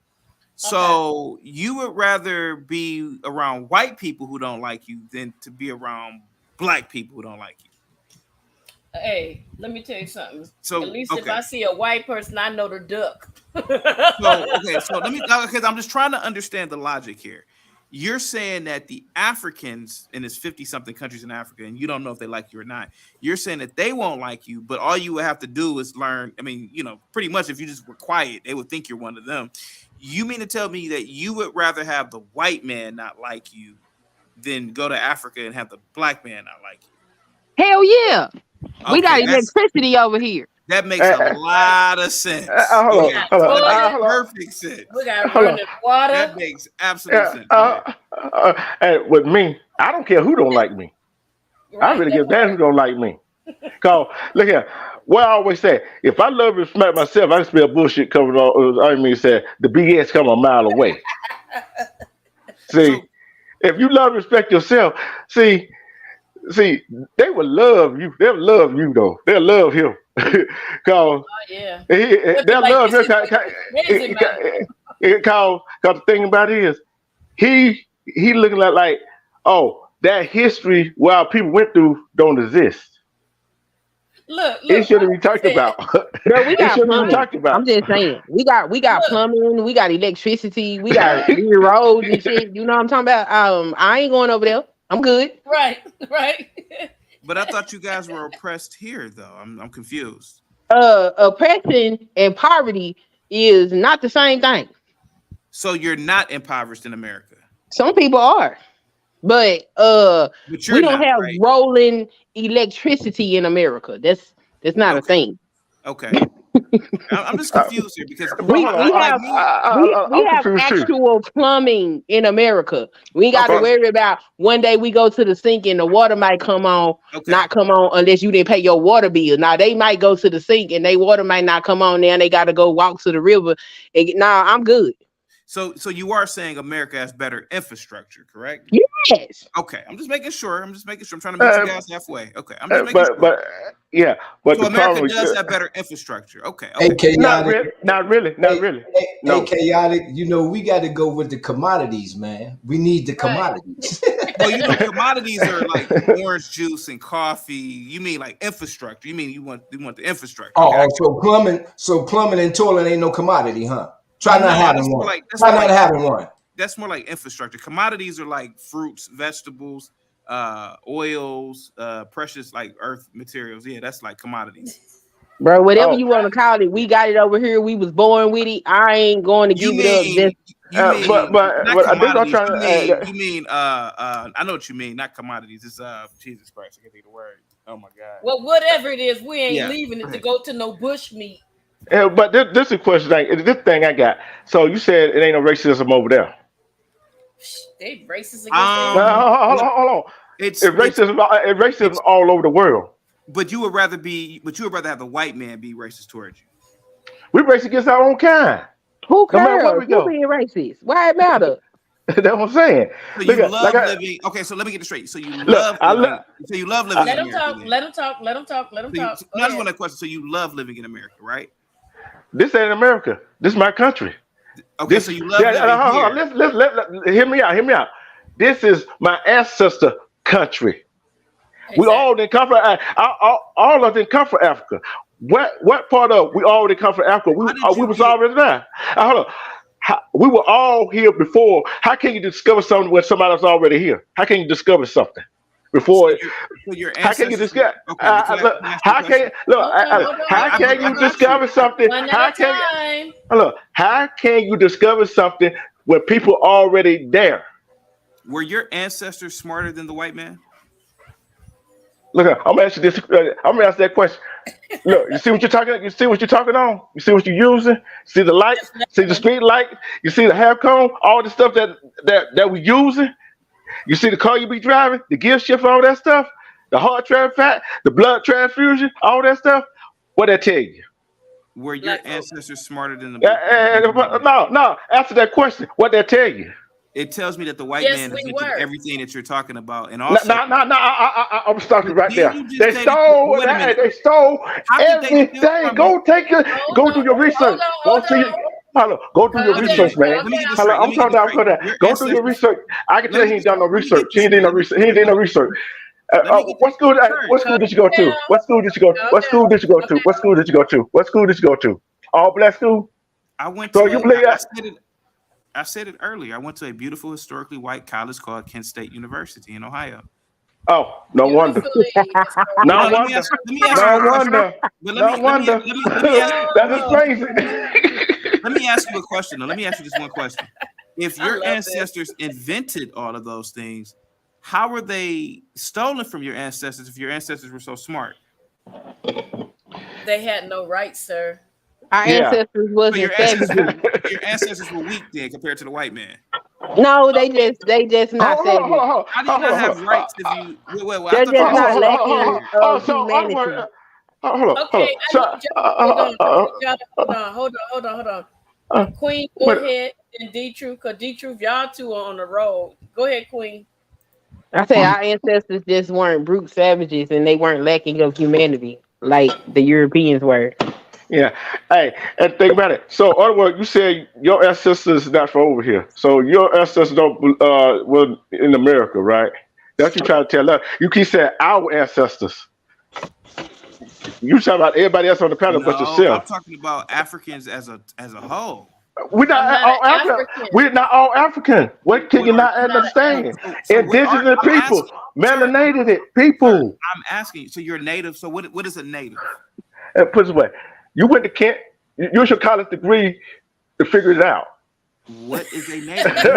Okay. So you would rather be around white people who don't like you than to be around black people who don't like you. Hey, let me tell you something. At So least if okay. I see a white person, I know to duck. So okay. So let me because I'm just trying to understand the logic here. You're saying that the Africans in this 50 something countries in Africa, and you don't know if they like you or not. You're saying that they won't like you, but all you would have to do is learn. I mean, pretty much if you just were quiet, they would think you're one of them. You mean to tell me that you would rather have the white man not like you than go to Africa and have the black man not like Hell yeah. you? We got Okay, electricity over here. that makes a Uh, Right. lot of sense. hold We on, Okay, got hold on, that makes toilet. hold on, perfect sense. We got hold on. running water. That makes absolute Yeah, sense. Go ahead. and with me, I don't care who don't like me. I Right. really That give a damn who part. don't like me. Cause look here, what I always say, if I love and respect myself, I just spell bullshit coming on. I mean, say the BS come a mile away. See, So if you love and respect yourself, see, see, they will love you. They'll love you though. They'll love him. Cause Oh yeah. They'll be they'll like, love this him. is crazy man. Cause the thing about it is, he looking like, oh, that history while people went through don't exist. Look, It look. shouldn't be Like talked I said, about. Bro, we It got shouldn't be plumbing. talked about. I'm just saying. We got look. plumbing, we got electricity, we got new roads and shit. You know what I'm talking about? I ain't going over there. I'm good. Right. Right. but I thought you guys were oppressed here, though. I'm confused. Oppression and poverty is not the same thing. So you're not impoverished in America, Some people are, but but we you're don't not, have right? rolling electricity in America. That's not a Okay, thing. okay. I'm just Uh, confused here because but We hold on, we like have me. we I'm have confused too. actual plumbing in America. We ain't got to Okay, Uh, worry about one day we go to the sink and the water might come on, okay. not come on unless you didn't pay your water bill. Now they might go to the sink and they water might not come on there and they got to go walk to the river. And nah, I'm good. So you are saying America has better infrastructure, correct? Yes. Okay, I'm just making sure. I'm just making sure. I'm trying to meet you uh, guys halfway. Okay, I'm just making but sure. yeah, but So the America problem, does have better infrastructure. Okay, Hey, okay. not chaotic. really, not really, not Hey, really. hey, No, chaotic. We got to go with the commodities, man. We need the Right. commodities. Well, commodities are like orange juice and coffee. You mean like infrastructure? You mean you want the infrastructure? Okay, I Oh, get it. so plumbing and toilet ain't no commodity, huh? Try not No, having one. that's Try more not like having one. infrastructure. Commodities are like fruits, vegetables, oils, precious like earth materials. Yeah, that's like commodities. Bro, whatever oh, you want to call it, we got it over here. We was born with it. I ain't going to You give it up just mean you but mean not this what I'm commodities? trying You to. mean I know what you mean. Not commodities. It's Jesus Christ. I can't think of the word. Oh my God. Well, whatever it is, we ain't Yeah. leaving Go it to ahead. go to no bush meat. But this is a question. Like, this thing I got. So you said it ain't no racism over there. They racist against Now, everybody. hold Well, on, hold on. it's It's racism it's all over the world. but you would rather have the white man be racist towards you. We race against our own kind. who No matter where cares? we Who go. being racist? Why it matter? That's what I'm saying. So Look you at like love I living. Okay, so let me get this straight. So you look. love I living. look. So you love living I, in Let them America talk. then. Let them talk. Let them talk. Let them talk. So Go I just ahead. want to question. So you love living in America, right? this ain't America. This is my country. Okay, so This you love yeah. living Hold on. here. Hear me out. Hear me out. This is my ancestor country. We all Exactly. didn't come from all of us didn't come from Africa. What part of we all didn't come from Africa? How did We you was get? already there. Hold on. We were all here before. How can you discover something when somebody else already here? How can you discover something So before? your How can you ancestors. discover? Okay, but Look, can I ask you a how question? can look? Hold on. Yeah, Hold on. How Hold on. can I you got you. discover something? One at How a can time. look? How can you discover something when people already there? Were your ancestors smarter than the white man? Look, I'm gonna ask you this. I'm gonna ask that question. Look, you see what you're talking. You see what you're talking on. You see what you're using. See the lights. Just See the listening. street light. You see the hair cone. All the stuff that we using. You see the car you be driving, the gear shift, all that stuff, the heart transplant, the blood transfusion, all that stuff. What that tell you? Were your Black folk. ancestors smarter than the white man? No. Answer that question. What that tell you? It tells me that the white Yes, man we invented were. everything that you're talking about, and No, also, no, no, no. I'm stopping but right then there. you just They say that. You, stole wait a that. minute. They stole How could they steal everything. from you? Go take your, Hold go on, do your research. hold Go see. on. Hello, go do your Calm Wait a down, research, minute. man. calm Let me get this Hello, straight. down. Let I'm me get talking this down. straight. I'm talking down. Your Go do your ancestors. research. I can Let tell me he get ain't this. done no Let me get research. He this ain't did no straight. research. He ain't did no research. Let me get this What school? straight. What Calm school did you go to? down. What school did you go? Calm What school down. did you go Calm to? What down. school did you go to? What school did you go to? All black school. I went So to you a. believe I that? said it. I said it earlier. I went to a beautiful historically white college called Kent State University in Ohio. Oh, no wonder. Beautifully But No no, historically. wonder. let me ask you No a question. wonder. But No wonder. let me ask That explains it. let me ask you a question. Though. Let me ask you this one question. If I your love this. ancestors invented all of those things, how were they stolen from your ancestors if your ancestors were so smart? They had no rights, sir. Our Yeah. ancestors So wasn't savages. your ancestors were weak then compared to the white man. No, Okay. they just not Hold on, hold savages. on, hold How do you on, not hold have on, rights if you I They're thought you just had not hold lacking on. Oh, of so humanity. hold Okay, on. I So, need y'all. Hold on. I need y'all. Hold on. Queen, go wait, ahead. And D Truth, because D Truth, y'all two are on the road. Go ahead, Queen. I say our ancestors just weren't brute savages and they weren't lacking of humanity like the Europeans were. yeah. Hey, and think about it. So, other words, you said your ancestors not from over here. So your ancestors don't were in America, right? That's what you trying to tell us. You keep saying our ancestors. You talking about everybody else on the planet but No, I'm yourself. talking about Africans as a whole. We're I'm not not an all African. African. We're not all African. What can What you are not I'm not an understand? African. so what are Indigenous I'm people, asking, sir, melanated sir, people. I'm asking you. So you're native. So what is a native? Put it this way, you went to Kent. You use your college degree to figure it out. What is a native?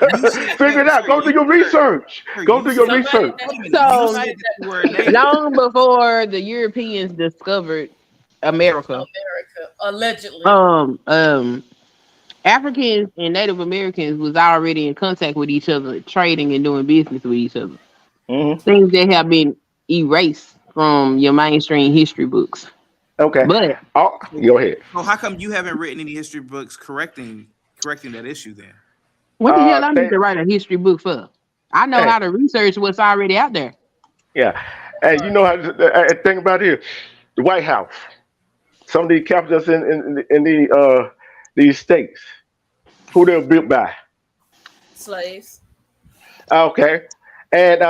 You said Figure it out. Go do your research. Go you do your said Somebody research. that, wait a minute. You So said somebody that that you were a native. long before the Europeans discovered America, America, allegedly. um Africans and Native Americans was already in contact with each other, trading and doing business with each other. Hmm. Things that have been erased from your mainstream history books. Okay. But Oh, So, go ahead. so how come you haven't written any history books correcting that issue then? what the hell I need They, to write a history book for? I know hey, how to research what's already out there. yeah. Hey, you know how to think about here. The White House. Some of these capitals in these states. Who they were built by? Slaves. Okay. And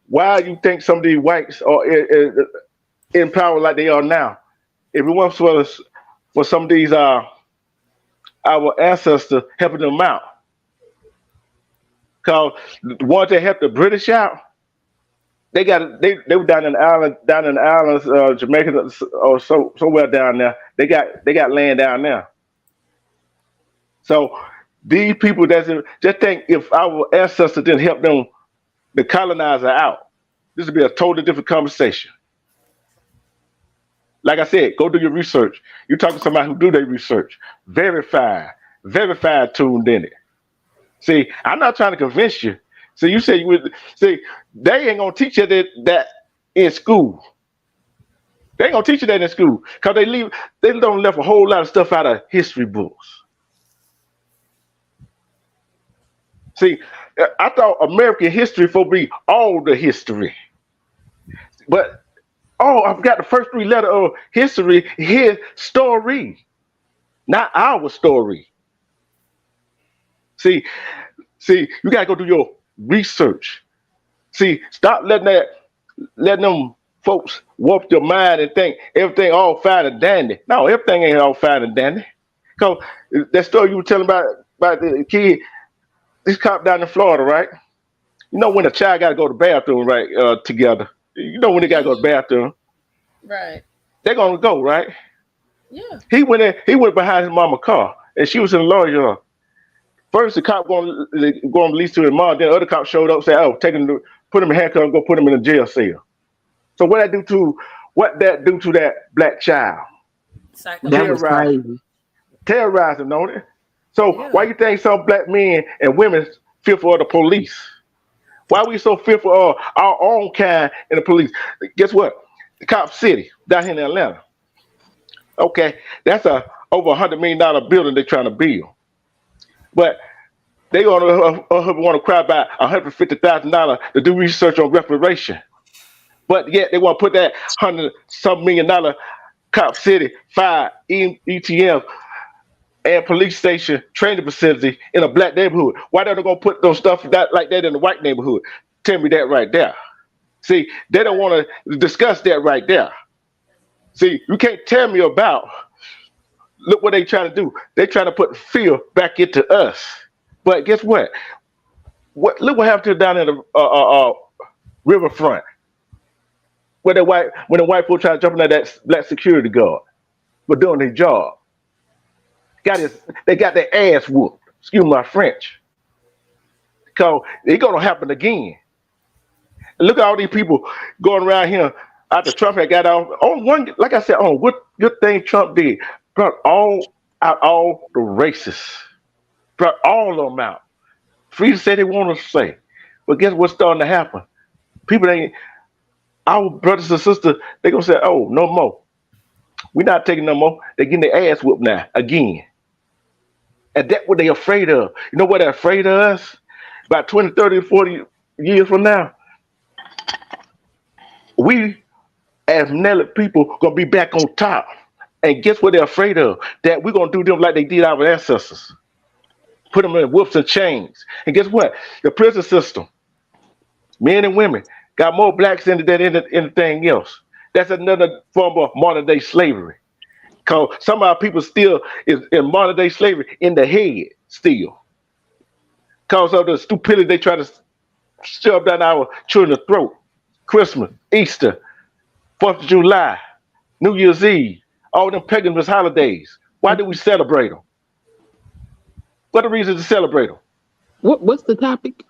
why you think some of these whites are in power like they are now? If it wasn't for some of these our ancestors helping them out, because the ones that helped the British out, they were down in the islands, Jamaica or somewhere down there. They got land down there. So these people just think if our ancestors didn't help them, the colonizer out, this would be a totally different conversation. Like I said, go do your research. You talk to somebody who do their research, verified, tuned in it. See, I'm not trying to convince you. So you say you would see they ain't gonna teach you that in school. They ain't gonna teach you that in school because they don't left a whole lot of stuff out of history books. See, I thought American history for be all the history, but I forgot the first three letters of history. His story, not our story. See, you gotta go do your research. See, stop letting them folks warp your mind and think everything all fine and dandy. No, everything ain't all fine and dandy. Cause that story you were telling about the kid, this cop down in Florida, right? You know when a child got to go to the bathroom, right? Together. You know when they got to go to the Hmm. bathroom, Right. they're gonna go, right? Yeah. He went in. He went behind his mama car, and she was in the laundry yard. First, the cop going to release to his mom. Then the other cop showed up, said, "Oh, put him in handcuffs, and go put him in a jail cell." So what that do to that black child? That was Psychologically. Terrorize, crazy. terrorize him, don't it? So why Yeah. you think some black men and women fear for the police? Why are we so fearful of our own kind in the police? Guess what? The Cop City down here in Atlanta. Okay, that's a over $100 million building they're trying to build, but they want to cry about $150,000 to do research on reparation. But yet they want to put that $100 some million Cop City fire ETM and police station training facility in a black neighborhood. Why don't they gonna put those stuff like that in the white neighborhood? Tell me that right there. See, they don't want to discuss that right there. See, you can't tell me about. Look what they trying to do. They trying to put fear back into us. But guess what? Look what happened to down in the riverfront where the white folks trying to jump in that black security guard for doing their job. They got their ass whooped. Excuse my French. Because it's gonna happen again. And look at all these people going around here after Trump had got off. On one, like I said, on what good thing Trump did, brought all the racists, brought all of them out. Free to say they want to say. But guess what's starting to happen? People ain't our brothers and sisters, they gonna say, oh, no more. We're not taking no more. They're getting their ass whooped now again. And that's what they're afraid of. You know what they're afraid of us? About 20, 30, 40 years from now, we as melanated people gonna be back on top. And guess what they're afraid of? That we're gonna do them like they did our ancestors. Put them in whips and chains. And guess what? The prison system, men and women, got more blacks in it than anything else. That's another form of modern day slavery. Because some of our people still is in modern day slavery in the head still. Because of the stupidity they try to shove down our children's throat. Christmas, Easter, 4th of July, New Year's Eve, all them pagan holidays. Why do we celebrate them? What are the reasons to celebrate them? What's the topic?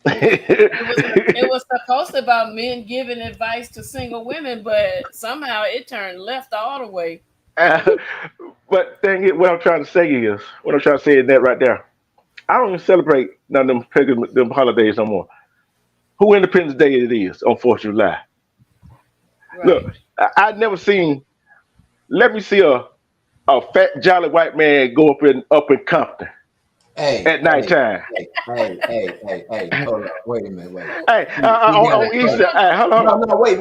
It was supposed to about men giving advice to single women, but somehow it turned left all the way. But thing is, what I'm trying to say is that right there. I don't even celebrate none of them pagan them holidays no more. Who Independence Day it is on 4th of July? Right. Look, I never seen. Let me see a fat jolly white man go up in Compton at nighttime. Hey, hold on, wait a minute, wait. Hey, on Easter, hey, hold on. No, wait.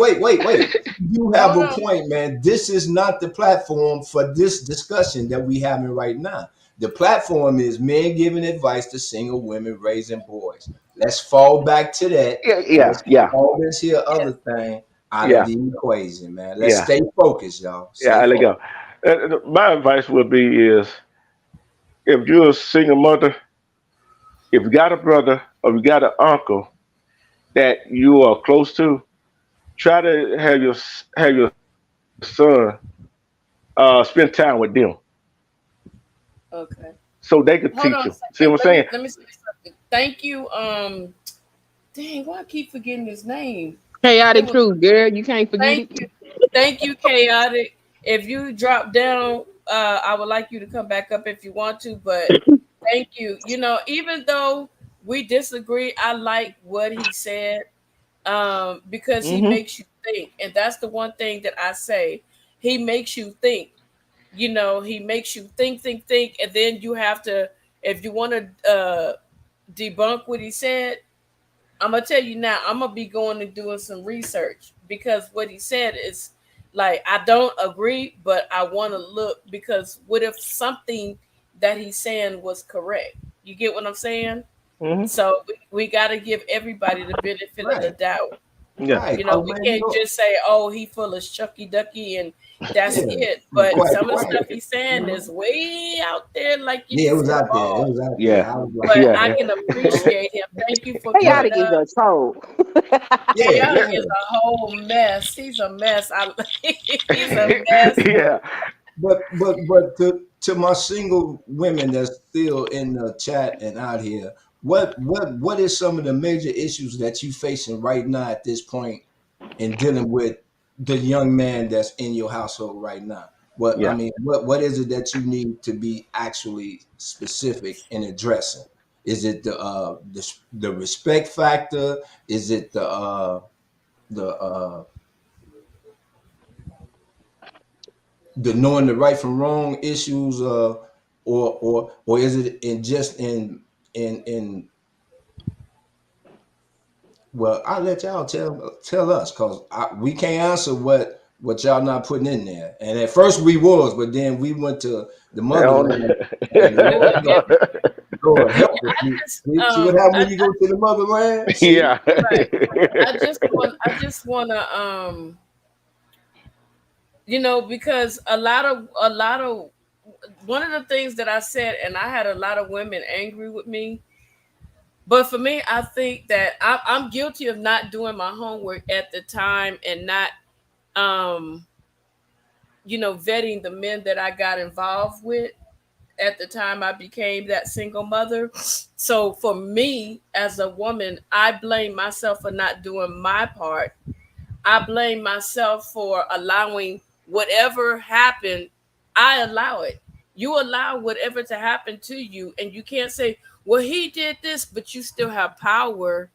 You have a point, man. This is not the platform for this discussion that we having right now. The platform is men giving advice to single women raising boys. Let's fall back to that. Yeah. All this here other thing out of the equation, man. Let's stay focused, y'all. Let go. My advice would be is if you're a single mother, if you got a brother or you got an uncle that you are close to, try to have your son spend time with them. Okay. So they could teach you. See what I'm saying? Let me say something. Thank you. Dang, why I keep forgetting his name? Chaotic Truth, girl. You can't forget it. Thank you, Chaotic. If you drop down, I would like you to come back up if you want to, but thank you. You know, even though we disagree, I like what he said because he makes you think. And that's the one thing that I say. He makes you think. You know, he makes you think, and then you have to, if you want to debunk what he said, I'm gonna tell you now, I'm gonna be going and doing some research because what he said is like I don't agree, but I want to look because what if something that he's saying was correct? You get what I'm saying? Mm-hmm. So we got to give everybody the benefit of the doubt. Yeah. You know, we can't just say, "Oh, he full of shucky ducky," and that's it. But some of the stuff he's saying is way out there, like you it was out there. It was out there. But I can appreciate him. Thank you for Chaotic is a troll. Chaotic is a whole mess. He's a mess. He's a mess. Yeah. But to my single women that's still in the chat and out here, what is some of the major issues that you facing right now at this point in dealing with the young man that's in your household right now? I mean, what is it that you need to be actually specific in addressing? Is it the respect factor? Is it the the knowing the right from wrong issues, or is it in just in well, I'll let y'all tell us, because we can't answer what y'all not putting in there. And at first we was, but then we went to the I don't motherland, and Lord, Yeah, Lord help us. I just See what happened when I you go to the motherland? See, yeah. right. I just wanna because a lot of one of the things that I said, and I had a lot of women angry with me. But for me, I think that I'm guilty of not doing my homework at the time and not, um, vetting the men that I got involved with at the time I became that single mother. So for me as a woman, I blame myself for not doing my part. I blame myself for allowing whatever happened. I allow it. You allow whatever to happen to you, and you can't say, well, he did this, but you still have power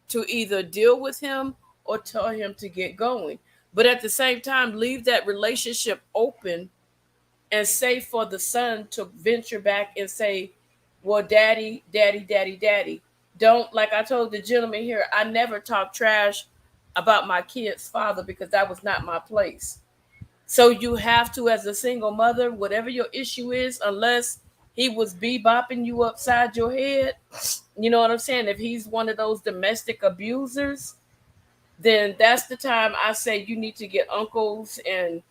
to either deal with him or tell him to get going. But at the same time, leave that relationship open and say for the son to venture back and say, well, daddy, daddy, daddy, daddy. Don't, like I told the gentleman here, I never talk trash about my kid's father because that was not my place. So you have to, as a single mother, whatever your issue is, unless he was bebopping you upside your head, you know what I'm saying? If he's one of those domestic abusers, then that's the time I say you need to get uncles and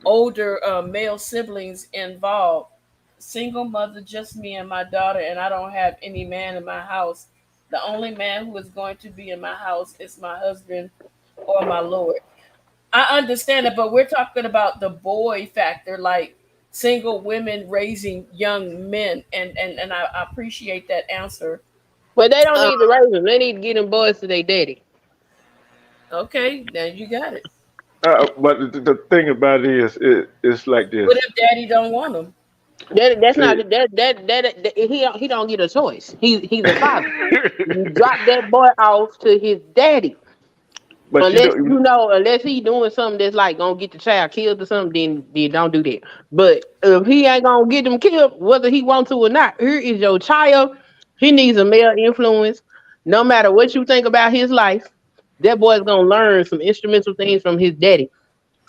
older male siblings involved. Single mother, just me and my daughter, and I don't have any man in my house. The only man who is going to be in my house is my husband or my Lord. I understand it, but we're talking about the boy factor, like single women raising young men, and I appreciate that answer. But they don't Uh, need to raise them. They need to get them boys to their daddy. okay, now you got it. But the thing about it is, it's like What this. if daddy don't want them? That's not See, that he don't get a choice. He's a father. You drop that boy off to his daddy. but you Unless know, unless he doing something that's like gonna get the child killed or something, then don't do that. But if he ain't gonna get them killed, whether he want to or not, here is your child. He needs a male influence. No matter what you think about his life, that boy's gonna learn some instrumental things from his daddy.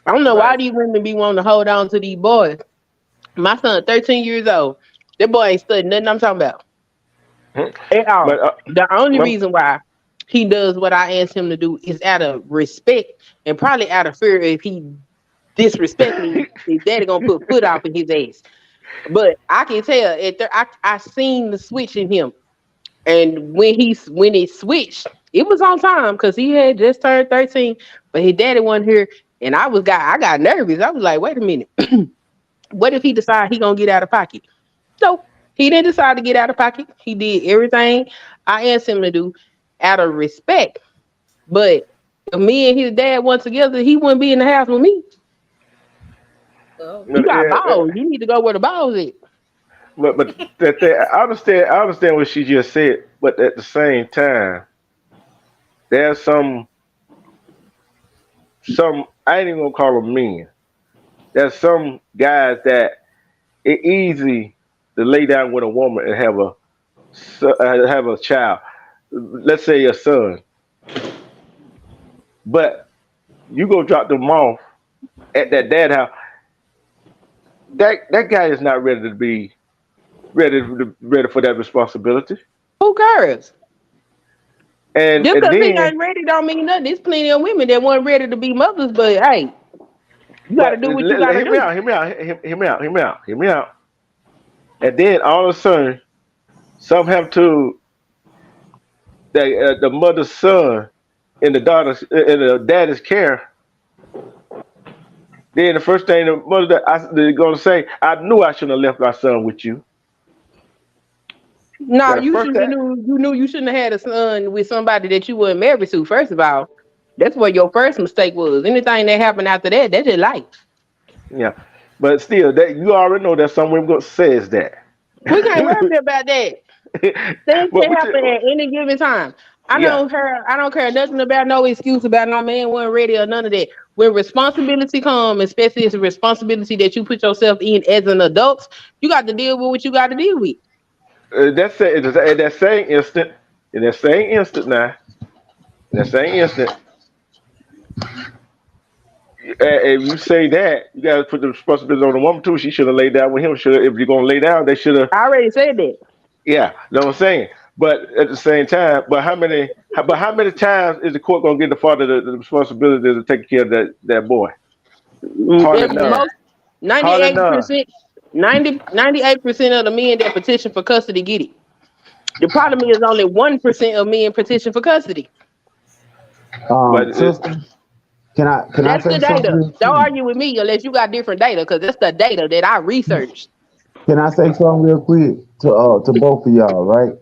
I don't know why Right. these women be wanting to hold on to these boys. My son, 13 years old. That boy ain't studying nothing I'm talking about at but all. The only my, reason why he does what I asked him to do is out of respect and probably out of fear if he disrespect me, his daddy gonna put foot off in his ass. But I can tell I seen the switch in him, and when it switched, it was on time because he had just turned 13, but his daddy wasn't here, and I got nervous. I was like, wait a minute, what if he decide he gonna get out of pocket? No, he didn't decide to get out of pocket. He did everything I asked him to do out of respect. But if me and his dad went together, he wouldn't be in the house with me. Oh, You got yeah, balls. You need to go where the balls is. but I understand what she just said, but at the same time, there's some I ain't even gonna call them men. There's some guys that it's easy to lay down with a woman and have a child. Let's say a son, but you go drop them off at that dad house. That guy is not ready to be ready for that responsibility. Who cares? Just And because he then, ain't ready don't mean nothing. There's plenty of women that weren't ready to be mothers, but hey, you got to but do what you got to hear me do. out, hear me out, hear me out, hear me out, hear me out. And then all of a sudden, some have to the mother's son in the daddy's care. Then the first thing the mother they're gonna say, I knew I shouldn't have left my son with you. No, Now the you first shouldn't have that knew. You knew you shouldn't have had a son with somebody that you weren't married to. First of all, that's what your first mistake was. Anything that happened after that, that's just life. yeah, but still that you already know that some women says that. We can't worry about that. Things But can what happen you, at any given time. yeah, I don't care nothing about no excuse about no man wasn't ready or none of that. When responsibility comes, especially it's a responsibility that you put yourself in as an adult, you got to deal with what you got to deal with. that's it. In that same instant, in that same instant now, in that same instant, if you say that, you got to put the responsibility on the woman too. She should have laid down with him. Should if you're gonna lay down, they should have. I already said that. Yeah, know what I'm saying. But at the same time, but how many times is the court gonna give the father the responsibility to take care of that boy? Hardly That none. most Hardly none. 98%, 98% of the men that petition for custody get it. The problem is only 1% of men petition for custody. But Sister, can I That's say the something data. real Don't quick? argue with me unless you got different data, because that's the data that I researched. Can I say something real quick to both of y'all, right?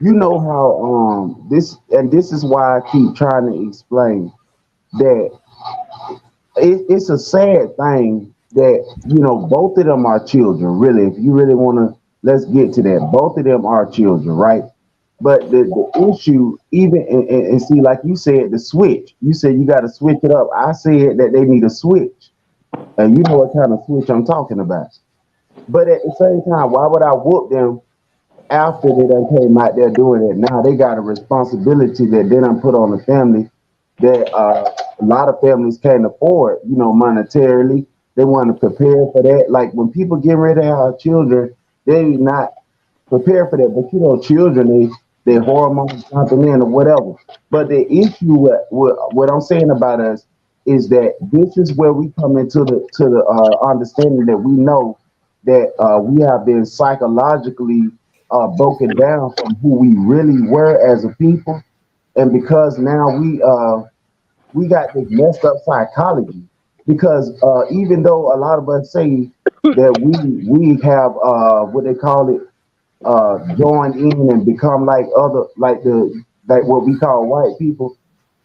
You know how this is why I keep trying to explain that it's a sad thing that both of them are children. Really, if you really want to, let's get to that. Both of them are children, right? But the issue, even and see, like you said, the switch. You said you got to switch it up. I said that they need a switch, and you know what kind of switch I'm talking about. But at the same time, why would I whoop them after they done came out there doing it? Now they got a responsibility that they done put on the family that a lot of families can't afford, monetarily. They want to prepare for that. Like when people get ready to have children, they not prepare for that. But children, their hormones jumping in or whatever. But the issue, what I'm saying about us is that this is where we come into the understanding that we know that we have been psychologically broken down from who we really were as a people, and because now we got this messed up psychology. Because even though a lot of us say that we have what they call it join in and become like other like what we call white people,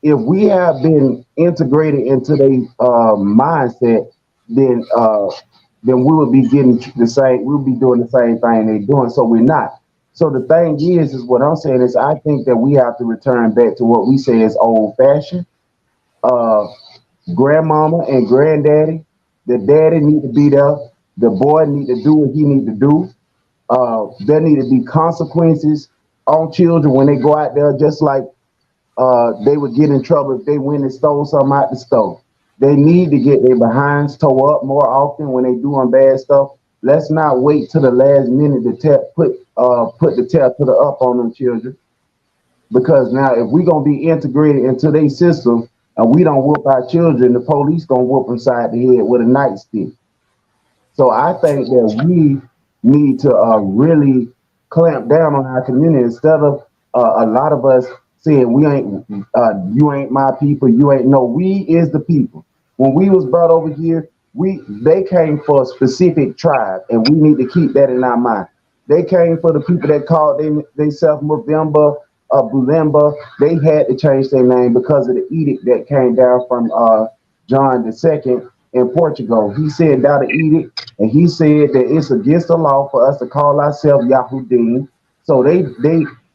if we have been integrated into their mindset, then then we would be getting the same, we'll be doing the same thing they're doing. So we're not. So the thing is what I'm saying is I think that we have to return back to what we say is old fashioned. Uh, Grandmama and granddaddy, the daddy need to be there. The boy need to do what he need to do. There need to be consequences on children when they go out there, just like they would get in trouble if they went and stole something out the store. They need to get their behinds towed up more often when they doing bad stuff. Let's not wait till the last minute to put the tap to the up on them children. Because now if we gonna be integrated into their system and we don't whoop our children, the police gonna whoop them side the head with a nightstick. So I think that we need to really clamp down on our community instead of a lot of us saying we ain't, you ain't my people, you ain't. No, we is the people. When we was brought over here, they came for a specific tribe, and we need to keep that in our mind. They came for the people that called themselves Movember, Bulemba. They had to change their name because of the edict that came down from John II in Portugal. He said down the edict, and he said that it's against the law for us to call ourselves Yahudim. So they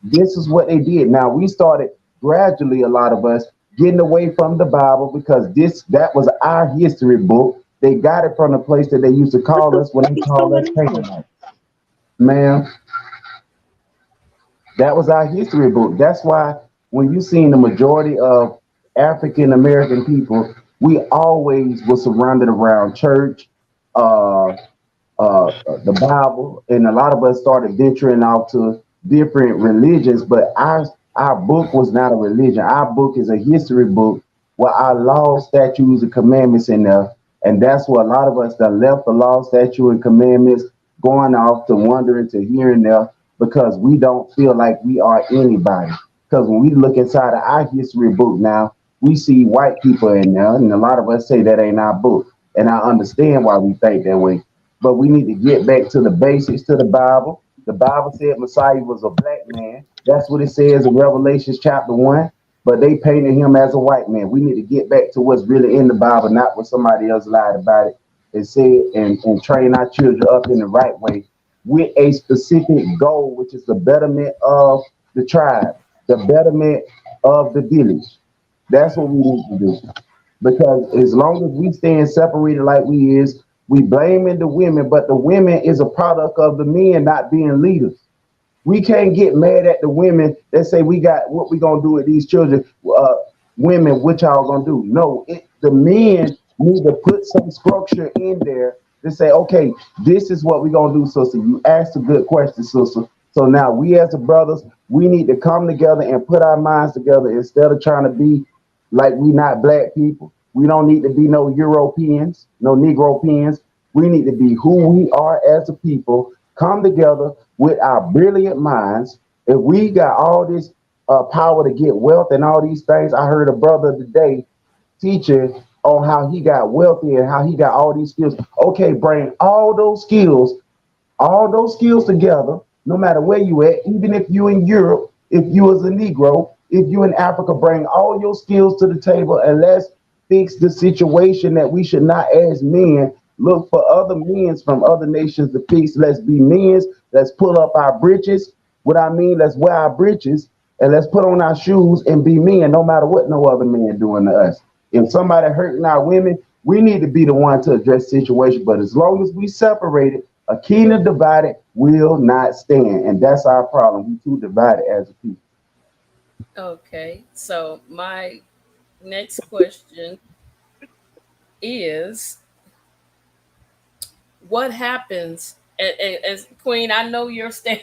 this is what they did. Now we started gradually, a lot of us getting away from the Bible because that was our history book. They got it from the place that they used to call us when they What's called us going on? Canaanites. Man, that was our history book. That's why when you seen the majority of African American people, we always were surrounded around church, uh, the Bible, and a lot of us started venturing out to different religions. But our book was not a religion. Our book is a history book with our laws, statutes, and commandments in there. And that's what a lot of us that left the law, statute, and commandments, going off to wandering to here and there because we don't feel like we are anybody. Because when we look inside of our history book now, we see white people in there, and a lot of us say that ain't our book. And I understand why we think that way. But we need to get back to the basics, to the Bible. The Bible said Messiah was a black man. That's what it says in Revelation chapter 1. But they painted him as a white man. We need to get back to what's really in the Bible, not what somebody else lied about it and said, and train our children up in the right way with a specific goal, which is the betterment of the tribe, the betterment of the village. That's what we need to do. Because as long as we stand separated like we is, we blaming the women, but the women is a product of the men not being leaders. We can't get mad at the women that say we got what we gonna do with these children. Women, what y'all gonna do? No, the men need to put some structure in there to say, okay, this is what we gonna do, sister. You asked a good question, sister. So now we as the brothers, we need to come together and put our minds together instead of trying to be like we not black people. We don't need to be no Europeans, no Negropeans. We need to be who we are as a people, come together with our brilliant minds. If we got all this power to get wealth and all these things, I heard a brother today teaching on how he got wealthy and how he got all these skills. Okay, bring all those skills together, no matter where you at, even if you in Europe, if you was a Negro, if you in Africa, bring all your skills to the table and let's fix the situation that we should not as men look for other men from other nations to fix. Let's be men. Let's pull up our breeches. What I mean, let's wear our breeches and let's put on our shoes and be men, no matter what no other man doing to us. If somebody hurting our women, we need to be the one to address the situation. But as long as we separated, a kingdom divided will not stand, and that's our problem. We too divided as a people. Okay, so my next question is, what happens? And as Queen, I know your stand.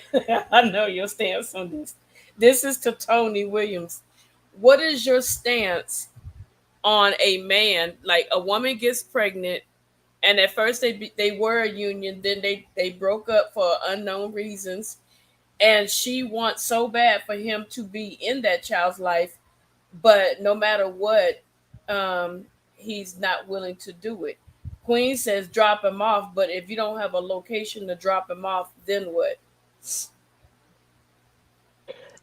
I know your stance on this. This is to Tony Williams. What is your stance on a man, like a woman gets pregnant, and at first they were a union, then they broke up for unknown reasons, and she wants so bad for him to be in that child's life, but no matter what, he's not willing to do it. Queen says drop him off, but if you don't have a location to drop him off, then what?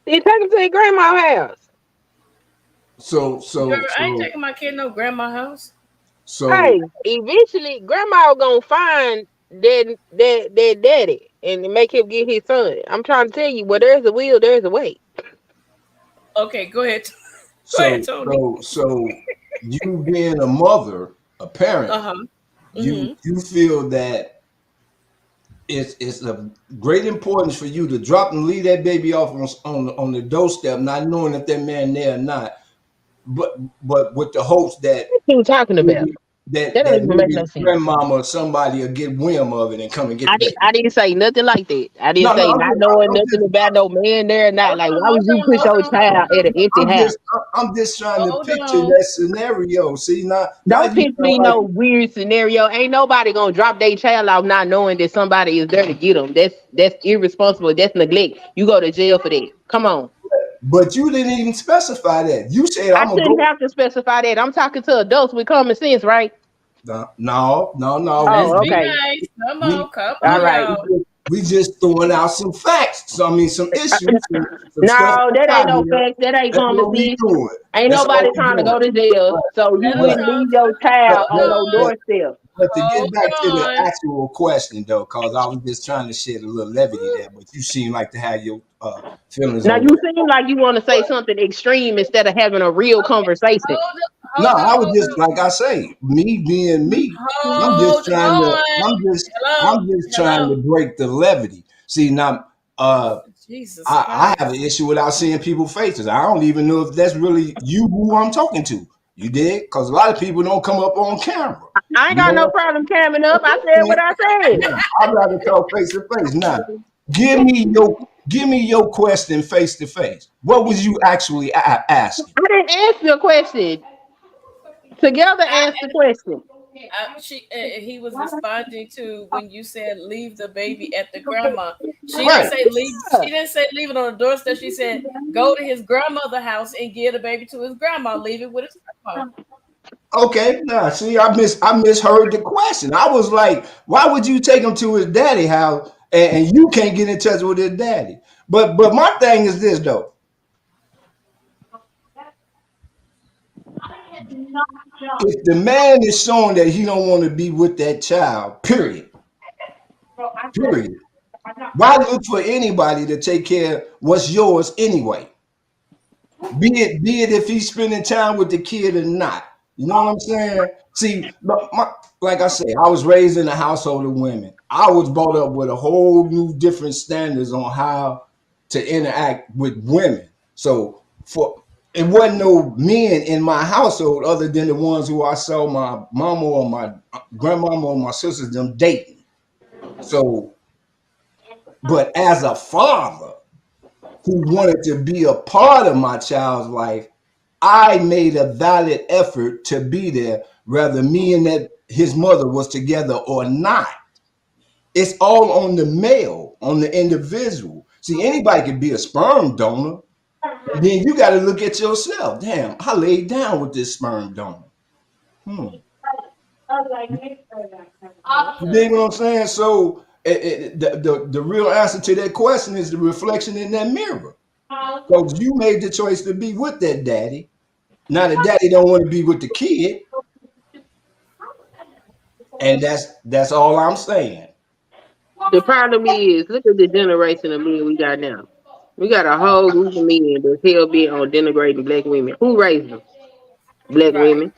You take him to your grandma's house. So Girl, so I ain't so taking my kid no grandma house. so Hey, eventually, grandma gonna find that daddy and make him get his son. I'm trying to tell you, where there's a will, there's a way. Okay, go ahead. Go ahead, so Tony. so you being a mother, a parent, Uh-huh. you Mm-hmm. you feel that it's of great importance for you to drop and leave that baby off on the doorstep, not knowing if that man there or not, but with the hopes that What you talking about? maybe that That don't that even make maybe no sense. grandmama or somebody will get whim of it and come and get the baby. I didn't say nothing like that. I didn't No, no, say not knowing nothing about no man there or not. Hold Like, on, why would hold you on, push hold your on, hold child at an on, empty I'm house? just I'm just trying to hold picture on. that scenario. See, now Don't you pitch sound me like, no weird scenario. Ain't nobody gonna drop their child off not knowing that somebody is there to get them. That's irresponsible. That's neglect. You go to jail for that. Come on. but you didn't even specify that. You said I I'm gonna shouldn't go. have to specify that. I'm talking to adults with common sense, right? No, no, no, no. Let's Oh, be okay. nice. We Come All on, right. y'all. we just throwing out some facts. So I mean, some issues, some stuff No, that out ain't no here. facts. That ain't That's common what we sense. doing. Ain't That's all nobody we trying to doing. go to jail, But so you Let them but wouldn't talk. leave your child Hold on but no on. but doorstep. but to Hold get back to the on. actual question though, cause I was just trying to shed a little levity there, but you seem like to have your feelings Now on you that. seem like you want to say something extreme instead of having a real Okay. conversation. No, I was Hold just on. like I say, me being me. I'm just Hold trying to. on. Hello. I'm just trying to Hello. break the levity. See now, Jesus I have an Christ. issue without seeing people faces. I don't even know if that's really you who I'm talking to. You did, because a lot of people don't come up on camera. I ain't You got know no what problem camming up. I'm I said what saying? I said. Yeah, I'd rather talk face to face. Now, give me your question face to face. What was you actually asking? I didn't ask your question. Together I, answer the question. he was responding to when you said leave the baby at the grandma. She didn't Right. say leave. She didn't say leave it on the doorstep. She said go to his grandmother house and give the baby to his grandma. Leave it with his grandma. Okay, now see, I misheard the question. I was like, why would you take him to his daddy house and you can't get in touch with his daddy? But my thing is this though. If the man is showing that he don't want to be with that child, period, period. Why look for anybody to take care of what's yours anyway? Be it if he's spending time with the kid or not. You know what I'm saying? See, like I say, I was raised in a household of women. I was brought up with a whole new different standards on how to interact with women. So for it wasn't no men in my household other than the ones who I saw my mama or my grandmama or my sisters them dating. So, but as a father who wanted to be a part of my child's life, I made a valid effort to be there, whether me and that his mother was together or not. It's all on the male, on the individual. See, anybody can be a sperm donor, but then you got to look at yourself. Damn, I laid down with this sperm donor. You dig what I'm saying? So the real answer to that question is the reflection in that mirror. Because you made the choice to be with that daddy. Now the daddy don't want to be with the kid, and that's all I'm saying. The problem is, look at the generation of men we got now. We got a whole group of men that's hell bent on denigrating black women. Who raised them? Black Right. women.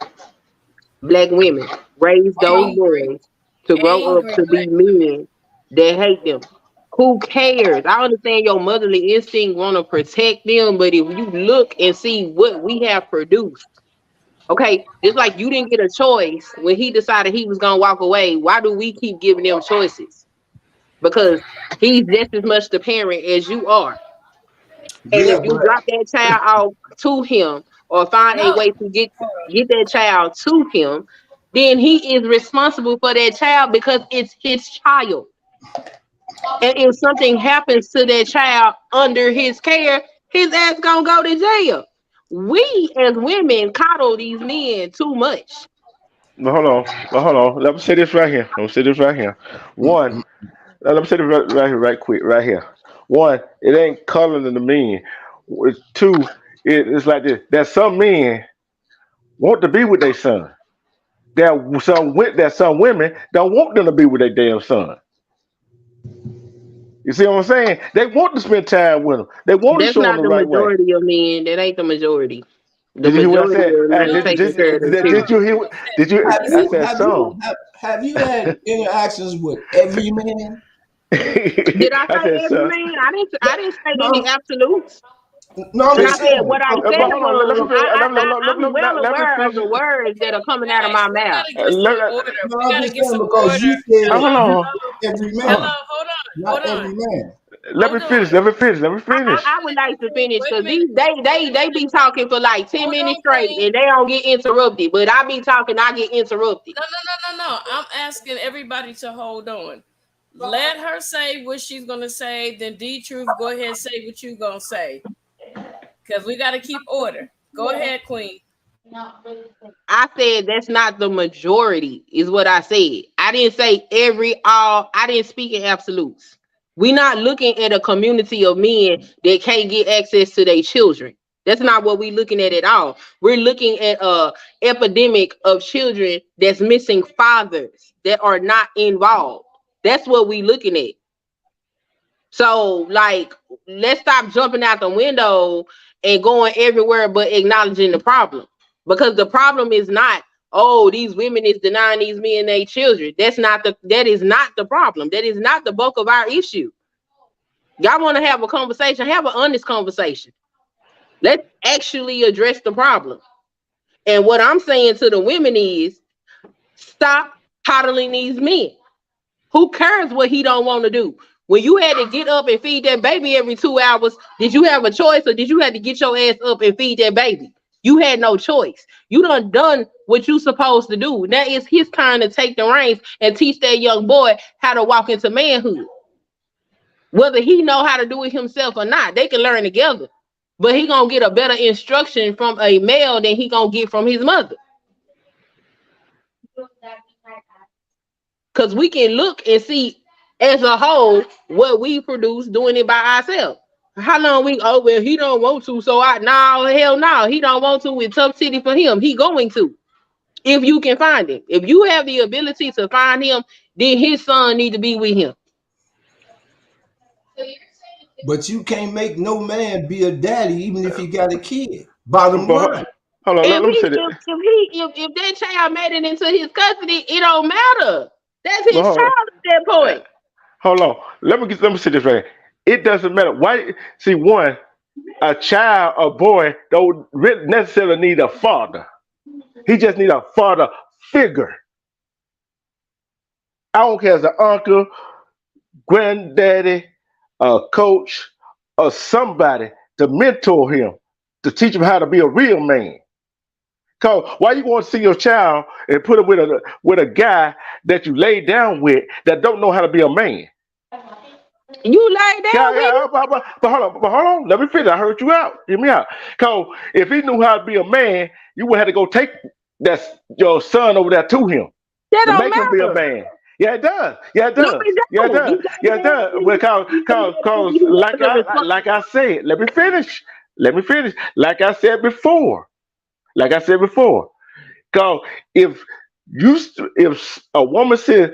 Black women raise those Angry. boys to grow up Angry to be black women. men that hate them. Who cares? I understand your motherly instinct want to protect them, but if you look and see what we have produced, okay, just like you didn't get a choice when he decided he was gonna walk away. Why do we keep giving them choices? Because he's just as much the parent as you are. And Yeah, if you but drop that child off to him or find a No. way to get that child to him, then he is responsible for that child because it's his child. And if something happens to that child under his care, his ass gonna go to jail. We as women coddle these men too much. But hold on. But hold on. Let me say this right here. Let me say this right here. One, let me say this right here, right quick, right here. One, it ain't coloring the men. Two, it's like this. That some men want to be with their son. That some women don't want them to be with their damn son. You see what I'm saying? They want to spend time with them. They want to That's show them not the the right way. majority of men. That ain't the majority. The Did you hear what I majority said? of Hey, men No, did, he taking did, care said of their did, some. did children. you hear? Did you? He I said said some. have you had interactions with every man? Did I I say said every some. man? I didn't say any No, absolutes. no, I'm And I just Did, said saying what I because but said hold on. Let me was finish. I'm well Let me aware of finish. the words that are coming out of Guys, my we mouth. gotta get some Let, order. no, We I'm gotta just get saying some because order. you said hold Hello, on. every hello. man, not Hold on, every man. Let me hold finish. on. Let me finish. Let me I, finish. I would like to finish Wait a because minute. these they be talking for like 10 Hold minutes on, straight Queen. and they don't get interrupted. But I be talking, I get interrupted. No. I'm asking everybody to hold on. Let her say what she's gonna say. Then D Truth, go ahead and say what you gonna say. Cause we gotta keep order. Go ahead, Queen. I said that's not the majority, is what I said. I didn't say I didn't speak in absolutes. We're not looking at a community of men that can't get access to their children. That's not what we're looking at all. We're looking at a epidemic of children that's missing fathers that are not involved. That's what we're looking at. So, like, let's stop jumping out the window and going everywhere but acknowledging the problem. Because the problem is not, oh, these women is denying these men their children. That is not the problem. That is not the bulk of our issue. Y'all want to have a conversation, have an honest conversation. Let's actually address the problem. And what I'm saying to the women is stop coddling these men. Who cares what he don't want to do? When you had to get up and feed that baby every 2 hours, did you have a choice or did you have to get your ass up and feed that baby? You had no choice. You done what you supposed to do. Now it's his turn to take the reins and teach that young boy how to walk into manhood. Whether he know how to do it himself or not, they can learn together. But he gonna get a better instruction from a male than he gonna get from his mother. Because we can look and see as a whole what we produce doing it by ourselves. How long well he don't want to, so no, hell no, he don't want to with tough city for him. He going to. If you can find him. If you have the ability to find him, then his son need to be with him. But you can't make no man be a daddy even if he got a kid. Bottom But line. hold on, If let me say he that. if that child made it into his custody, it don't matter. That's But his child at that uh, point. hold on. Let me say this right. It doesn't matter. Why? See, one, a child, a boy, don't really necessarily need a father. He just need a father figure. I don't care if it's an uncle, granddaddy, a coach, or somebody to mentor him, to teach him how to be a real man. Cause why you want to see your child and put him with a guy that you lay down with that don't know how to be a man? You lie Yeah, down with yeah, but hold on, let me finish. I heard you out. Hear me out. Cause if he knew how to be a man, you would have to go take that your son over there to him that to don't make him be a matter. man. Yeah, it does. Yeah, it No, does. it Yeah, it don't. does. You got Yeah, to it have does. him. Because, You got to have him. You like have the like I said, let me finish. Let me finish. Like I said before. Like I said before. Cause if if a woman says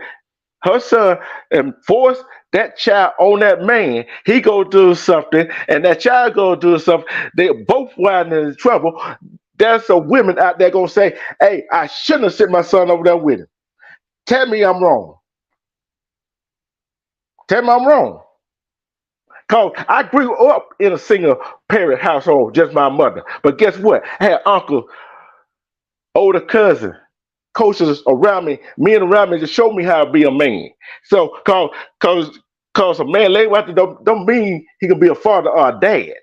her son and force that child on that man, he go do something, and that child go do something. They both wind in trouble. There's some women out there gonna say, "Hey, I shouldn't have sent my son over there with him." Tell me I'm wrong. Tell me I'm wrong. Cause I grew up in a single parent household, just my mother. But guess what? I had uncle, older cousin, coaches around me, men around me to show me how to be a man. So, cause, cause a man lay out there don't mean he can be a father or a dad.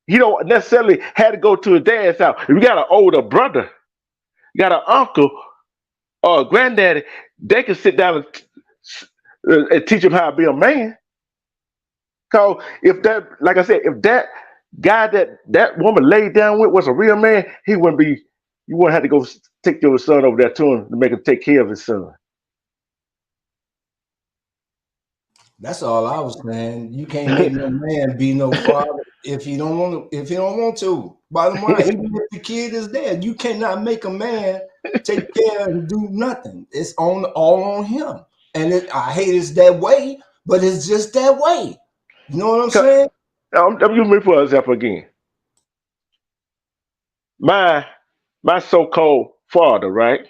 He don't necessarily have to go to his dad's house. If you got an older brother, you got an uncle or a granddaddy, they can sit down and teach him how to be a man. Cause if that, like I said, if that guy that woman laid down with was a real man, he wouldn't be. You wouldn't have to go take your son over there to him to make him take care of his son. That's all I was saying. You can't make no man be no father if he don't want to. If he don't want to. Bottom line, even if the kid is dead, you cannot make a man take care and do nothing. It's on all on him. And I hate it's that way, but it's just that way. You know what I'm 'Cause saying? I'm using me for example again. My my so-called father, right?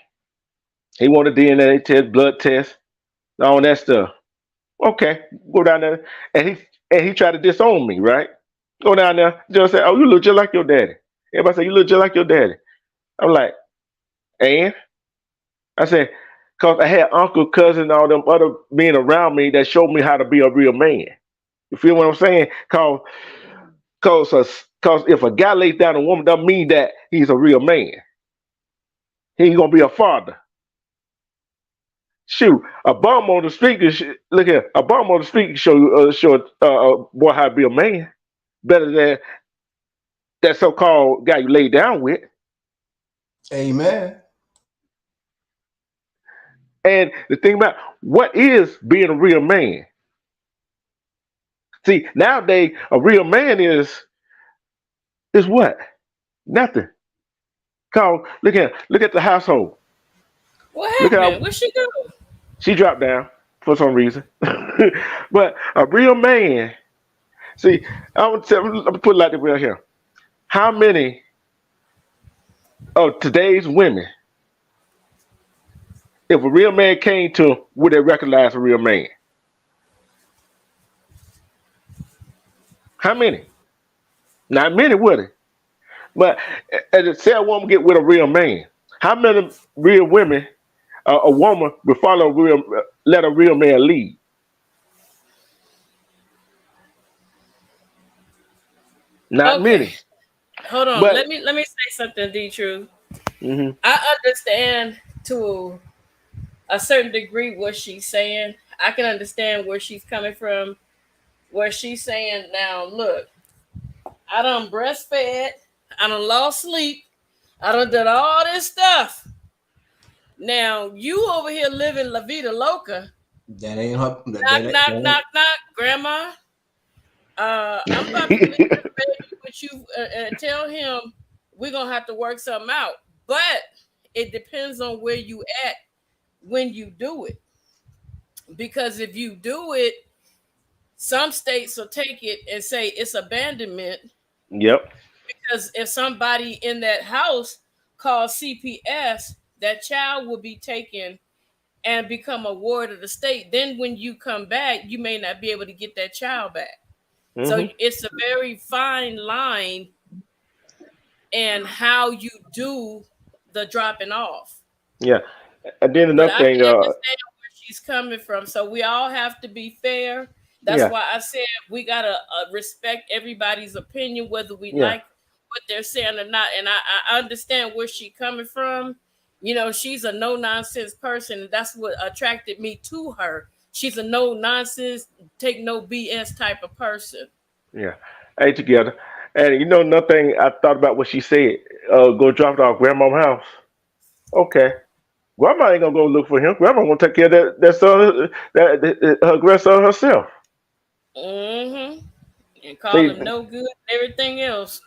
He wanted DNA test, blood test, all that stuff. Okay, go down there, and he tried to disown me, right? Go down there, just say, "Oh, you look just like your daddy." Everybody say, "You look just like your daddy." I'm like, and I said, "Cause I had uncle, cousin, all them other men around me that showed me how to be a real man." You feel what I'm saying? Cause if a guy lays down a woman, doesn't mean that he's a real man. He ain't gonna be a father. Shoot, a bum on the street. Look here, a bum on the street can show a boy how to be a man better than that so-called guy you lay down with. Amen. And the thing about what is being a real man? See, nowadays a real man is what? Nothing. Cause look at the household. What Look at happened? how What she do? she dropped down for some reason. But a real man. See, I'm gonna put it like this right here. How many of today's women, if a real man came to them, would they recognize a real man? How many? Not many, would they? But as say a woman get with a real man, how many real women, a woman will follow a real, let a real man lead? Not Okay, many. hold on. But Let me say something, D. True. mhm. I understand to a certain degree what she's saying. I can understand where she's coming from. Where she's saying, now look, I done breastfed, I done lost sleep, I done done all this stuff. Now you over here living La Vida Loca. That ain't her. Knock, knock, That knock, knock, grandma. I'm about to leave the baby with you and tell him we're gonna have to work something out. But it depends on where you at when you do it. Because if you do it Some states will take it and say it's abandonment Yep. because if somebody in that house calls CPS, that child will be taken and become a ward of the state. Then when you come back, you may not be able to get that child back. So Hmm. it's a very fine line in how you do the dropping off. Yeah. And then But another I thing, can understand where she's coming from. So we all have to be fair. That's yeah, why I said we gotta respect everybody's opinion, whether we yeah. like what they're saying or not. And I understand where she's coming from. You know, she's a no nonsense person, and that's what attracted me to her. She's a no nonsense, take no BS type of person. Yeah, ate together. And you know, another thing I thought about what she said. Go drop it off grandma's house. Okay, grandma ain't gonna go look for him. Grandma gonna take care of that son, that her grandson herself. Mm-hmm. And call See, him no good and everything else.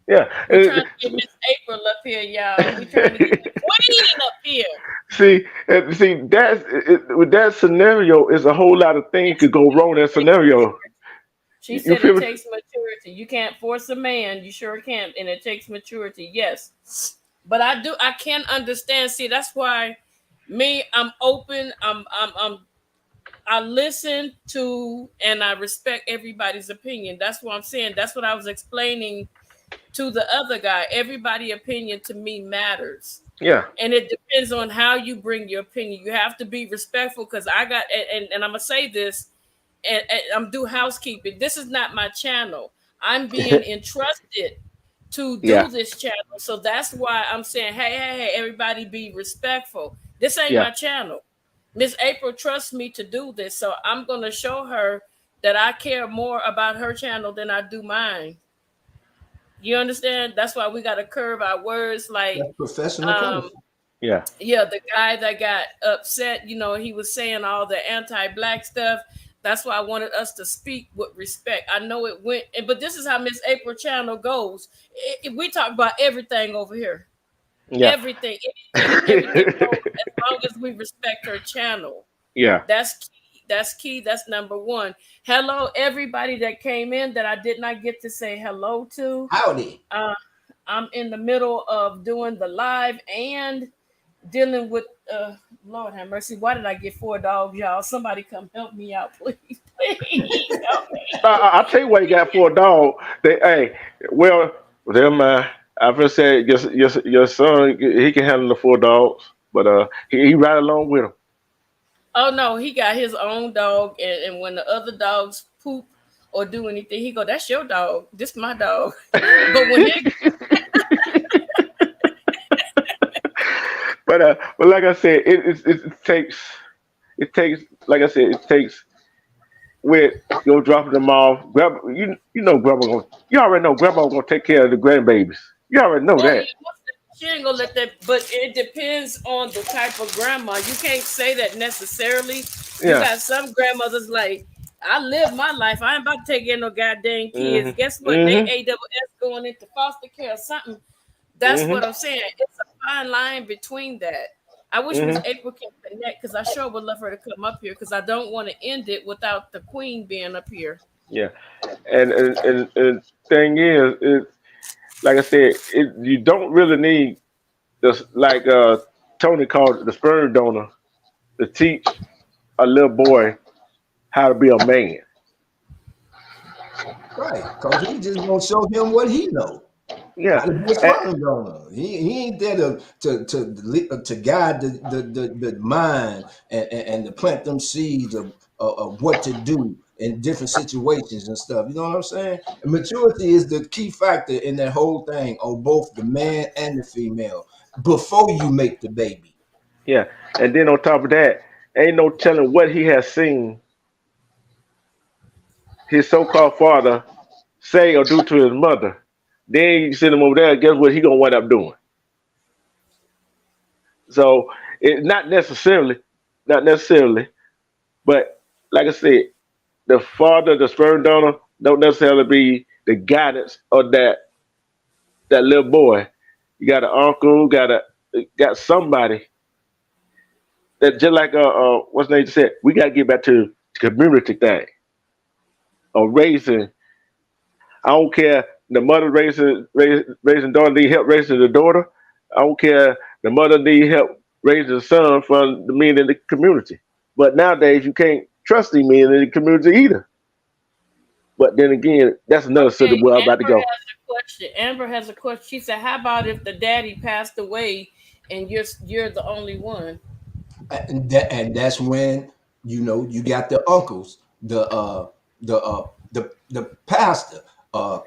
yeah, We trying to get Miss April up here, y'all. We trying to get the queen up here. see, that's with that scenario is a whole lot of things could go wrong in that scenario. She You said feel it me? takes maturity. You can't force a man. You sure can't, and it takes maturity. Yes, but I can understand. See, that's why me. I'm open. I listen to and I respect everybody's opinion. That's what I'm saying. That's what I was explaining to the other guy. Everybody' opinion to me matters. Yeah, And it depends on how you bring your opinion. You have to be respectful because I got and I'm gonna say this and I'm do housekeeping. This is not my channel. I'm being entrusted to yeah, do this channel. So that's why I'm saying, hey, everybody be respectful. This ain't yeah, my channel. Miss April trusts me to do this. So I'm gonna show her that I care more about her channel than I do mine. You understand? That's why we gotta curve our words like That's professional um courtesy. yeah, yeah, the guy that got upset, he was saying all the anti-black stuff. That's why I wanted us to speak with respect. I know it went, but this is how Miss April channel goes. We talk about everything over here, yeah, everything, anything, and everything goes as long as we respect her channel. yeah. That's key. That's key. That's number one. Hello, everybody that came in that I did not get to say hello to. Howdy. Uh, I'm in the middle of doing the live and dealing with Lord have mercy. Why did I get 4 dogs, y'all? Somebody come help me out, please. Please help me. I'll tell you what you got for a dog. Hey, well, never mind. I first said your son he can handle the 4 dogs, but he ride along with him. Oh no, he got his own dog, and when the other dogs poop or do anything, he go, "That's your dog. This my dog." But when he But like I said, it takes like I said it takes with go dropping them off. Grandma, you know grandma gonna you already know grandma gonna take care of the grandbabies. You already know oh yeah, that. she ain't gonna let that. But it depends on the type of grandma. You can't say that necessarily. You Yeah. got some grandmothers like, I live my life. I ain't about to take in no goddamn kids. Mhm. Guess what? They Mhm. AWS going into foster care or something. That's Mhm. what I'm saying. It's a fine line between that. I wish Miss Mhm. April can connect because I sure would love her to come up here because I don't want to end it without the queen being up here. Yeah. And thing is like I said, you don't really need this like Tony called it the sperm donor to teach a little boy how to be a man. Right. Because he just gonna show him what he know. Yeah. How to be a And, sperm donor. He ain't there to guide the mind and to plant them seeds of what to do in different situations and stuff. You know what I'm saying? And maturity is the key factor in that whole thing on both the man and the female before you make the baby. yeah. And then on top of that, ain't no telling what he has seen his so-called father say or do to his mother. Then you send him over there. Guess what he gonna wind up doing? So it not necessarily, but like I said, the father, the sperm donor, don't necessarily be the guidance of that little boy. You got an uncle, got somebody that just like what's the name said. We got to get back to the community thing. of raising. I don't care the mother raising daughter need help raising the daughter. I don't care the mother need help raising the son from the men in the community. But nowadays you can't trust the men in the community either. But then again, that's another civil Okay, war I'm about to Amber go. has a question. Amber has a question. She said, "How about if the daddy passed away and you're the only one?" And that's when you got the uncles, the pastor, uh,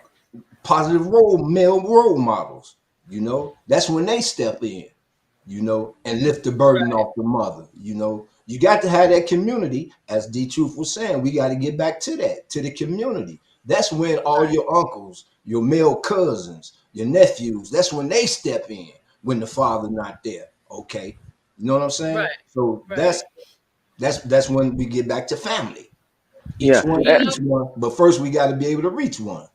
positive male role models. That's when they step in. And lift the burden Right, off the mother. You got to have that community, as D Truth was saying. We got to get back to that, to the community. That's when all right, your uncles, your male cousins, your nephews, that's when they step in when the father not there. Okay. You know what I'm saying? right, So right. that's when we get back to family. Each Yeah. one You teach know, one, but first we got to be able to reach one.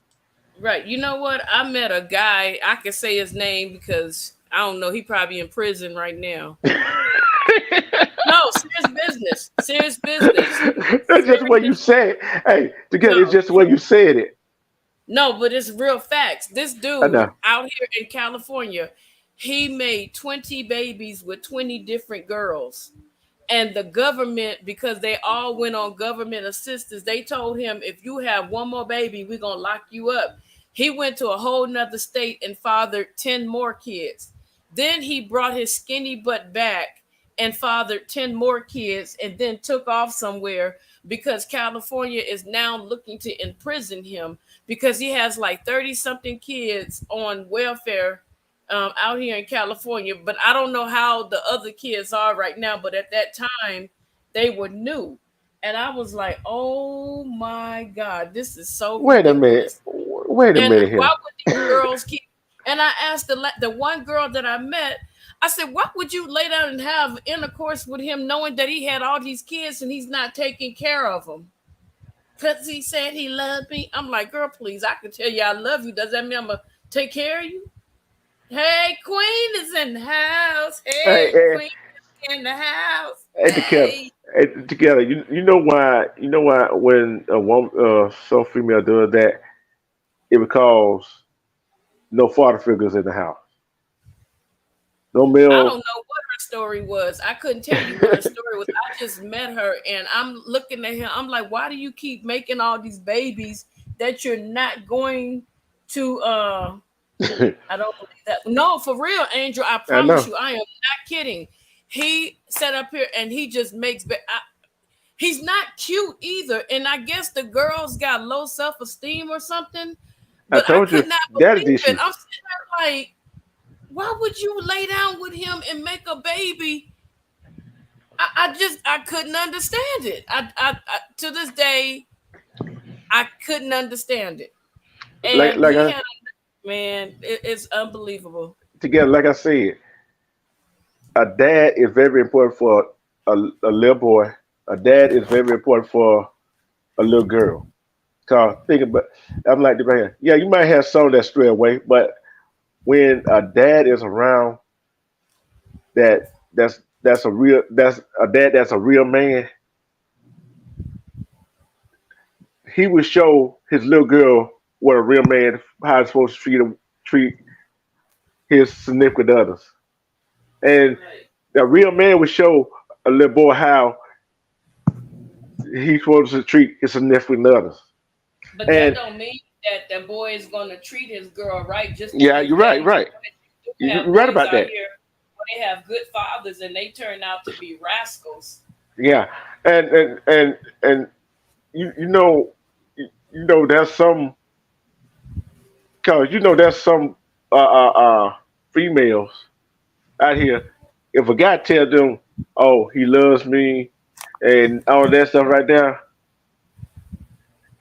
right. You know what? I met a guy. I can say his name because I don't know. He probably in prison right now. No, serious business. Serious business. That's just what you Serious. said. Hey, together it's No, just the way you said it. no, but it's real facts. This I dude know. out here in California, he made 20 babies with 20 different girls. And the government, because they all went on government assistance, they told him, if you have one more baby, we're gonna lock you up. He went to a whole nother state and fathered 10 more kids. Then he brought his skinny butt back and fathered 10 more kids and then took off somewhere because California is now looking to imprison him because he has like 30 something kids on welfare out here in California. But I don't know how the other kids are right now. But at that time, they were new. And I was like, oh my God, this is so Wait a minute. ridiculous. Wait a And minute why here. would these girls keep? And I asked the one girl that I met, I said, why would you lay down and have intercourse with him knowing that he had all these kids and he's not taking care of them? Because he said he loved me. I'm like, girl, please, I can tell you I love you. Does that mean I'm going to take care of you? Hey, Queen is in the house. Hey, Hey, hey, Queen is in the house. hey, together. Hey. Hey, together. You know why? You know why when a woman, some female does that, it because no father figures in the house. No I don't male. know what her story was. I couldn't tell you what her story was. I just met her and I'm looking at him. I'm like, why do you keep making all these babies that you're not going to I don't believe that. No, for real, Angel, I I promise know. you, I am not kidding. He sat up here and he just makes he's not cute either. And I guess the girls got low self-esteem or something, I but I told you, could not daddy believe it. issues. I'm sitting there like, why would you lay down with him and make a baby? I couldn't understand it. I to this day I couldn't understand it. Like, And like he I had man, it's unbelievable. together. Like I said, a dad is very important for a little boy. A dad is very important for a little girl. Cause think about, I'm like the man. Yeah, you might have some that stray away, but when a dad is around, that's a dad that's a real man. He would show his little girl what a real man, how he's supposed to treat his significant others, and Right. a real man would show a little boy how he's supposed to treat his significant others. But that And don't mean that the boy is going to treat his girl right just yeah, because you're right, daddy's right. doing it. You do You're have right boys about out that. here where they have good fathers and they turn out to be rascals. Yeah, and you know there's some cause you know there's some females out here. If a guy tell them, "Oh, he loves me," and all that stuff right there,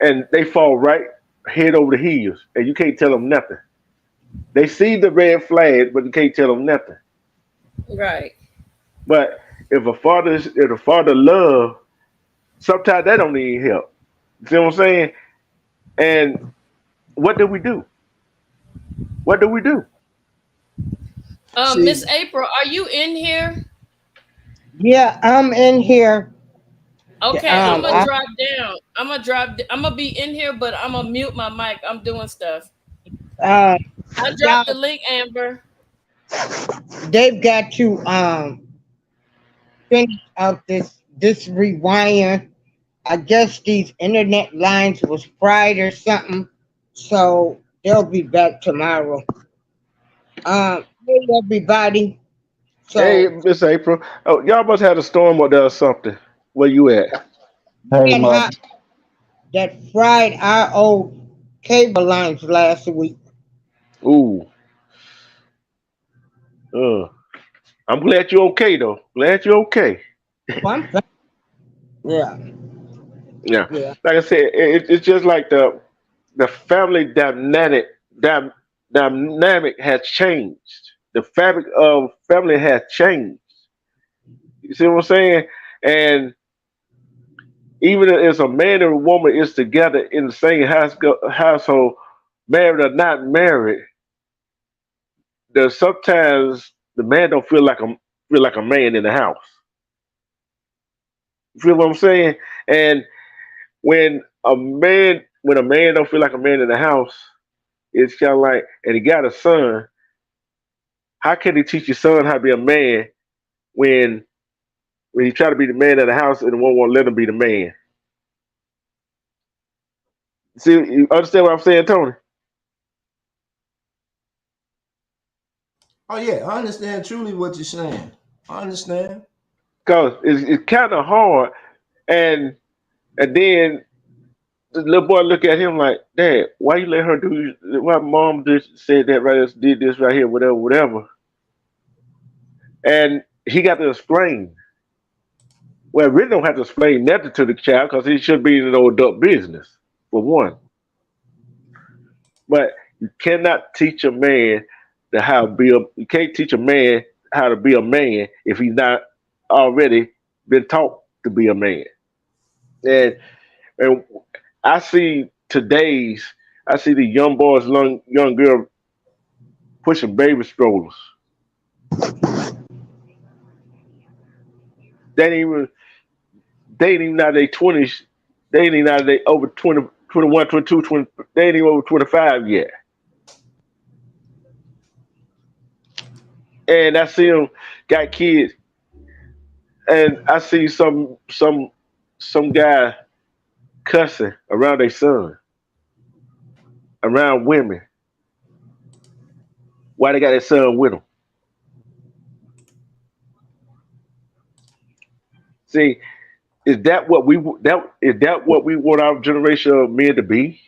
and they fall right head over the heels, and you can't tell them nothing. They see the red flag, but you can't tell them nothing. Right. But if a father love, sometimes that don't even help. See what I'm saying? And what do we do? What do we do? See, Miss April, are you in here? Yeah, I'm in here. Okay, I'm gonna I drop down. I'm gonna be in here, but I'm gonna mute my mic. I'm doing stuff. uh I y'all dropped the link, Amber. they've got to finish up this rewire. I guess these internet lines was fried or something. So they'll be back tomorrow. Hey everybody. Hey, So Miss April. Oh, y'all must have a storm up there or something. Where you at? Hey, that mother. hot that fried our old cable lines last week. Ooh. Uh, I'm glad you're okay though. Glad you're okay. One thing. Yeah, Yeah. yeah. Like I said, it's just like the family dynamic has changed. The fabric of family has changed. You see what I'm saying? And even if a man and a woman is together in the same household, married or not married, there's sometimes the man don't feel like a man in the house. You feel what I'm saying? And when a man don't feel like a man in the house, it's kind of like, and he got a son. How can he teach his son how to be a man when he try to be the man of the house and the one won't let him be the man? See, you understand what I'm saying, Tony? Oh yeah, I understand truly what you're saying. I understand. Because it's kind of hard, and then the little boy look at him like, Dad, why you let her do? Why mom just said that right? Did this right here, whatever, whatever. And he got to explain. Well, really don't have to explain nothing to the child because he should be in no adult business for one. But you cannot teach a man to how to be a. You can't teach a man how to be a man if he's not already been taught to be a man. And I see today's. I see the young boys, young girl pushing baby strollers. They ain't even they ain't even out of their 20s. They ain't even out of their over 20, 21, 22, 20. They ain't even over 25 yet. And I see them got kids, and I see some guy cussing around their son, around women. Why they got their son with them? See, is that what we want our generation of men to be?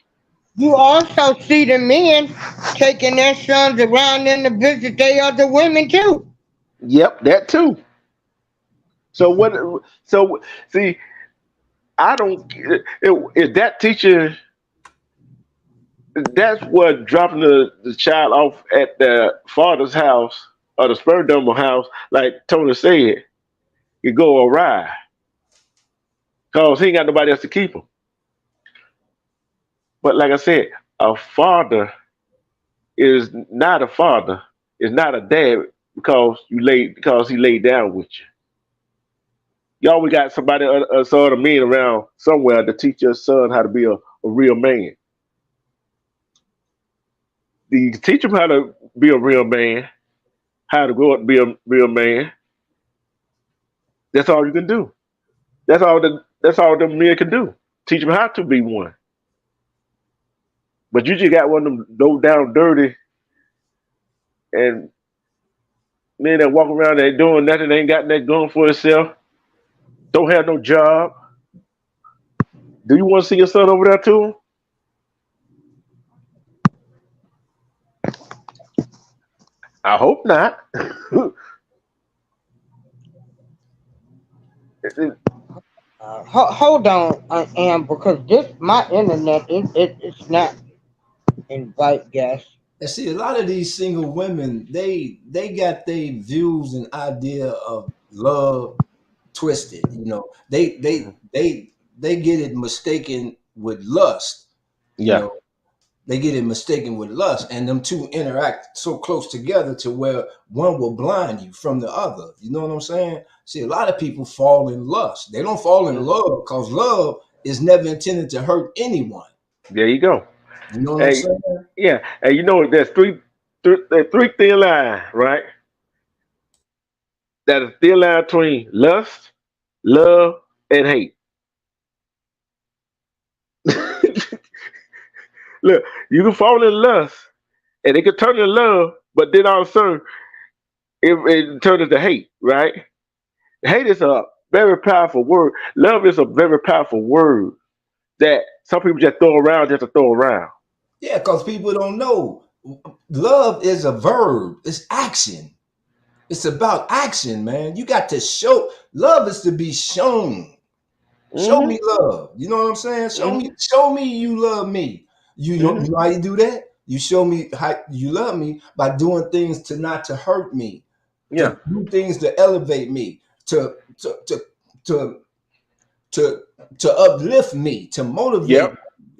You also see the men taking their sons around in to visit their other women too. Yep, that too. So what? So see, I don't. Is that teacher? That's what dropping the child off at the father's house or the sperm donor house, like Tony said, you go awry because he ain't got nobody else to keep him. But like I said, a father is not a father, is not a dad because he laid down with you. You always got somebody, a son of men around somewhere to teach your son how to be a real man. You teach him how to be a real man, how to grow up to be a real man. That's all you can do. That's all the men can do. Teach them how to be one. But you just got one of them low down dirty and men that walk around that ain't doing nothing, ain't got nothing going for itself, don't have no job. Do you want to see your son over there too? I hope not. Hold on, Am, because this my internet it's not invite guests. And see, a lot of these single women, they got their views and idea of love twisted. You know, they get it mistaken with lust. You Yeah. know, they get it mistaken with lust, and them two interact so close together to where one will blind you from the other. You know what I'm saying? See, a lot of people fall in lust. They don't fall in love because love is never intended to hurt anyone. There you go. You know what I'm Hey, saying? yeah, and you know there's three thin lines, right? That is thin line between lust, love, and hate. Look, you can fall in lust, and it can turn to love, but then all of a sudden it turns into hate, right? Hate is a very powerful word. Love is a very powerful word that some people just throw around just to throw around. Yeah, because people don't know. Love is a verb. It's action. It's about action, man. You got to show. Love is to be shown. Show Hmm. me love. You know what I'm saying? Hmm. Show me you love me. Hmm. You know how you do that? You show me how you love me by doing things to not to hurt me, Yeah. to do things to elevate me, to to to uplift me, to motivate Yep. me.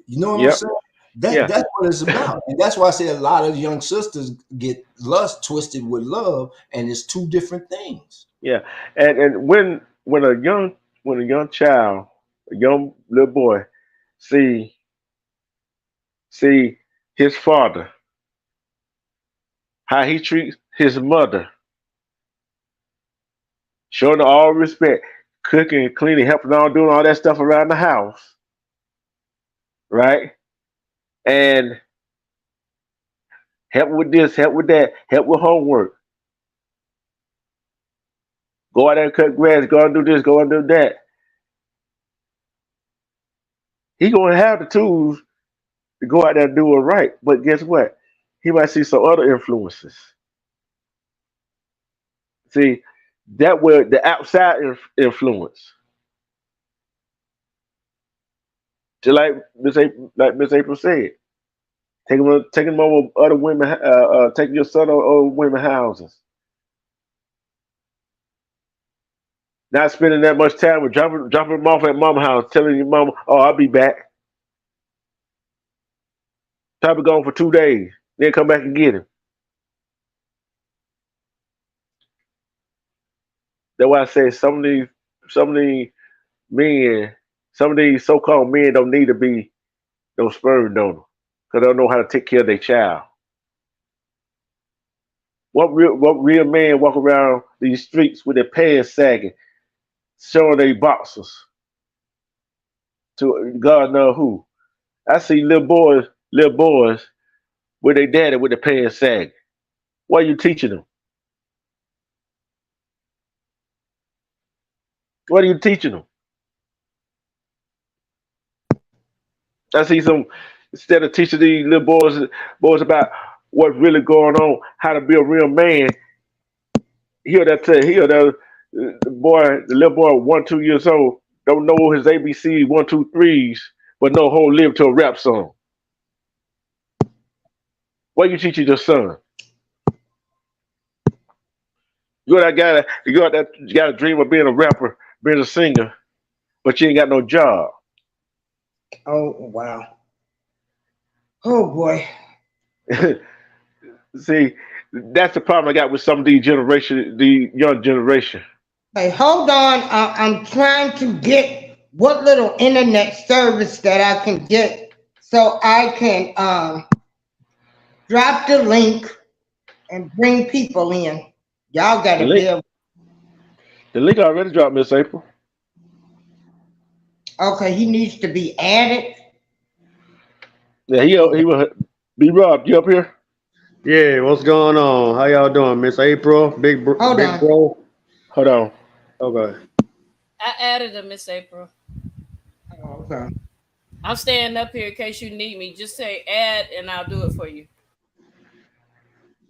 You know what I'm Yep. saying? That Yeah. that's what it's about. And that's why I say a lot of young sisters get lust twisted with love, and it's two different things. Yeah. And when a young child, a young little boy, see see his father, how he treats his mother, showing her all respect, cooking, cleaning, helping all doing all that stuff around the house, right? And help with this, help with that, help with homework. Go out there and cut grass, go and do this, go and do that. He gonna have the tools to go out there and do it right. But guess what? He might see some other influences. See, that were the outside influence. Just like Miss April said, taking them over other women, taking your son over women houses, not spending that much time with dropping him off at mama house, telling your mama, "Oh, I'll be back." Probably gone for 2 days, then come back and get him. That's why I say some of these men, some of these so-called men don't need to be no sperm donor because they don't know how to take care of their child. What real man walk around these streets with their pants sagging, showing their boxers to God know who? I see little boys with their daddy with their pants sagging. What are you teaching them? What are you teaching them? I see some instead of teaching these little boys about what's really going on, how to be a real man. Hear that the little boy 1 2 years old don't know his ABC 1 2 3s, but know whole live to a rap song. What you teaching your son? You got a dream of being a rapper, being a singer, but you ain't got no job. Oh wow. Oh boy. See, that's the problem I got with some of the young generation. Hey, hold on. I'm trying to get what little internet service that I can get so I can drop the link and bring people in. Y'all The gotta link, build. the link already dropped, Miss April. Okay, he needs to be added. Yeah, he will be robbed. You up here? Yeah, what's going on? How y'all doing, Miss April? Hold Big on. bro. Hold on. Okay. I added a Miss April. Oh, okay. I'm staying up here in case you need me. Just say add and I'll do it for you.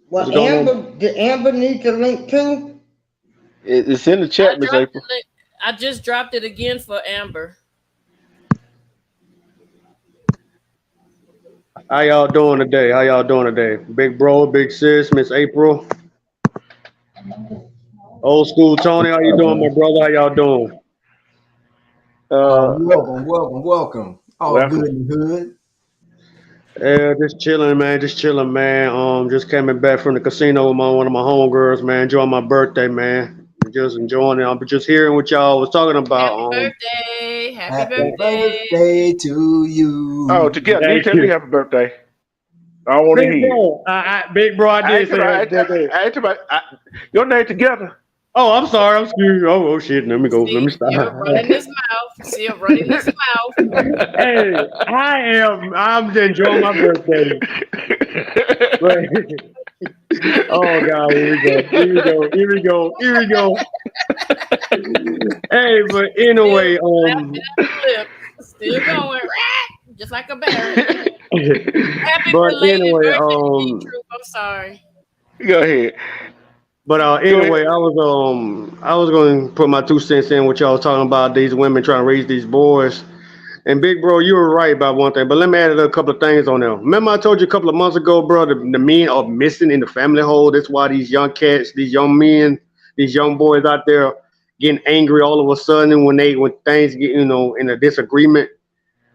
Well, What's going on? Did Amber need the link too? It's in the I chat, Miss dropped April. it. I just dropped it again for Amber. How y'all doing today? How y'all doing today? Big bro, big sis, Miss April. Old school Tony, how you doing, my brother? How y'all doing? Uh, Welcome, welcome, welcome. All good welcome. in the hood. Yeah, just chilling, man. Just chilling, man. Just coming back from the casino with one of my homegirls, man. Enjoying my birthday, man. Just enjoying it. I'm just hearing what y'all was talking about. Happy birthday. Happy Happy birthday. birthday to Oh, you. together. You Thank tell me you, happy birthday. I don't want to big hear it. bro. Big bro, I I ain't did say talking happy about, birthday. I ain't talking about your name together. Oh, I'm sorry. I'm excuse. Oh shit. Let me go. Let See, me still stop. running his mouth. Still running his mouth. Hey, I am. I'm just enjoying my birthday. But oh god, here we go. Here we go. Here we go. Here we go. Hey, but Still anyway, laughing at the lip. Still going. Rah, just like a bear. Happy but belated anyway, birthday, D Troop. I'm sorry. Go ahead. Go ahead. anyway, I was going to put my 2 cents in what y'all was talking about these women trying to raise these boys. And big bro, you were right about one thing, but let me add a couple of things on there. Remember, I told you a couple of months ago, bro, the men are missing in the family hole. That's why these young cats, these young men, these young boys out there getting angry all of a sudden when things get in a disagreement.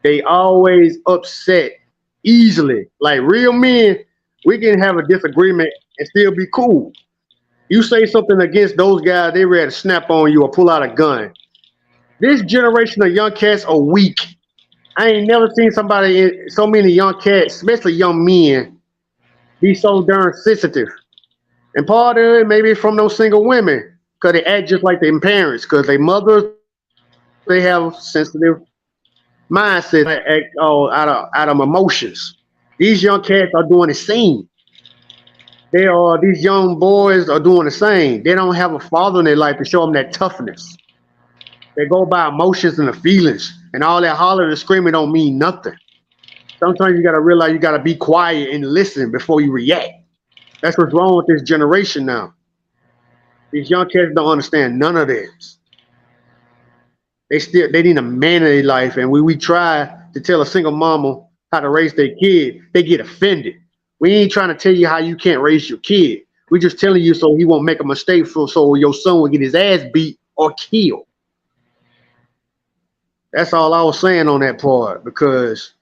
They always upset easily. Like real men, we can have a disagreement and still be cool. You say something against those guys, they ready to snap on you or pull out a gun. This generation of young cats are weak. I ain't never seen so many young cats, especially young men, be so darn sensitive. And part of it maybe from those single women, because they act just like their parents, because their mothers, they have sensitive mindset, they act all out of emotions. These young cats are doing the same. These young boys are doing the same. They don't have a father in their life to show them that toughness. They go by emotions and the feelings, and all that hollering and screaming don't mean nothing. Sometimes you gotta realize you gotta be quiet and listen before you react. That's what's wrong with this generation now. These young kids don't understand none of this. They need a man in their life, and when we try to tell a single mama how to raise their kid, they get offended. We ain't trying to tell you how you can't raise your kid. We just telling you so he won't make a mistake, so your son will get his ass beat or killed. That's all I was saying on that part because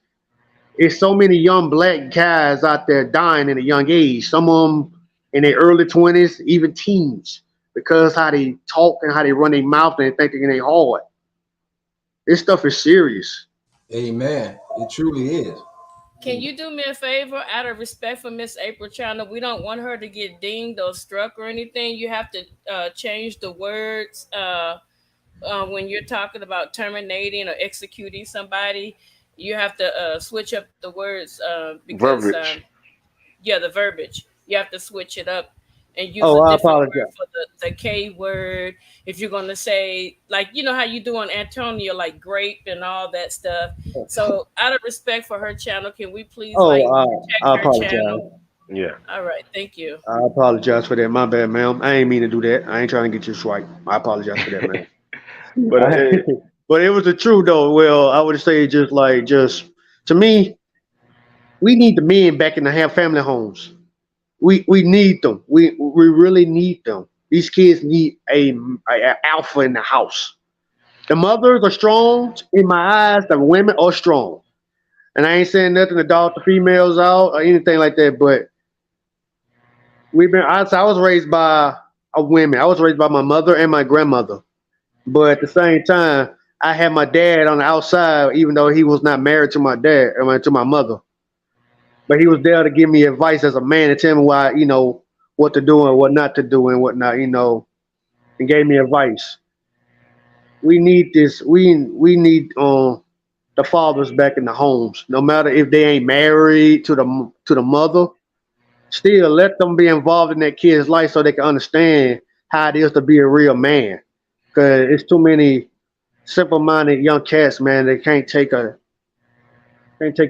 it's so many young black guys out there dying in a young age. Some of them in their early 20s, even teens, because how they talk and how they run their mouth and they think they're in their heart. This stuff is serious. Amen. It truly is. Can you do me a favor out of respect for Miss April Chandler? We don't want her to get dinged or struck or anything. You have to change the words when you're talking about terminating or executing somebody. You have to switch up the words because Verbiage. yeah, the verbiage. You have to switch it up and use Oh, a I different word apologize. for the K word. If you're going to say, like, you know how you do on Antonio, like grape and all that stuff. So, out of respect for her channel, can we please, Oh, like, protect I her apologize. channel? Yeah. All right. Thank you. I apologize for that. My bad, ma'am. I ain't mean to do that. I ain't trying to get you swiped. I apologize for that, man. But But it was the truth though. Well, I would say just to me, we need the men back in the family homes. We need them. We really need them. These kids need a alpha in the house. The mothers are strong in my eyes. The women are strong, and I ain't saying nothing to dog the females out or anything like that. But I was raised by a women. I was raised by my mother and my grandmother. But at the same time, I had my dad on the outside, even though he was not married to my dad, to my mother. But he was there to give me advice as a man and tell me what to do and what not to do and whatnot, and gave me advice. We need this. We need the fathers back in the homes, no matter if they ain't married to the mother. Still, let them be involved in that kid's life so they can understand how it is to be a real man. Cause it's too many simple-minded young cats, man. They can't take a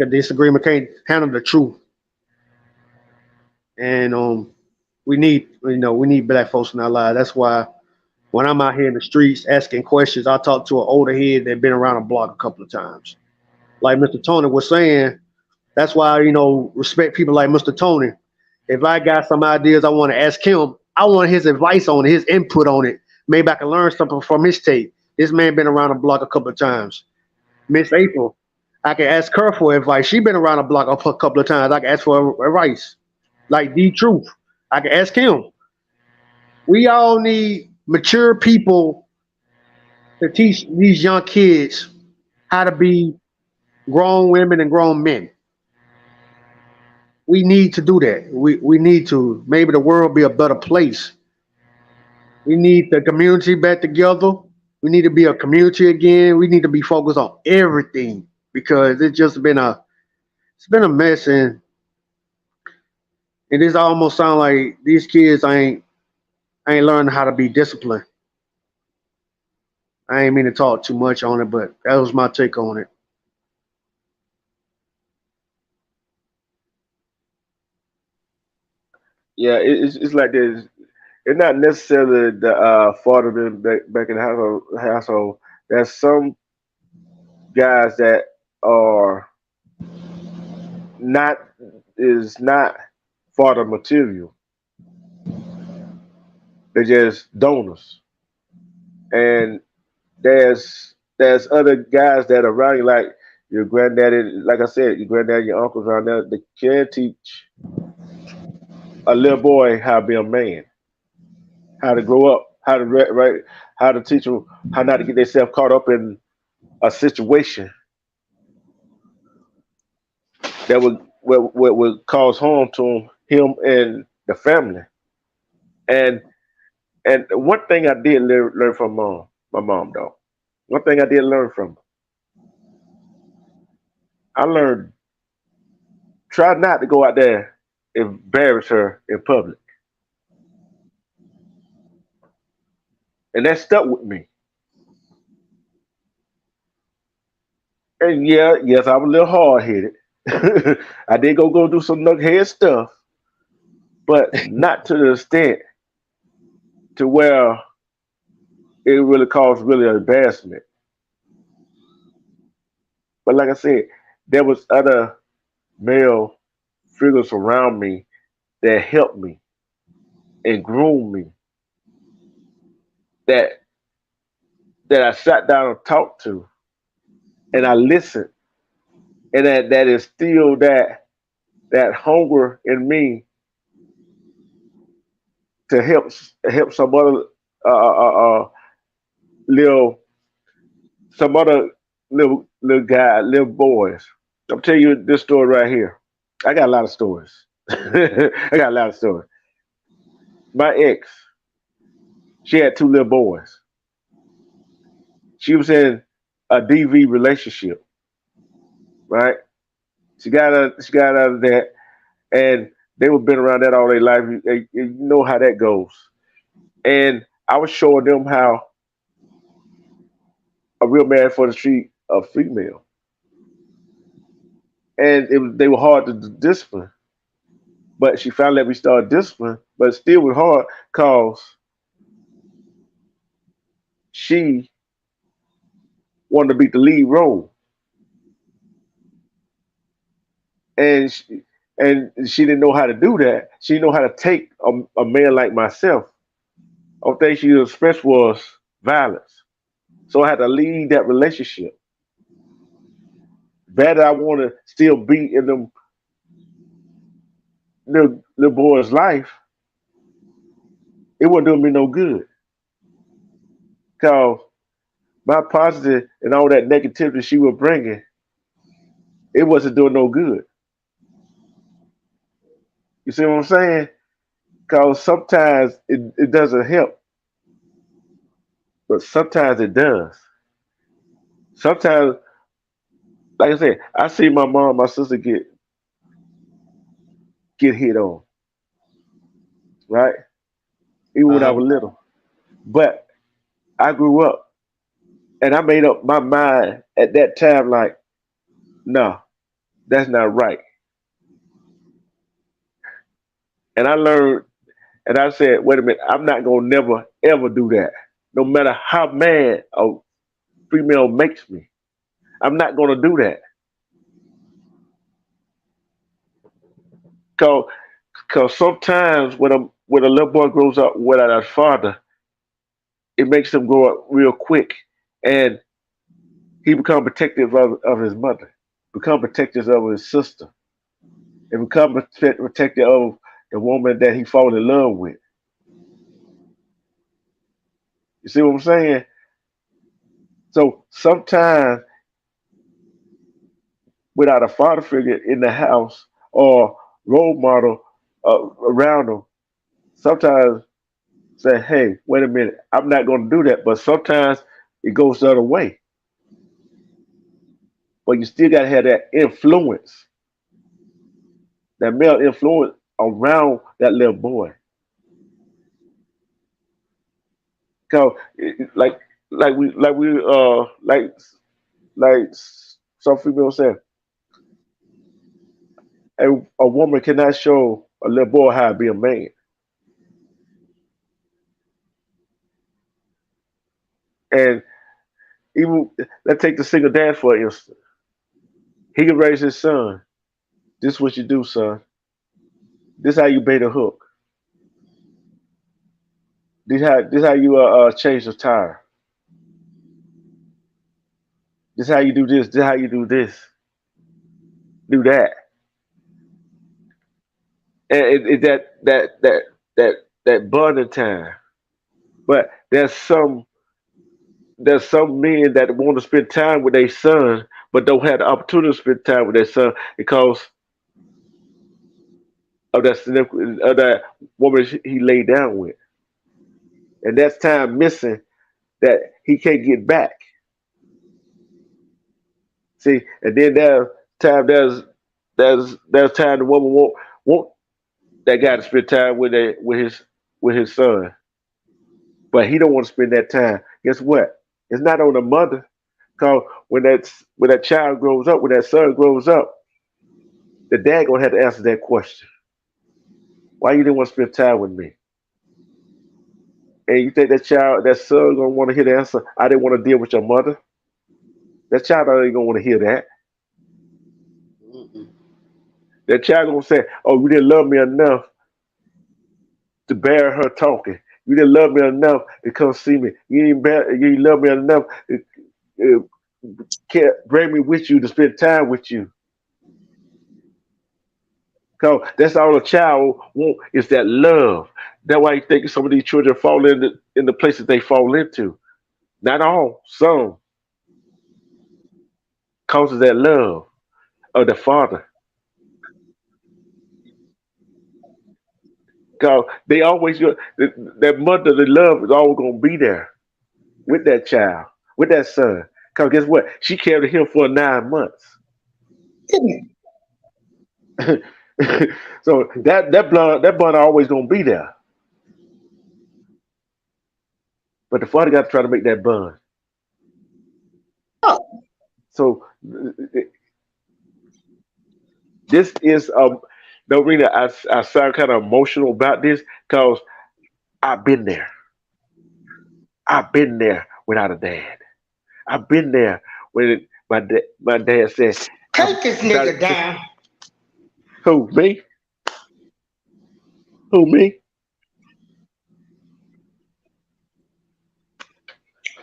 disagreement, can't handle the truth, and we need black folks in our lives. That's why when I'm out here in the streets asking questions, I talk to an older head that been around the block a couple of times. Like Mr. Tony was saying, that's why respect people like Mr. Tony. If I got some ideas I want to ask him, I want his advice on it, his input on it. Maybe I can learn something from his tape. This man been around the block a couple of times. Miss April, I can ask her for advice. She been around the block a couple of times. I can ask for advice. Like D Truth, I can ask him. We all need mature people to teach these young kids how to be grown women and grown men. We need to do that. We need to. Maybe the world be a better place. We need the community back together. We need to be a community again. We need to be focused on everything because it's been a mess and it is almost sound like these kids I ain't learning how to be disciplined. I ain't mean to talk too much on it, but that was my take on it. Yeah, it's like this. It's not necessarily the father being back in the household. There's some guys that are not is not father material. They're just donors. And there's other guys that are around you, like your granddaddy, like I said, your granddaddy, your uncles around there, they can teach a little boy how to be a man, how to grow up, how to right, how to teach them how not to get themselves caught up in a situation that would cause harm to him and the family. And one thing I did learn from my mom though. One thing I did learn from her, I learned try not to go out there and embarrass her in public, and that stuck with me. And yeah, yes, I was a little hard headed. I did go do some knucklehead stuff, but not to the extent to where it really caused really embarrassment. But like I said, there was other male figures around me that helped me and groomed me that I sat down and talked to and I listened and that is still that hunger in me to help some other uh, uh, uh, little some other little guy little boys. I'm telling you this story right here. I got a lot of stories. I got a lot of stories. My ex, she had two little boys. She was in a DV relationship, right? She got out of that, and they were been around that all their life. You know how that goes. And I was showing them how a real man for the street a female, and they were hard to discipline. But she finally let me start discipline, but it still was hard because she wanted to be the lead role, and she didn't know how to do that. She didn't know how to take a man like myself. Only thing she expressed was violence. So I had to leave that relationship. That I want to still be in them little boy's life, it wasn't doing me no good. Cause my positive and all that negativity she was bringing, it wasn't doing no good. You see what I'm saying? Cause sometimes it doesn't help, but sometimes it does. Sometimes, like I said, I see my mom, my sister get hit on, right? Even when I Uh, was little. But I grew up and I made up my mind at that time, like, no, that's not right. And I learned, and I said, wait a minute, I'm not gonna never ever do that. No matter how mad a female makes me, I'm not gonna do that. Cause, cause sometimes when a little boy grows up without a father, it makes him grow up real quick, and he become protective of his mother. become protectors of his sister and become protector of the woman that he fall in love with. You see what I'm saying? So sometimes without a father figure in the house or role model around them, sometimes say, hey, wait a minute, I'm not going to do that. But sometimes it goes the other way. But you still got to have that influence, that male influence around that little boy. Cause like like some females say, a woman cannot show a little boy how to be a man. And even let's take the single dad for instance. He can raise his son. This is what you do, son. This is how you bait a hook. This how you change the tire. This is how you do this. This is how you do this. Do that. And that bonding time. But there's some men that want to spend time with their son, but don't have the opportunity to spend time with their son because of that woman he laid down with, and that's time missing that he can't get back. See, and then there's time the woman want that guy to spend time with his son, but he don't want to spend that time. Guess what? It's not on the mother. Cause when that child grows up, when that son grows up, the dad gonna have to answer that question. Why you didn't want to spend time with me? And you think that son gonna want to hear the answer? I didn't want to deal with your mother. That child ain't gonna want to hear that. That child gonna say, "Oh, you didn't love me enough to bear her talking. You didn't love me enough to come see me. You didn't love me enough to bring me with you to spend time with you." Cause that's all a child want is that love. That's why you think some of these children fall in the places they fall into. Not all, some, causes that love of the father. Cause they always that motherly love is always gonna be there with that child, with that son. Cause guess what? She carried him for 9 months. So that blood always gonna be there. But the father got to try to make that bond. So this is no reason I sound kind of emotional about this because I've been there. I've been there without a dad. I've been there when my dad said, Take this nigga down. "Who me? Who me?"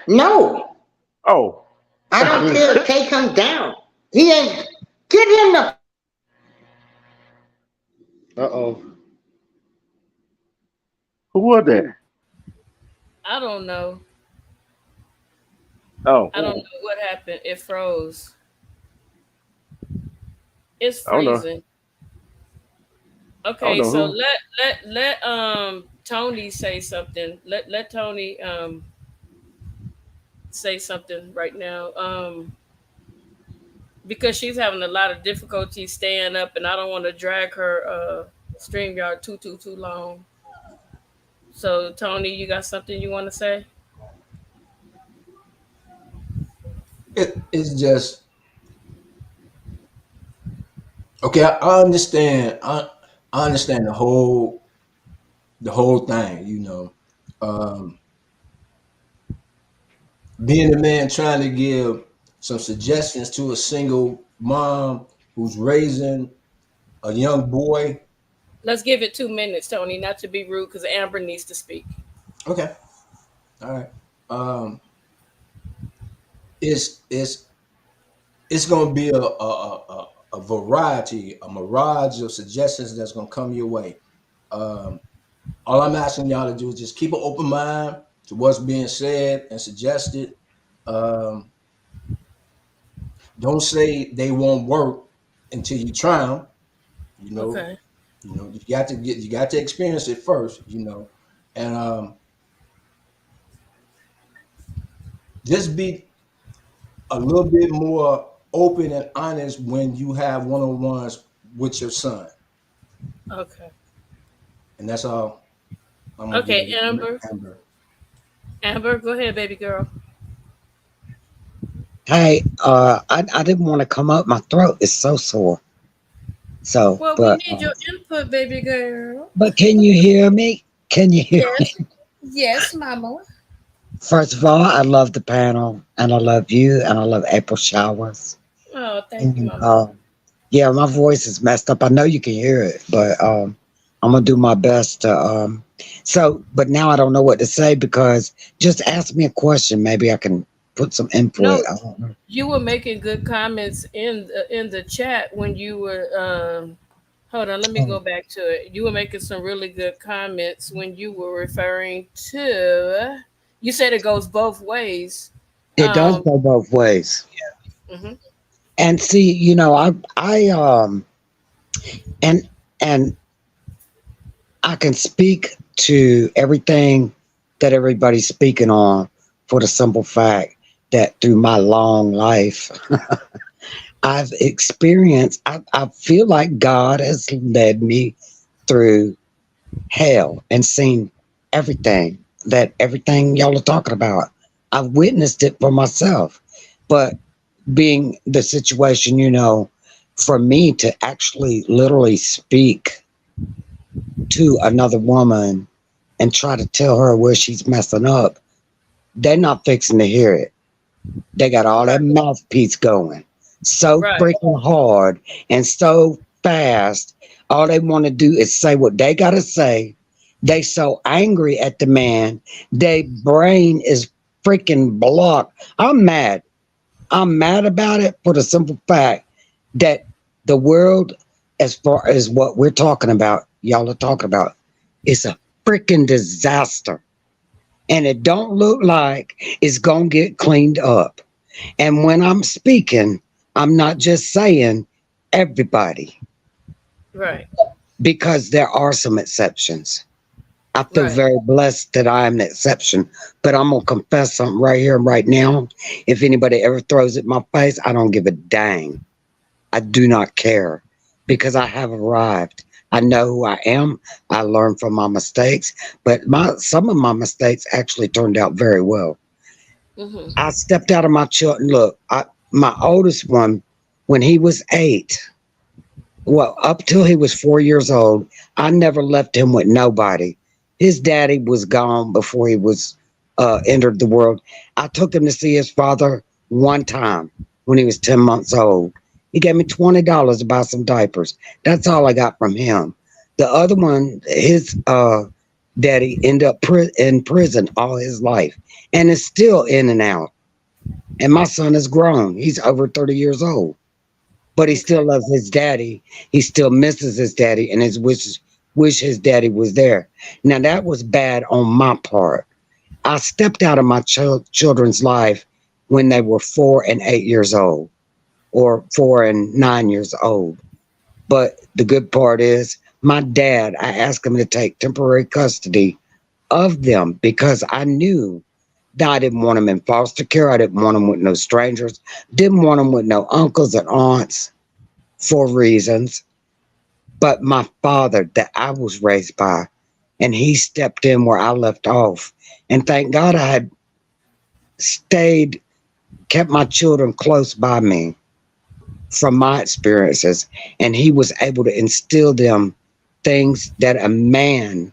No, Oh, I don't care. Take him down. He ain't. Get him the. Uh-oh. who was that? I don't know. Oh, I don't know what happened. It froze. It's I don't know. freezing. I don't Okay, know so who. let Tony say something. Let Tony say something right now. Because she's having a lot of difficulty staying up, and I don't want to drag her StreamYard too long. So Tony, you got something you want to say? It's just okay. I understand. I understand the whole thing. Um, being a man trying to give some suggestions to a single mom who's raising a young boy. Let's give it 2 minutes, Tony, not to be rude, because Amber needs to speak. Okay, all right. Um, it's it's it's going to be a variety, a mirage of suggestions that's going to come your way. Um, all I'm asking y'all to do is just keep an open mind to what's being said and suggested. Um, don't say they won't work until you try them. You know, Okay. you got to experience it first. And just be a little bit more open and honest when you have one-on-ones with your son. Okay. And that's all I'm gonna give Okay, you, Amber. Amber. Amber, go ahead, baby girl. Hey, I didn't want to come up. My throat is so sore. So, Well, we need your input, baby girl. but can you hear me? Can you hear me? Yes. Yes, mama. First of all, I love the panel, and I love you, and I love April showers. Oh, thank you, And, mama. yeah, my voice is messed up. I know you can hear it, but I'm gonna do my best to. But now I don't know what to say because just ask me a question. Maybe I can put some input. No, I don't know. you were making good comments in the chat when you were. Hold on, let me go Oh, back to it. You were making some really good comments when you were referring to. You said it goes both ways. it does Um. go both ways. Mhm. And see, and and I can speak to everything that everybody's speaking on for the simple fact that through my long life, I've experienced, I feel like God has led me through hell and seen everything y'all are talking about. I've witnessed it for myself. But being the situation, for me to actually literally speak to another woman and try to tell her where she's messing up, they're not fixing to hear it. They got all Right. that mouthpiece going so Right. freaking hard and so fast. All they want to do is say what they got to say. They so angry at the man. Their brain is freaking blocked. I'm mad. I'm mad about it for the simple fact that the world, as far as what we're talking about, y'all are talking about, is a freaking disaster. And it don't look like it's gonna get cleaned up. And when I'm speaking, I'm not just saying everybody, Right. because there are some exceptions. I feel Right. very blessed that I am an exception, but I'm gonna confess something right here and right now. If anybody ever throws it in my face, I don't give a dang. I do not care because I have arrived. I know who I am. I learned from my mistakes, but some of my mistakes actually turned out very well. Mhm. I stepped out of my children. Look, my oldest one, when he was 8, well, up till he was 4 years old, I never left him with nobody. His daddy was gone before he was entered the world. I took him to see his father one time when he was 10 months old. He gave me $20 to buy some diapers. That's all I got from him. The other one, his daddy ended up in prison all his life and is still in and out. And my son is grown. He's over 30 years old, but he Okay. still loves his daddy. He still misses his daddy and his wish his daddy was there. Now that was bad on my part. I stepped out of my children's life when they were 4 and 8 years old, or 4 and 9 years old. But the good part is, my dad, I asked him to take temporary custody of them because I knew that I didn't want them in foster care. I didn't want them with no strangers. Didn't want them with no uncles and aunts for reasons. But my father, that I was raised by, and he stepped in where I left off. And thank God I had stayed, kept my children close by me from my experiences. And he was able to instill them things that a man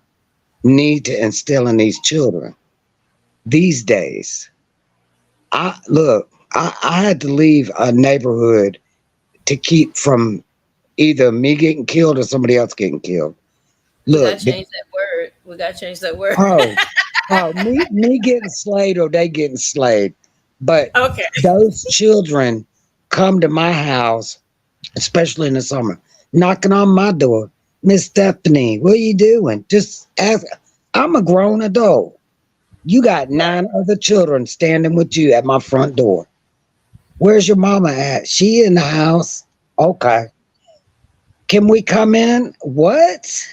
need to instill in these children these days. I had to leave a neighborhood to keep from either me getting killed or somebody else getting killed. We gotta Look, change that word. We gotta change that word. oh, me getting slayed or they getting slayed. But Okay. those children come to my house, especially in the summer, knocking on my door. Miss Stephanie, what are you doing? Just ask. I'm a grown adult. You got 9 other children standing with you at my front door. Where's your mama at? She in the house. Okay. Can we come in? What?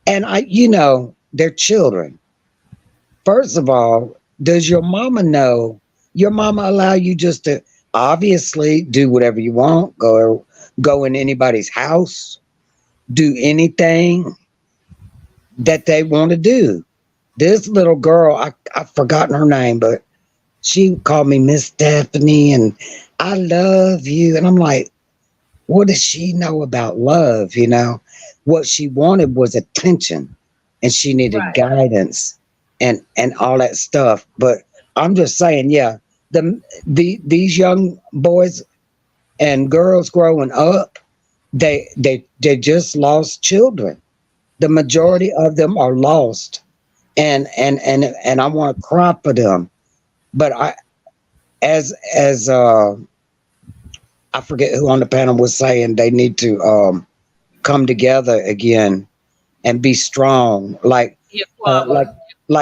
And they're children. First of all, does your mama know? Your mama allow you just to obviously do whatever you want, go in anybody's house, do anything that they want to do. This little girl, I've forgotten her name, but she called me Miss Stephanie and I love you. And I'm like, what does she know about love? What she wanted was attention and she needed Right. guidance and all that stuff. But I'm just saying, yeah, these young boys and girls growing up, they just lost children. The majority of them are lost, and I want to cry for them. But as I forget who on the panel was saying they need to come together again and be strong, Yeah, uh, like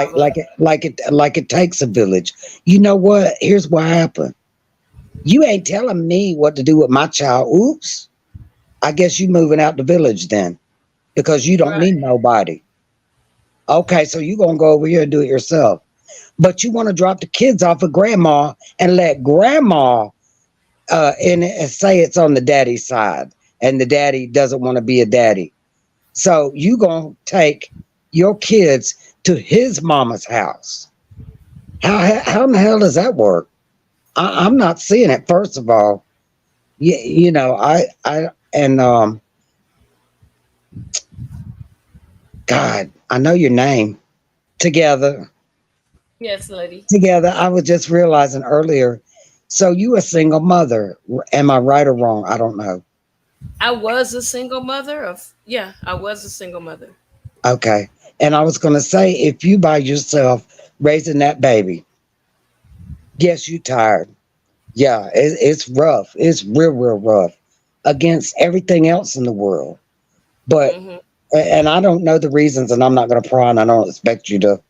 Quava. like it takes a village. You know what? Here's what happened. You ain't telling me what to do with my child. Oops. I guess you moving out the village then because you don't Right. need nobody. Okay, so you gonna go over here and do it yourself. But you want to drop the kids off of grandma and let grandma and say it's on the daddy side, and the daddy doesn't want to be a daddy. So you gonna take your kids to his mama's house? How in the hell does that work? I'm not seeing it. First of all, I and God, I know your name. Together, Yes, lady. together. I was just realizing earlier. So you a single mother? Am I right or wrong? I don't know. I was a single mother of yeah, I was a single mother. Okay. And I was gonna say, if you by yourself raising that baby, yes, you tired. Yeah, it's rough. It's real rough against everything else in the world. But Hmm. and I don't know the reasons, and I'm not gonna pry, and I don't expect you to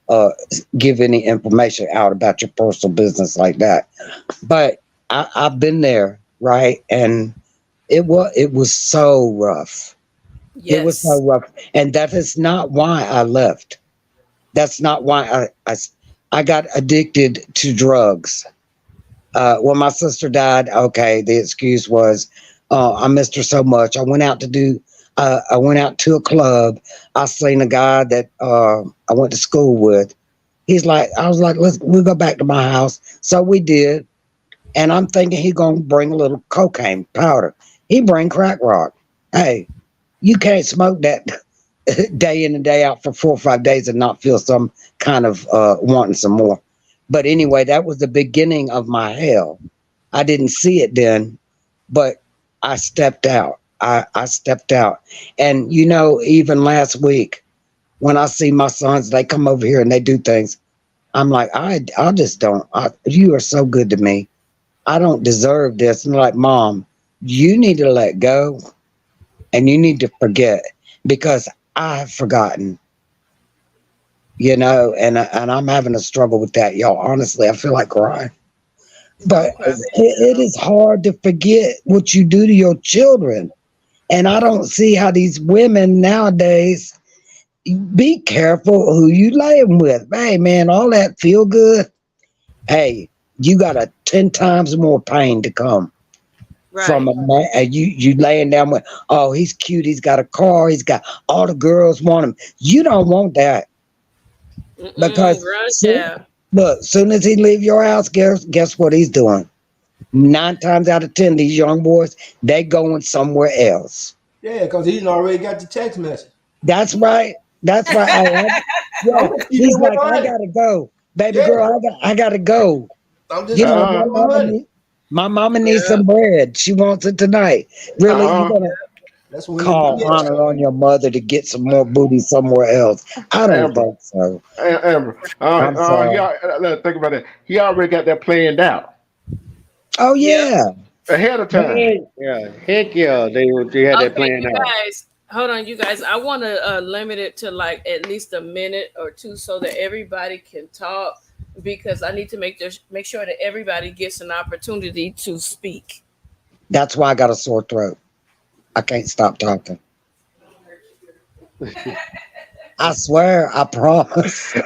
uh, give any information out about your personal business like that. But I've been there, right? And it was so rough. It was Yes. so rough, and that is not why I left. That's not why I got addicted to drugs. When my sister died, okay, the excuse was I missed her so much. I went out to a club. I seen a guy that I went to school with. I was like, we'll go back to my house. So we did. And I'm thinking he gonna bring a little cocaine powder. He bring crack rock. Hey, you can't smoke that day in and day out for 4 or 5 days and not feel some kind of wanting some more. But anyway, that was the beginning of my hell. I didn't see it then, but I stepped out. I stepped out. And even last week when I see my sons, they come over here and they do things. I'm like, I just don't. You are so good to me. I don't deserve this. And like, Mom, you need to let go and you need to forget because I've forgotten, and I'm having a struggle with that, y'all. Honestly, I feel like crying. But Okay. it is hard to forget what you do to your children. And I don't see how these women nowadays be careful who you laying with. Hey, man, all that feel good. Hey, you got a 10 times more pain to come from Right. a man. You laying down with, oh, he's cute. He's got a car. He's got all the girls want him. You don't want that Mm-mm. because Run, child. look, soon as he leave your house, guess what he's doing? 9 times out of 10, these young boys, they going somewhere else. Yeah, because he done already got the text message. That's right. That's right. I'm Yeah, just keeping he's it like, I 100. gotta go, baby Yeah, girl. I gotta go. I'm just keeping My it mama 100. need, my mama needs Yeah. some bread. She wants it tonight. Really, you Uh-uh. gonna That's when he call forgets. honor on your mother to get some more booty somewhere else? I don't Amber. think so. Amber. I'm He sorry. think about that. He already got that planned out. Oh Yep. yeah. ahead of time. Heck yeah, they had that Okay, plan you out. guys, hold on, you guys. I want to limit it to like at least a minute or two so that everybody can talk because I need to make sure that everybody gets an opportunity to speak. That's why I got a sore throat. I can't stop talking. I swear, I promise.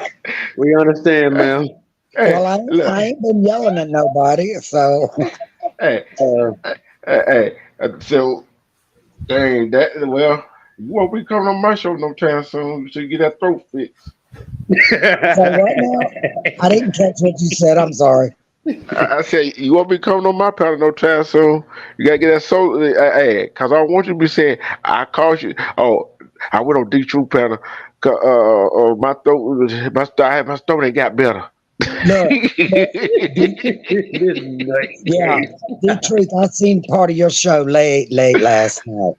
We understand, man. Hey, Well, look, I ain't been yelling at nobody, so hey, Uh, so dang that. Well, you won't be coming on my show no time soon. You should get that throat fixed. so what now? I didn't catch what you said. I'm sorry. I say you won't be coming on my panel no time soon. You gotta get that soul. Hey, cause I don't want you to be saying I called you. Oh, I went on D True panel. My throat, I had my stomach ain't got better. Look, look, D, this yeah, nutcase. D Truth. I seen part of your show late last night.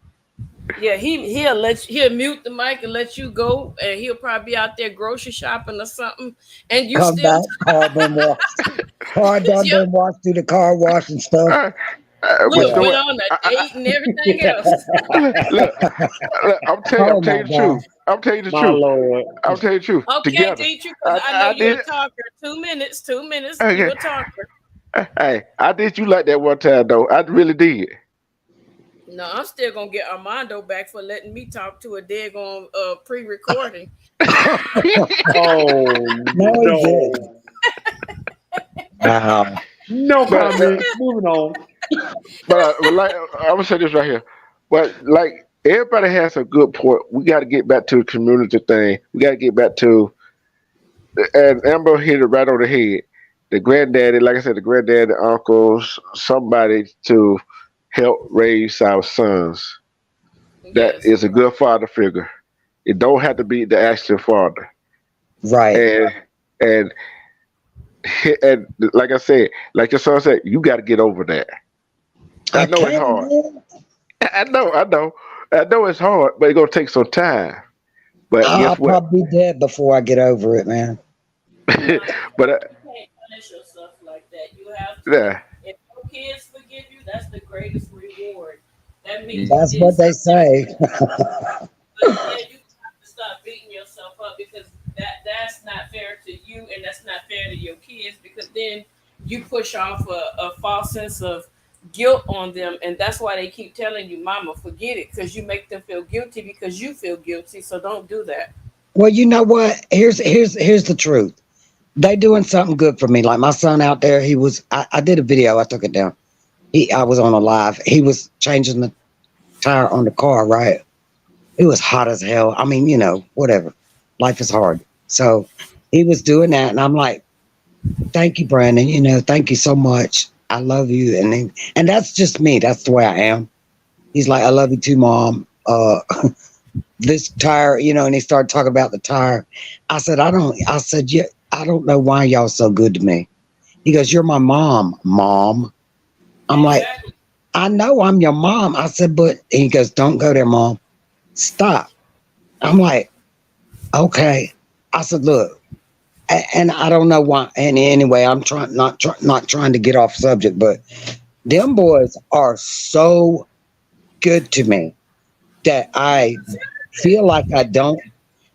Yeah, he'll mute the mic and let you go, and he'll probably be out there grocery shopping or something, and you Come still back, car been washed. Car done yep, been washed through the car wash and stuff. Uh, but you look, know went what? on a date and everything else. Look, look, I'm Oh telling my you the truth. God. I'm telling you the My truth. Lord. I'm telling you the truth. Okay, Together, teacher, because I know I you're did. a talker. 2 minutes, 2 minutes, you Okay, a talker. hey, I did you like that one time though. I really did. No, I'm still gonna get Armando back for letting me talk to a dead on pre-recording. Oh No, he didn't. no. Wow. No but comment. Moving on. but like I'm gonna say this right here. But like everybody has a good point. We got to get back to the community thing. We got to get back to and Amber hit it right on the head. The granddaddy, like I said, the granddaddy, uncles, somebody to help raise our sons. That Yes. is a good father figure. It don't have to be the actual father. Right. And and and like I said, like your son said, you got to get over that. I I know it's can, hard. man. I know it's hard, but it's gonna take some time. But I'll guess what? probably be dead before I get over it, man. No, but you can't punish yourself like that. You have to. yeah, If your kids forgive you, that's the greatest reward. That means you That's did what they something. say. But yeah, you have to stop beating yourself up because that's not fair to you and that's not fair to your kids because then you push off a false sense of guilt on them and that's why they keep telling you, Mama, forget it, because you make them feel guilty because you feel guilty. So don't do that. Well, you know what? Here's the truth. They doing something good for me. Like my son out there, I did a video, I took it down. I was on a live. He was changing the tire on the car, right? It was hot as hell. I mean, whatever. Life is hard. So he was doing that and I'm like, thank you, Brandon. Thank you so much. I love you. And that's just me. That's the way I am. He's like, I love you too, Mom. This tire, and he started talking about the tire. I said, yeah, I don't know why y'all so good to me. He goes, you're my mom. I'm like, Exactly. I know I'm your mom. I said, but he goes, don't go there, Mom. Stop. I'm like, okay. I said, look, and I don't know why. And anyway, I'm not trying to get off subject, but them boys are so good to me that I feel like I don't,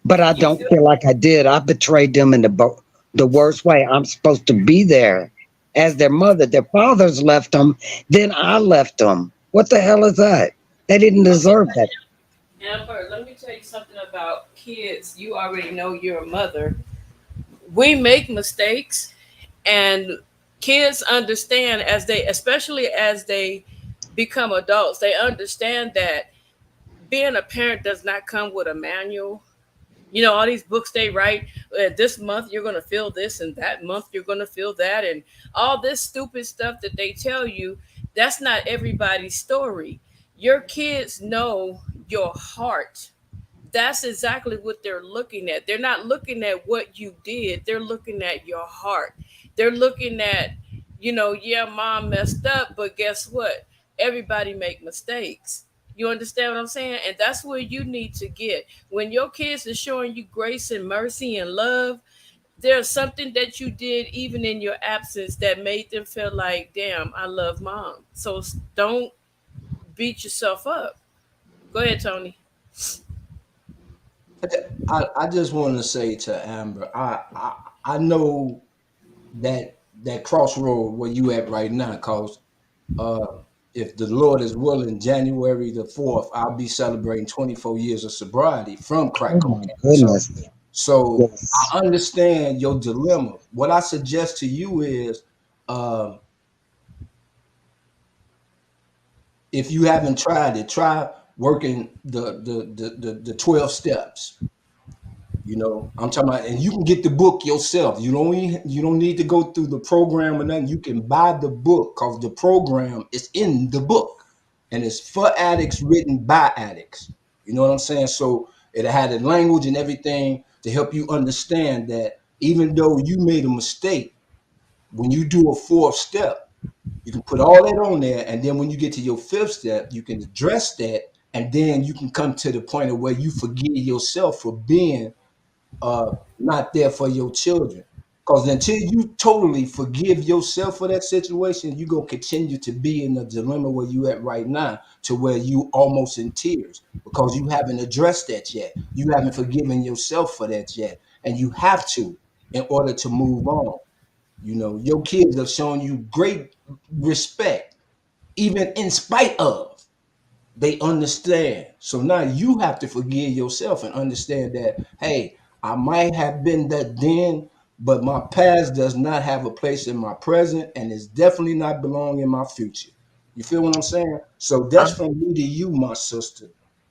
but I You don't feel feel like I did. I betrayed them in the worst way. I'm supposed to be there as their mother. Their fathers left them, then I left them. What the hell is that? They didn't okay, deserve that. Amber, let me tell you something about kids. You already know you're a mother. We make mistakes and kids understand as they especially as they become adults, they understand that being a parent does not come with a manual. All these books they write, this month you're going to feel this and that month you're going to feel that, and all this stupid stuff that they tell you. That's not everybody's story. Your kids know your heart. That's exactly what they're looking at. They're not looking at what you did. They're looking at your heart. They're looking at, yeah, mom messed up, but guess what? Everybody make mistakes. You understand what I'm saying? And that's where you need to get. When your kids are showing you grace and mercy and love, there's something that you did even in your absence that made them feel like, damn, I love mom. So don't beat yourself up. Go ahead, Tony. I just want to say to Amber, I know that crossroad where you at right now, cause uh, if the Lord is willing, January the 4th, I'll be celebrating 24 years of sobriety from crack Oh my cocaine. goodness. So Yes. I understand your dilemma. What I suggest to you is, uh, if you haven't tried it, try working the 12 steps. You know, I'm talking about, and you can get the book yourself. You don't need to go through the program or nothing. You can buy the book because the program is in the book, and it's for addicts, written by addicts. You know what I'm saying? So it had the language and everything to help you understand that even though you made a mistake, when you do a fourth step, you can put all that on there, and then when you get to your fifth step, you can address that, and then you can come to the point of where you forgive yourself for being not there for your children. Because until you totally forgive yourself for that situation, you're gonna continue to be in the dilemma where you at right now, to where you almost in tears because you haven't addressed that yet. You haven't forgiven yourself for that yet, and you have to in order to move on. You know, your kids have shown you great respect, even in spite of. They understand. So now you have to forgive yourself and understand that, hey, I might have been that then, but my past does not have a place in my present and it's definitely not belong in my future. You feel what I'm saying? So I, that's from me to you, my sister.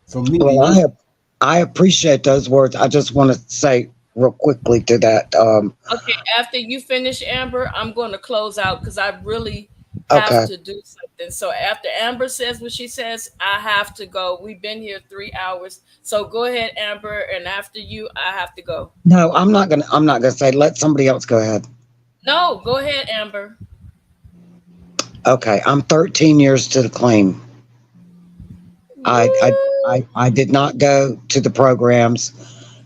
From me to well, you. I appreciate those words. I just want to say real quickly to that. Okay, after you finish, Amber, I'm going to close out because I really have Okay. to do something. So after Amber says what she says, I have to go. We've been here 3 hours. So go ahead, Amber, and after you, I have to go. No, I'm not gonna say. Let somebody else go ahead. No, go ahead, Amber. Okay. I'm 13 years to the clean. I I Woo! I did not go to the programs.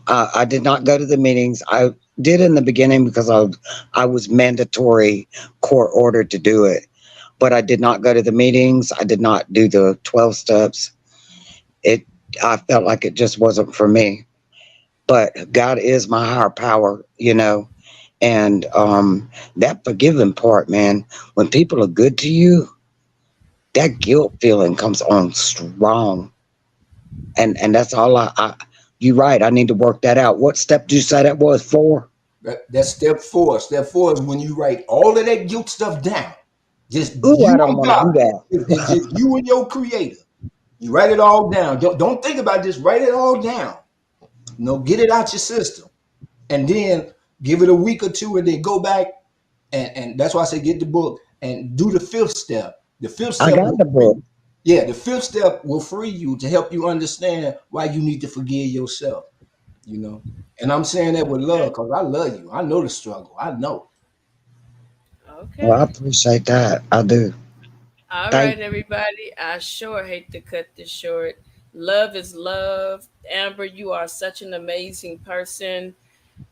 I did not go to the meetings. I did in the beginning because I was mandatory court ordered to do it, but I did not go to the meetings. I did not do the 12 steps. It I felt like it just wasn't for me. But God is my higher power, and that forgiving part, man. When people are good to you, that guilt feeling comes on strong, and that's all you're right. I need to work that out. What step did you say that was for? That's step four. Step four is when you write all of that guilt stuff down. Just Ooh, I you don't and want to do God. that. It's just you and your creator. You write it all down. Don't think about it, just write it all down. Get it out your system. And then give it a week or two and then go back and that's why I say get the book and do the fifth step. The fifth I step got will the free book. you. Yeah, the fifth step will free you to help you understand why you need to forgive yourself, you know. And I'm saying that with love Okay. because I love you. I know the struggle. I know. Well, I Okay. appreciate that. I do. All Thank right, everybody. I sure hate to cut this short. Love is love. Amber, you are such an amazing person.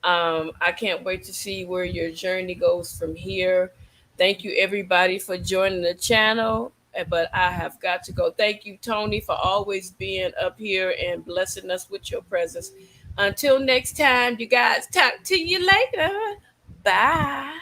I can't wait to see where your journey goes from here. Thank you, everybody, for joining the channel. But I have got to go. Thank you, Tony, for always being up here and blessing us with your presence. Until next time, you guys, talk to you later. Bye.